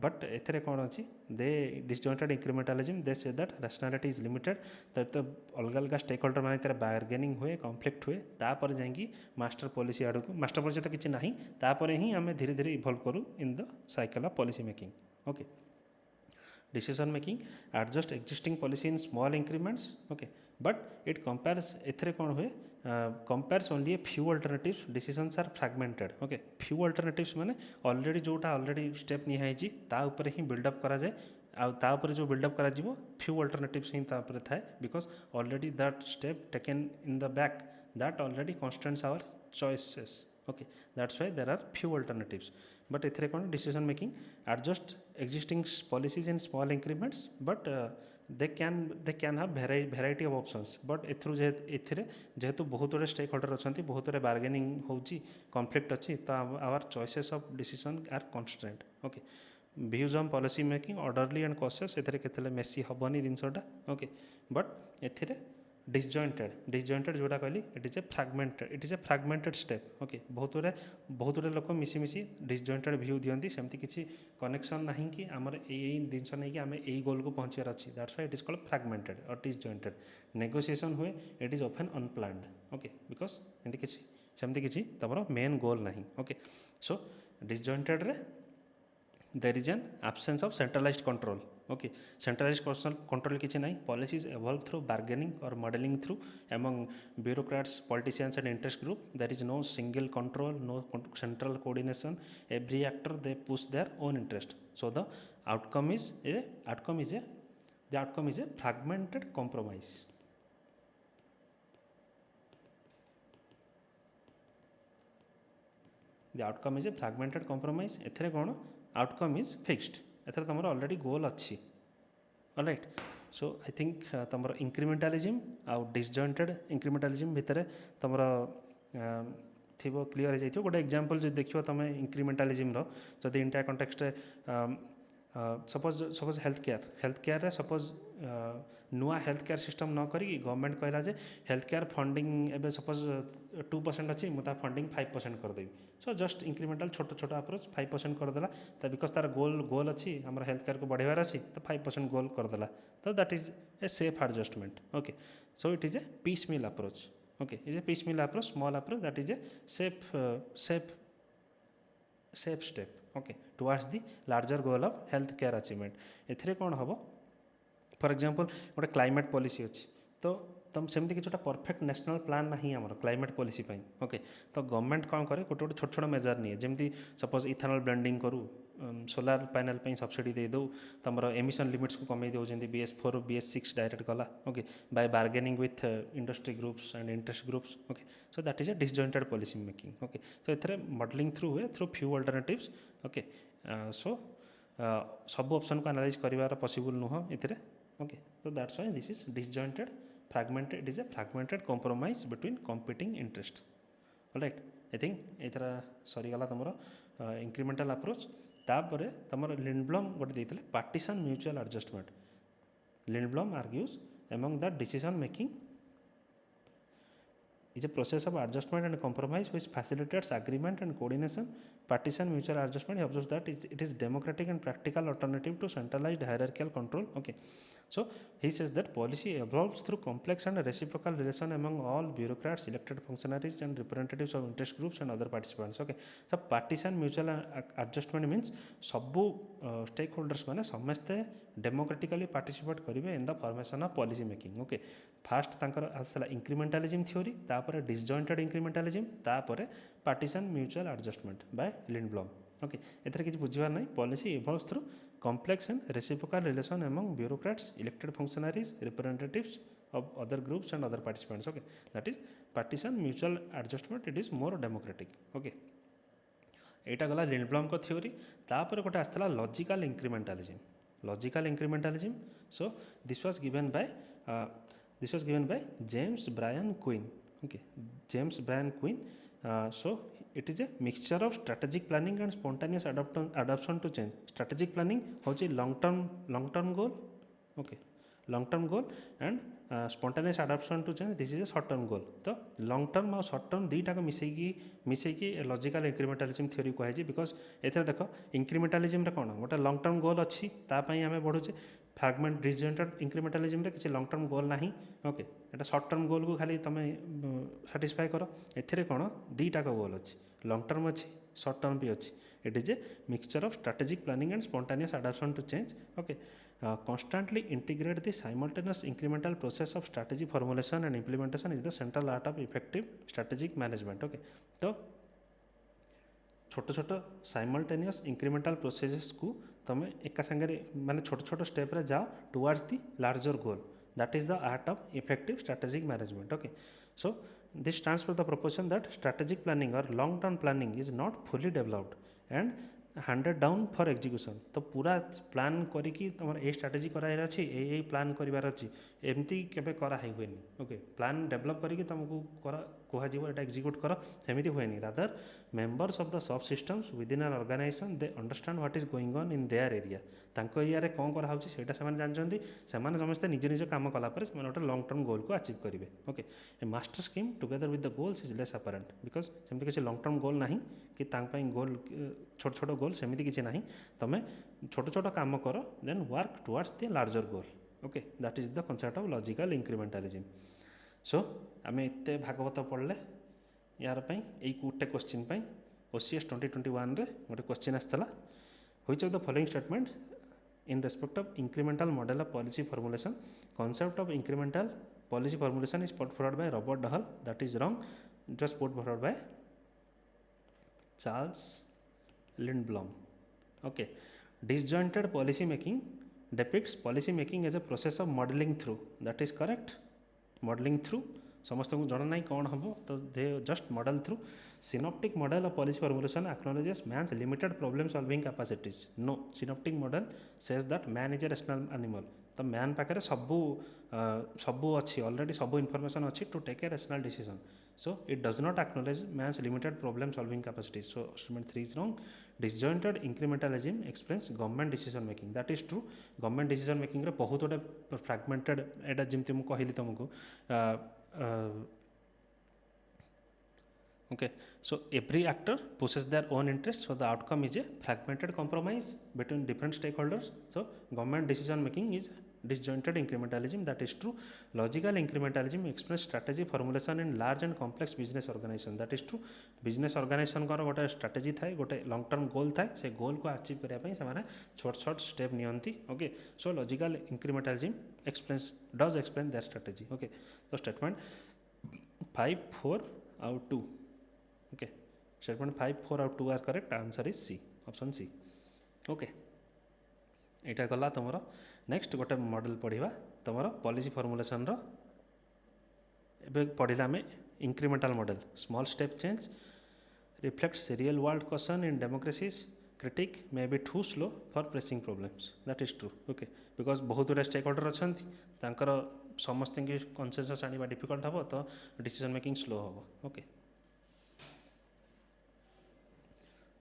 S1: but एथरे कौन अच्छी दे disjointed incrementalism they say that rationality is limited तो अलग अलग stake holder माने तेरा bargaining हुए कॉन्फ्लिक्ट हुए तापर जाएंगी मास्टर पॉलिसी आड़ को मास्टर पॉलिसी तो किसी नहीं तापर ही आम धीरे धीरे इवॉल्व करूँ in the cycle of policy making okay decision making adjust existing policy in small increments okay but it compares एथरे कौन हुए compares only a few alternatives decisions are fragmented okay few alternatives माने already जोटा already step निया है जी ता ऊपर ही build up करा जाए आ ता ऊपर जो build up करा जीवो few alternatives ही ता ऊपर थाए because already that step taken in the back that already constrains our choices okay that's why there are few alternatives but एथरे कौन decision making adjust existing policies in small increments but they can have variety of options but एथरू एथिरे जेहेतु बहुत गुड़े stake holder अच्छा बहुत गुड़े bargaining होची conflict अच्छी तो our choices of decision are constraint okay views on policy making orderly and cautious एथिरे केतले मेसी हबनी जिनसटा ओके बट एथिरे डिसजॉइंटेड जोटा कहली it is a fragmented step okay बहुत गुड़े लोक मिसी मिसी डिसजॉइंटेड व्यू दियंती सेमती किसी कनेक्शन नहीं कि आमर यही जिनस नहीं कि आम यही गोल को पहुँचार अच्छी that's why it is called fragmented और डिसजॉइंटेड नेगोशिएशन हुए it is often unplanned okay because एमती किसी सेमती किसी तमर मेन गोल नहीं ओके सो डिसजॉइंटेड रे there is an absence of centralised control okay centralized control किसी नहीं policies evolve through bargaining or modeling through among bureaucrats politicians and interest group there is no single control no central coordination every actor they push their own interest so the outcome is a fragmented compromise the outcome is a fragmented compromise एथरे कौन outcome is fixed एथर तुम already गोल अच्छी alright so I think तुम इंक्रीमेंटालिज्म आउ disjointed इंक्रीमेंटालिज्म भितर तुम थी clear हो गोटे एग्जांपल जो देखो तुम इंक्रीमेंटालिज्म जदि India context suppose health care suppose नुआ हेल्थ केयर सिस्टम न करी गवर्नमेंट कहला जे हेल्थ केयर फंडिंग एबे सपोज 2% अच्छी मुझे फंडिंग 5% करदेवी सो जस्ट इंक्रीमेंटाल छोट छोट अप्रोच 5% करदेला तो बिकज तार गोल अच्छी आम हेल्थ केयर को बढ़ेबार अच्छी तो 5% गोल करदेला तो that is a safe adjustment okay so it is a piecemeal approach okay is a piecemeal approach small approach that is a safe step okay towards the larger goal of health care achievement एथिरे कौन हम for example गोटे climate policy अच्छी तो तुम सेमती किसी perfect national plan ना आमर क्लाइमेट पॉलिसी पाई ओके तो गवर्नमेंट कौन करे गोटे गोटे छोट छोट मेजर निए जमी सपोज इथेनॉल ब्लेंडिंग करूँ सोलार पैनल पे सब्सिडी दे दो तुम एमिशन लिमिट्स को कमे दौरान BS4 BS6 डायरेक्ट गला okay by bargaining with industry groups and interest groups okay so that is a disjointed policy making okay so एथरे मॉडलिंग थ्रू हुए through few alternatives okay so सब option को analyse कर possible नुह इतरे okay so that's why this is disjointed fragmented it is a fragmented compromise between competing interest alright I think एथरा सरी गला तुमरो इंक्रीमेंटल अप्रोच तापर तुमरो लिंडब्लम गोटे देइतले partisan mutual adjustment Lindblom argues among the decision making is a process of adjustment and compromise which facilitates agreement and coordination, partition, mutual adjustment. He observes that it is democratic and practical alternative to centralized hierarchical control. Okay, so he says that policy evolves through complex and reciprocal relation among all bureaucrats, elected functionaries, and representatives of interest groups and other participants. Okay, so partition mutual adjustment means सबू stakeholders माने समस्ते democratically participate करेंगे in the formation of policy making. Okay, first तांकर आसला incrementalism theory, तापर disjointed incrementalism, तापर partisan mutual adjustment by Lindblom. Okay, एथरे किछि बुझिबार नै. Policy evolves through complex and reciprocal relation among bureaucrats, elected functionaries, representatives of other groups and other participants. Okay, that is partition mutual adjustment. It is more democratic. Okay, एटा गला लिंडब्लॉम को theory. तापर गोटे आसला logical incrementalism. Logical incrementalism, so this was given by James Bryan Quinn. Okay, James Bryan Quinn. So it is a mixture of strategic planning and spontaneous adaptation to change. Strategic planning होची long term goal. Okay, long term goal and spontaneous adaptation to change, this is a short term goal. तो long term और short term दुईटा को मिसेकी logical इंक्रीमेंटालिज्म theory कहुए. Because एथरे देख इंक्रीमेंटालिज्म कौन गोटे long term goal अच्छी तापाई आम बढ़ुचे. फ्रैगमेंट डिसजॉइंटेड इंक्रीमेंटालिज्म किसी लॉन्ग टर्म गोल ना. ओके, एटा शॉर्ट टर्म गोल को खाली तुम साटिस्फाई कर. एथिरे कौन दुईटा गोल अच्छी, लॉन्ग टर्म अच्छी, शॉर्ट टर्म भी अच्छी. It is a mixture of strategic planning and spontaneous adaptation to change. Okay, constantly integrate the simultaneous incremental process of strategy formulation and implementation is the central art of effective strategic management. Okay, तो छोट छोट simultaneous incremental process को तुम एका संगे माने छोट छोट स्टेप रे जाओ towards the larger goal. That is the art of effective strategic management. Okay, so this stands for the proposition that strategic planning और long term planning is not fully developed and handed down for execution. तो पूरा plan करिकी तुम a strategy करार अच्छी, ए plan करार अच्छी, एमती केबे करा हुए. ओके, प्लान डेवलप करके तुमको कहुए एटा एग्जीक्यूट कर, सेमती हुए. Rather members of the subsystems within an organisation they understand what is going on in their area. तांको एरिया कौन कराऊँ से जानते, समस्ते निज निज कम कलापर से गोटे लॉन्ग टर्म गोल को अचीव करेंगे. Okay, A master scheme together with the goals is less apparent because सेमती किसी लॉन्ग टर्म गोल ना कि गोल छोट छोट गोल सेमती किसी ना. तुम छोट छोट कम कर then work towards the larger goal. Okay, that is the concept of logical incrementalism. So आम एत भागवत पढ़ले यार यही गोटे क्वेश्चन OCS 2021 रे गोटे क्वेश्चन आसाला. Which of the following statement in respect of incremental model of policy formulation, concept of incremental policy formulation is put forward by Robert Dahl. That is wrong. It was put forward by Charles Lindblom. Okay, disjointed policy making depicts policy making as a process of modeling through. That is correct. Modeling through समस्त को जना ना कौन हम, तो they just muddle through. Synoptic model of policy formulation acknowledges man's limited problem solving capacities. No, synoptic model says that man is a rational animal. तो man पाखे सबू अच्छी ऑलरेडी सबू इनफॉरमेशन अच्छी to take a rational decision. So it does not acknowledge man's limited problem solving capacities. So statement 3 is wrong. Disjointed incrementalism explains government decision making. That is true. Government decision making बहुत गोटे fragmented एटा जमी मुझे कहली तुमको. Okay, so every actor pushes their own interest, so the outcome is a fragmented compromise between different stakeholders. So government decision making is disjointed incrementalism. That is true. Logical incrementalism expresses strategy formulation in large and complex business organization. That is true. business organization को गोटे strategy थाए, गोटे long term goal थाए, से goal को achieve करने पे से छोट step नियंती. Okay, so logical incrementalism does explain their strategy. Okay, so statement 5, 4 out 2. Okay, statement 5, 4 out 2 are correct. Answer is C, option C. Okay, एटा गला तुमर. नेक्स्ट गोटे मॉडल पढ़ा तुमर पॉलिसी फॉर्मुलेशन रो. एबे पढ़िला में incremental model. Small step change reflects real world question in democracies. Critic may be too slow for pressing problems. That is true. Okay, because बहुत गुड़ा स्टेक होल्डर अच्छा तांकर समस्त कनसेंसस आने डिफिकल्ट हम, तो डिसीजन मेकिंग स्लो हम. Okay,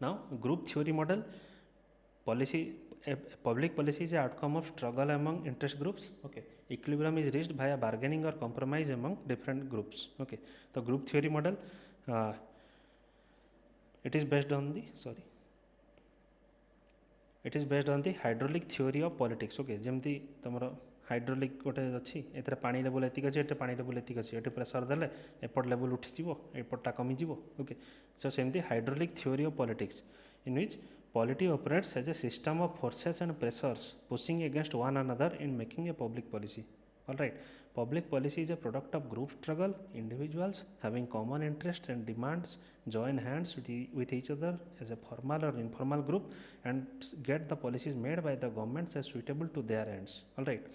S1: now group theory model. policy public policy is the outcome of struggle among interest groups. Okay, equilibrium is reached via bargaining or compromise among different groups. Okay, the group theory model, it is based on the hydraulic theory of politics. Okay, जमती तुमर hydraulic गोटे अच्छी एथरे पानी level एतिक अच्छे एटे पानी level एतिक अच्छे एटे pressure देले एपट level उठिଯିव एपटटा कमिଯିव. Okay, सो सेमती hydraulic theory of politics in which polity operates as a system of forces and pressures pushing against one another in making a public policy. All right, public policy is a product of group struggle. Individuals having common interests and demands join hands with each other as a formal or informal group and get the policies made by the governments as suitable to their ends. All right,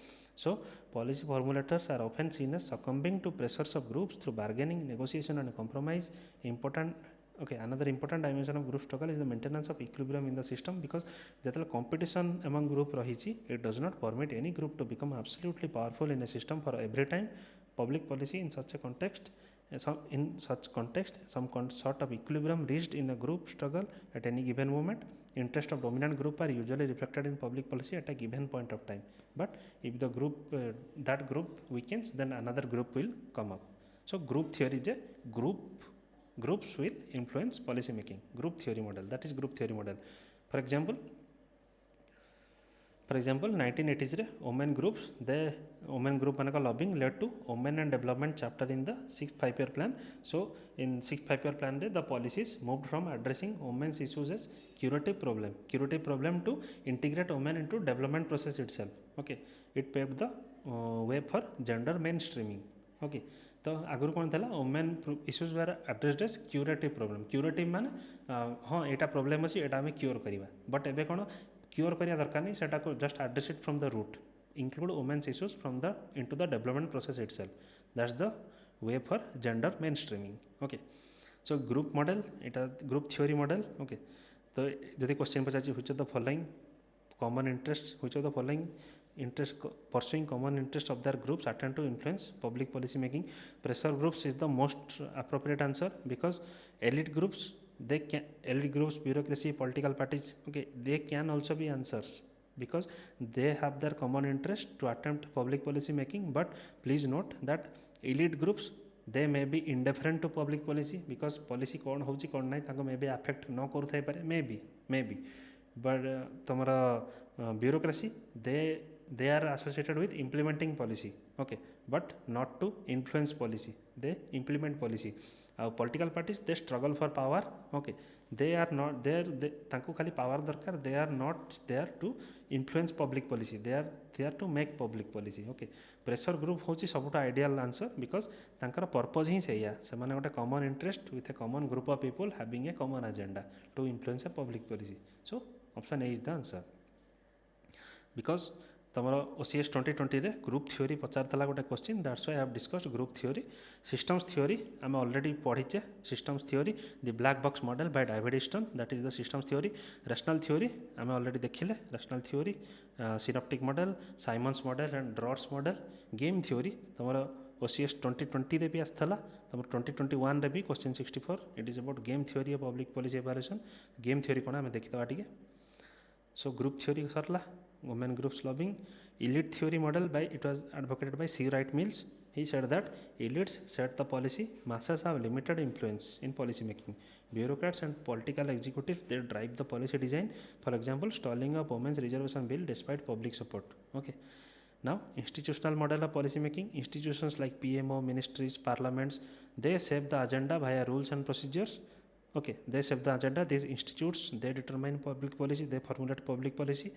S1: so policy formulators are often seen as succumbing to pressures of groups through bargaining, negotiation and compromise. Another important dimension of group struggle is the maintenance of equilibrium in the system, because the competition among group rahichi, it does not permit any group to become absolutely powerful in a system for every time. Public policy in such context, some sort of equilibrium reached in a group struggle at any given moment. Interest of dominant group are usually reflected in public policy at a given point of time, but if the that group weakens, then another group will come up. So group theory is a groups will influence policy making. Group theory model, that is group theory model. For example 1980s रे women groups, women group manaka lobbying led to women and development chapter in the 6th 5-year plan. So in 6th 5-year plan the policies moved from addressing women's issues as curative problem to integrate women into development process itself. Okay, it paved the way for gender mainstreaming. Okay, तो आगुरी कौन था women issues were addressed as curative problem. Curative माने हाँ एटा problem अच्छी एटा आम cure करवा, but एबे कौन क्योर करिया दरकार नहीं, सेटा को just address it from the root, include women's issues from the into the development process itself. That's the way for gender mainstreaming. Okay, so group model, एटा ग्रुप थ्योरी मॉडल. ओके, तो जदि question पचार which of the following common interest, which of the following interest pursuing common interest of their groups attend to influence public policy making. Pressure groups is the most appropriate answer, because elite groups, bureaucracy, political parties, okay, they can also be answers because they have their common interest to attempt public policy making. But please note that elite groups, they may be indifferent to public policy, because policy कौन होची कौन नहीं ताको may be affect न करू Thai पारे, maybe but तुम्हारा bureaucracy, they are associated with implementing policy. Okay, but not to influence policy, they implement policy. Political parties, they struggle for power. Okay, they are not there, तांको खाली power दरकार, they are not there to influence public policy, they are there to make public policy. Okay, pressure group होची सबुटा ideal answer, because तांकर purpose ही सेया, सेमाने गोटे common interest with a common group of people having a common agenda to influence a public policy. So option A is the answer. Because तमर OCS 2020 रे group theory पचारला गोटे question, that's why I have discussed group theory. Systems theory आम already पढ़ीचे. Systems theory the black box model by David Easton, that is the systems theory. Rational theory आम already देखिले. Rational theory, synoptic model, Simon's model and Dror's model. Game theory तमर OCS 2020 रे भी आसला, तमर 2021 रे भी question 64, it is about game theory of public policy evaluation. Game theory कोन आम देखिदबा टिके. सो ग्रुप थ्योरी सरला. Women groups lobbying. Elite theory model, it was advocated by C. Wright Mills. He said that elites set the policy, masses have limited influence in policy making. Bureaucrats and political executives, they drive the policy design. For example, stalling of women's reservation bill despite public support. Okay. Now, institutional model of policy making. Institutions like PMO, ministries, parliaments, they shape the agenda via rules and procedures. Okay, they shape the agenda. These institutes, they determine public policy, they formulate public policy.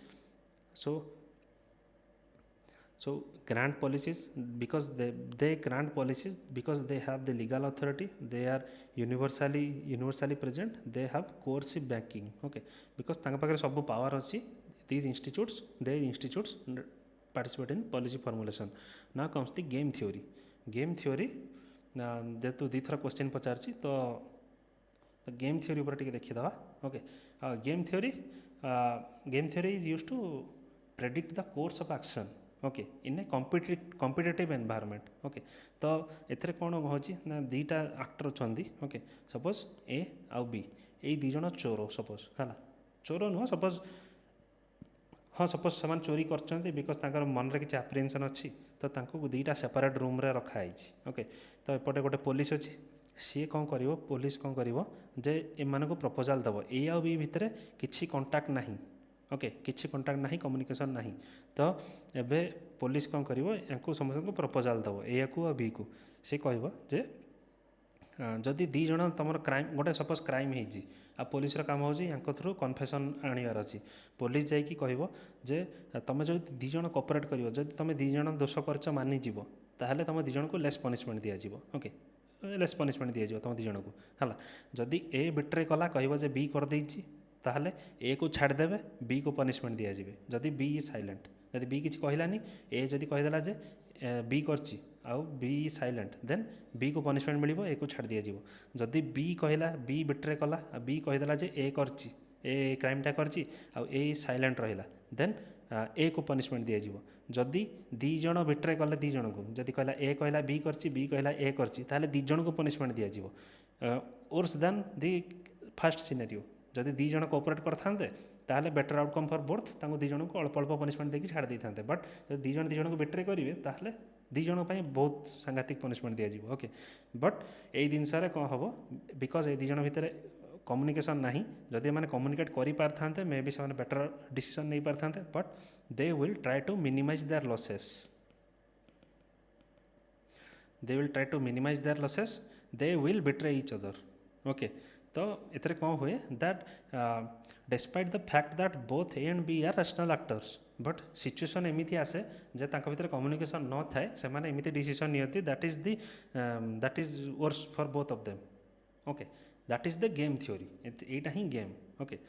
S1: So grant policies, because they grant policies because they have the legal authority, they are universally present, they have coercive backing. Okay, because तांका पाखरे सब power अच्छी, these institutes participate in policy formulation. Now comes the game theory. Game theory जेतु दी थरा question पचारछि, तो game theory ऊपर टिके देखि दवा. Okay, game theory is used to predict the course of action. Okay, in a competitive environment. Okay, तो एथरे कौन होची ना दीटा एक्टर अछंदी. ओके, सपोज ए आउ बी, ए दी जण चोर, सपोज हला चोर नुह, सपोज हाँ सपोज से चोरी कर बिकज तांकर मन में किसी आप्रिहेंशन अच्छी तो तांको दुईटा सेपरेट रूम रे रखाई ओके तो एपटे गोटे पुलिस अच्छी सी कौन कर पुलिस कौन कर जे एमान को प्रपोजाल दब ए आ बी भितर किसी कंटाक्ट नहीं ओके किसी कंटाक्ट नहीं कम्युनिकेशन नहीं तो एबे पुलिस कौन कर समस्त को प्रपोजाल दब ए को आ बी को सी कह जे जदि दी जन तुम क्राइम गोटे सपोज क्राइम होती आ पुलिस काम हो थ्रू कन्फेसन आनबार अच्छी पुलिस जाकि कह जे तुम जो दी जन कोऑपरेट कर जब तुम दी जन दोष कर मानिज ताहले तुम दी जन को लेस पनिशमेंट दि ओके लेस पनिशमेंट दि तुम दी जन को है जदि ए बिट्रे कला कह जे बी कर देछि ताहले ए को छाड़देवे बी को पनिशमेंट दिज्वे जदि बी इज साइलेंट जदि बी किसी कहलानी ए जदि कहीदेला जे बी करछि आउ B is silent then B को पनिशमेंट मिल ए को छाड़ दिज्व जदि बी कहला बी बिट्रे कला बी कहीदेला जे ए करछि ए क्राइमटा करछि आउ ए इज साइलेंट रहिला देन ए को पनिशमेंट दिज्व जदि दी जन बिट्रे कले दी जन को जदि कहला ए कहला बी करछि बी कहला ए करछि ताहले दी जन को punishment deserve worse than the first scenario जदि दी जन कोऑपरेट करते ताहले बेटर आउटकम फॉर बोथ तांको दी जन को अल्प अल्प पनिशमेंट देकी छाड़ देते बट जब दी जन को बेट्रे करेंगे ताहले दी जन बहुत सांघातिक पनिशमेंट दिज्व ओके बट यही जिनस कौन हम बिकज ए दी जन भितर कम्युनिकेशन नहीं जदि मैंने कम्युनिकेट कर पारते मे बी से बेटर डिसीजन नहीं पारते but they will try to minimize their losses they will betray each other okay तो इतरे कौन हुए that despite the fact that both A and B are rational actors but situation एमती आसे जे तांका भितर कम्युनिकेशन न थाए से माने एमती डिसीजन नियति that is worse for both of them okay that is the game theory एटा ही गेम ओके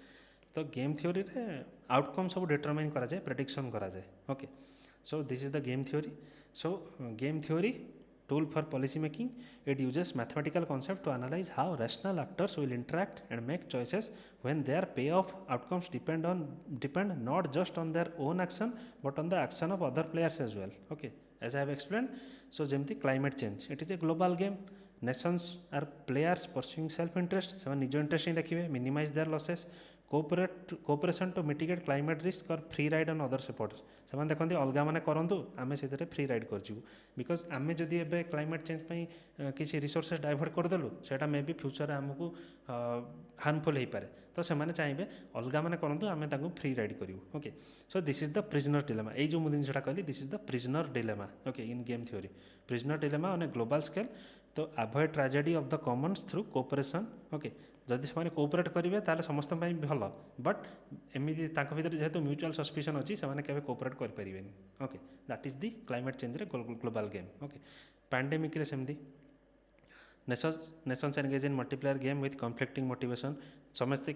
S1: तो गेम थ्योरी रे आउटकम सब डिटरमाइन करा जाए प्रेडिक्शन करा जाए okay so this is the game theory so game theory tool for policy making. It uses mathematical concept to analyze how rational actors will interact and make choices when their payoff outcomes depend not just on their own action but on the action of other players as well. Okay, as I have explained, so jemti climate change, it is a global game. Nations are players pursuing self-interest. ସେମାନେ ନିଜ interest ହିଁ ଦେଖିବେ, minimize their losses. Cooperation to mitigate climate risk or free ride on other supporters. ସେମାନେ ଦେଖନ୍ତି ଅଲଗା ମାନେ କରନ୍ତୁ ଆମେ ସେଥିରେ ଫ୍ରି ରାଇଡ୍ କରିଯିବୁ ବିକଜ ଆମେ ଯଦି ଏବେ କ୍ଲାଇମେଟ୍ ଚେଞ୍ଜ ପାଇଁ କିଛି ରିସୋର୍ସେସ୍ ଡାଇଭର୍ଟ କରିଦେଲୁ ସେଇଟା ମେ ବି ଫ୍ୟୁଚରରେ ଆମକୁ ହାର୍ମଫୁଲ୍ ହେଇପାରେ ତ ସେମାନେ ଚାହିଁବେ ଅଲଗା ମାନେ କରନ୍ତୁ ଆମେ ତାଙ୍କୁ ଫ୍ରି ରାଇଡ୍ କରିବୁ okay so this is the prisoner dilemma ଏଇ ଯେଉଁ ମୁଁ ଜିନିଷଟା କହିଲି this is the prisoner dilemma okay in game theory prisoner dilemma on a global scale to avoid tragedy of the commons through cooperation okay जदि से cooperate करेंगे ताले समस्त भल बट एमती भर जेहेतु म्यूचुअल सस्पिशन अच्छी से कोऑपरेट करें okay that is the climate change रे ग्लोबल गेम ओके पैंडेमिक रे सेमती Nations engage in multiplayer game with conflicting motivation समस्ते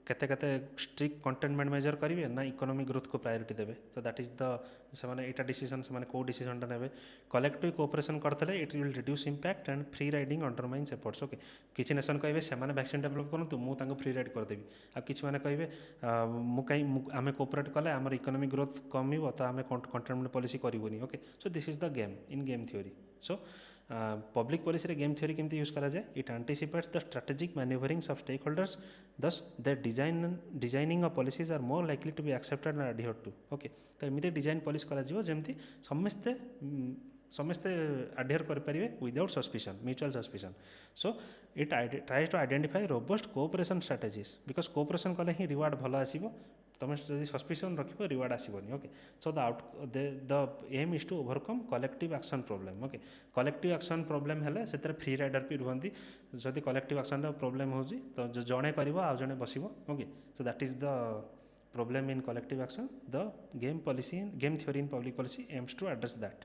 S1: केते केते स्ट्रिक्ट कंटेनमेंट मेजर करेंगे ना इकोनॉमिक ग्रोथ को प्रायोरिटी देवे तो दैट इज द से एटा डिसीजन से कौ डिसीजनटा ने कलेक्टिव कोऑपरेशन करते it will reduce impact and free riding undermines efforts okay किसी नेशन कहे से वैक्सीन डेवलप करूँ मुझे फ्री राइड करदेवी आ किसी मैंने कहे आम कोऑपरेट कले आम इकोनॉमिक ग्रोथ कम तो आम कंटेनमेंट पॉलिसी करूनी okay so this is the game in game theory so public policy रे गेम थ्योरी केमती यूज करा जाए it anticipates the strategic manoeuvrings of stakeholders thus the designing of policies are more likely to be accepted and adhere to okay तो एमती design policy करा जिवो जेमती समस्ते समस्ते एडहियर करेंगे without suspicion mutual suspicion so it tries to identify robust cooperation strategies because cooperation कले ही रिवार्ड भल आसीबो तुम जब सस्पिशन रख रिवार्ड आसबनी okay so the aim is to overcome collective action problem okay collective action problem हेले से फ्री राइडर भी रुहति जदि कलेक्टिव एक्शन प्रोब्लेम हो तो जड़े कर आउ जड़े बस okay so that is the problem in collective action the game policy game theory in public policy aims to address that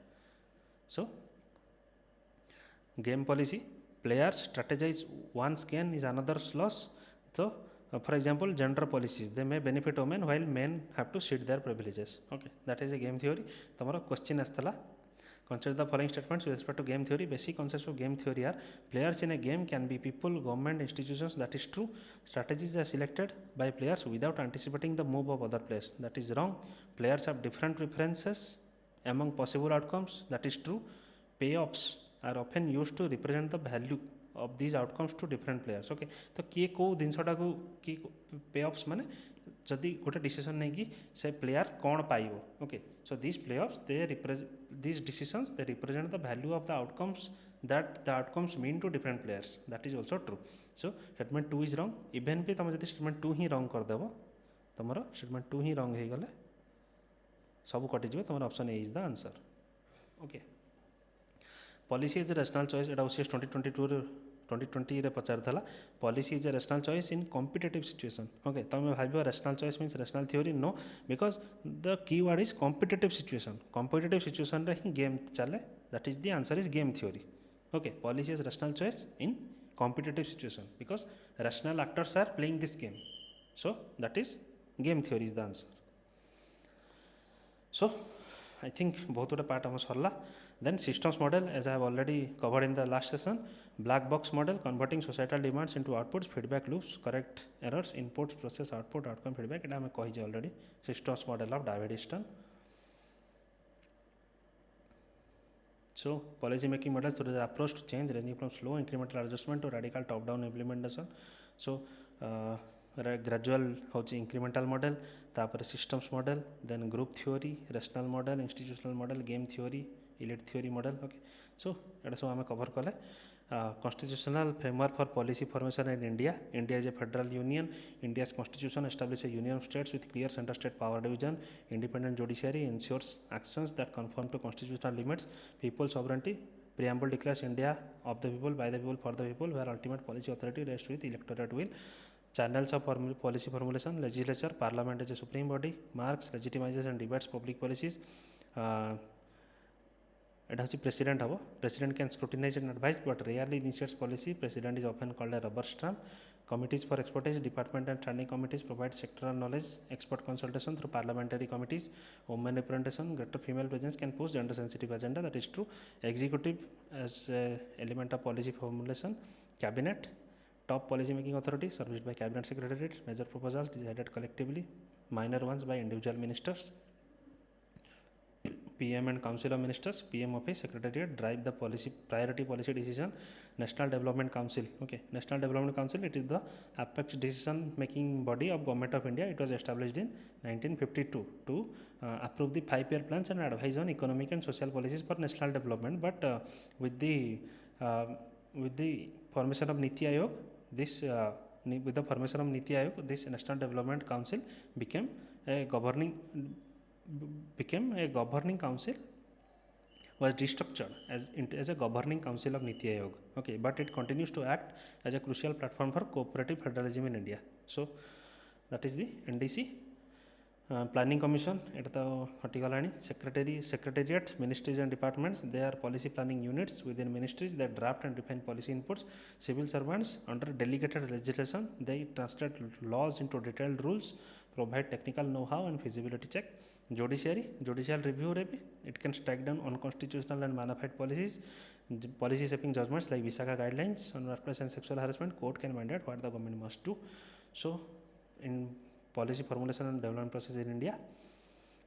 S1: so game policy players strategise one's gain is another's loss so for example gender policies they may benefit women while men have to cede their privileges okay that is a game theory tomorrow question astala consider the following statements with respect to game theory basic concepts of game theory are players in a game can be people government institutions that is true strategies are selected by players without anticipating the move of other players that is wrong players have different preferences among possible outcomes that is true payoffs are often used to represent the value of these outcomes to different players okay तो किए को जिनसटा को कि पे offs माने जदि गोटे decision नहीं कि से प्लेयर कौन पाइब okay so this play offs these decisions they represent the value of the outcomes that the outcomes mean to different players that is also true so statement 2 is wrong even भी तुम जब statement 2 ही wrong करदेव तुम statement 2 ही wrong हो गले सब कटिज तुम option A is the answer okay policy is rational choice एटा OCS 2020 रे पचार policy is a rational choice in competitive situation okay तुम भाव rational choice means rational theory no because the key word is competitive situation रे ही game चले that is the answer is game theory okay policy is rational choice in competitive situation because rational actors are playing this game so that is game theory is the answer so I think बहुत गुटे part आम सरला then systems model as I have already covered in the last session black box model converting societal demands into outputs feedback loops correct errors inputs process output outcome feedback एटा हमें कही already systems model of David Easton so policy making models through the approach to change ranging from slow incremental adjustment to radical top down implementation so gradual होची incremental model तापर systems model then group theory rational model institutional model game theory elite theory model okay so एटा सब आम cover कले constitutional framework for policy formation in India is a federal union India's constitution establish a union of states with clear centre state power division independent judiciary ensures actions that conform to constitutional limits people sovereignty preamble declares India of the people by the people for the people where ultimate policy authority rests with electorate will channels of policy formulation legislature parliament is a supreme body marks legitimizes and debates public policies it has president habo president can scrutinize and advise but rarely initiates policy president is often called a rubber stamp committees for expertise department and standing committees provide sectoral knowledge expert consultation through parliamentary committees women representation greater female presence can push gender sensitive agenda that is true executive as a element of policy formulation cabinet top policy making authority serviced by cabinet secretariat major proposals decided collectively minor ones by individual ministers PM and council of ministers PM office secretariat drive the policy priority policy decision national development council okay national development council it is the apex decision making body of government of India it was established in 1952 to approve the 5-year plans and advise on economic and social policies for national development but with the formation of Niti Aayog this with the formation of Niti Aayog this national development council became a governing council was restructured as a governing council of Niti Aayog okay but it continues to act as a crucial platform for cooperative federalism in India so that is the NDC planning commission eta to hatigalani secretariat ministries and departments they are policy planning units within ministries that draft and define policy inputs civil servants under delegated legislation they translate laws into detailed rules provide technical know-how and feasibility check judicial review it can strike down unconstitutional and bona fide policy shaping judgments like Visakha guidelines on workplace and sexual harassment court can mandate what the government must do so in policy formulation and development process in India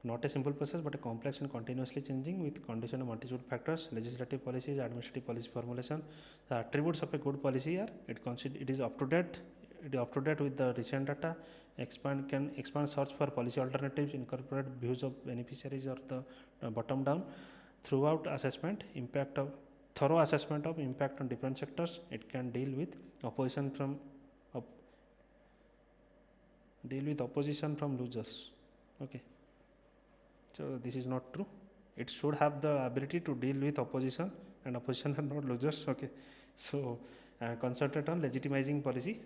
S1: not a simple process but a complex and continuously changing with condition of multitude factors legislative policies administrative policy formulation the attributes of a good policy are it is up to date with the recent data can expand search for policy alternatives incorporate views of beneficiaries or the bottom down throughout thorough assessment of impact on different sectors it can deal with opposition from losers okay so this is not true it should have the ability to deal with opposition and opposition are not losers okay so concentrate on legitimizing policy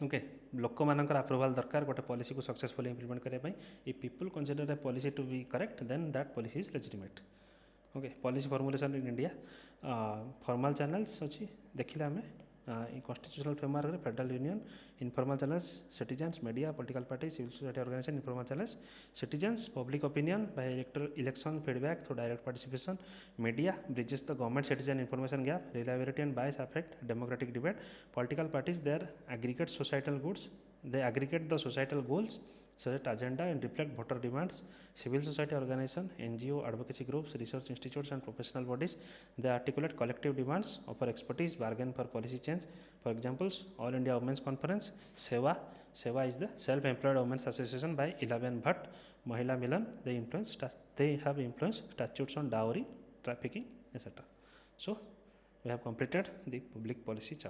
S1: okay लोक मानकर approval दरकार गोटे policy को successfully implement करने if people consider a policy to be correct then that policy is legitimate okay policy formulation in India formal channels अच्छी देखिले आम constitutional framework federal union informal channels citizens media political party civil society organisation informal channels citizens public opinion by election feedback through direct participation media bridges the government citizen information gap reliability and bias affect democratic debate political parties there aggregate societal goods they aggregate the societal goals set agenda and reflect voter demands civil society organization NGO advocacy groups research institutes and professional bodies they articulate collective demands offer expertise bargain for policy change for examples all India women's conference seva Seva is the self-employed women's association by 11 Bhatt. Mahila Milan, they have influenced statutes on dowry, trafficking, etc. So we have completed the public policy chapter.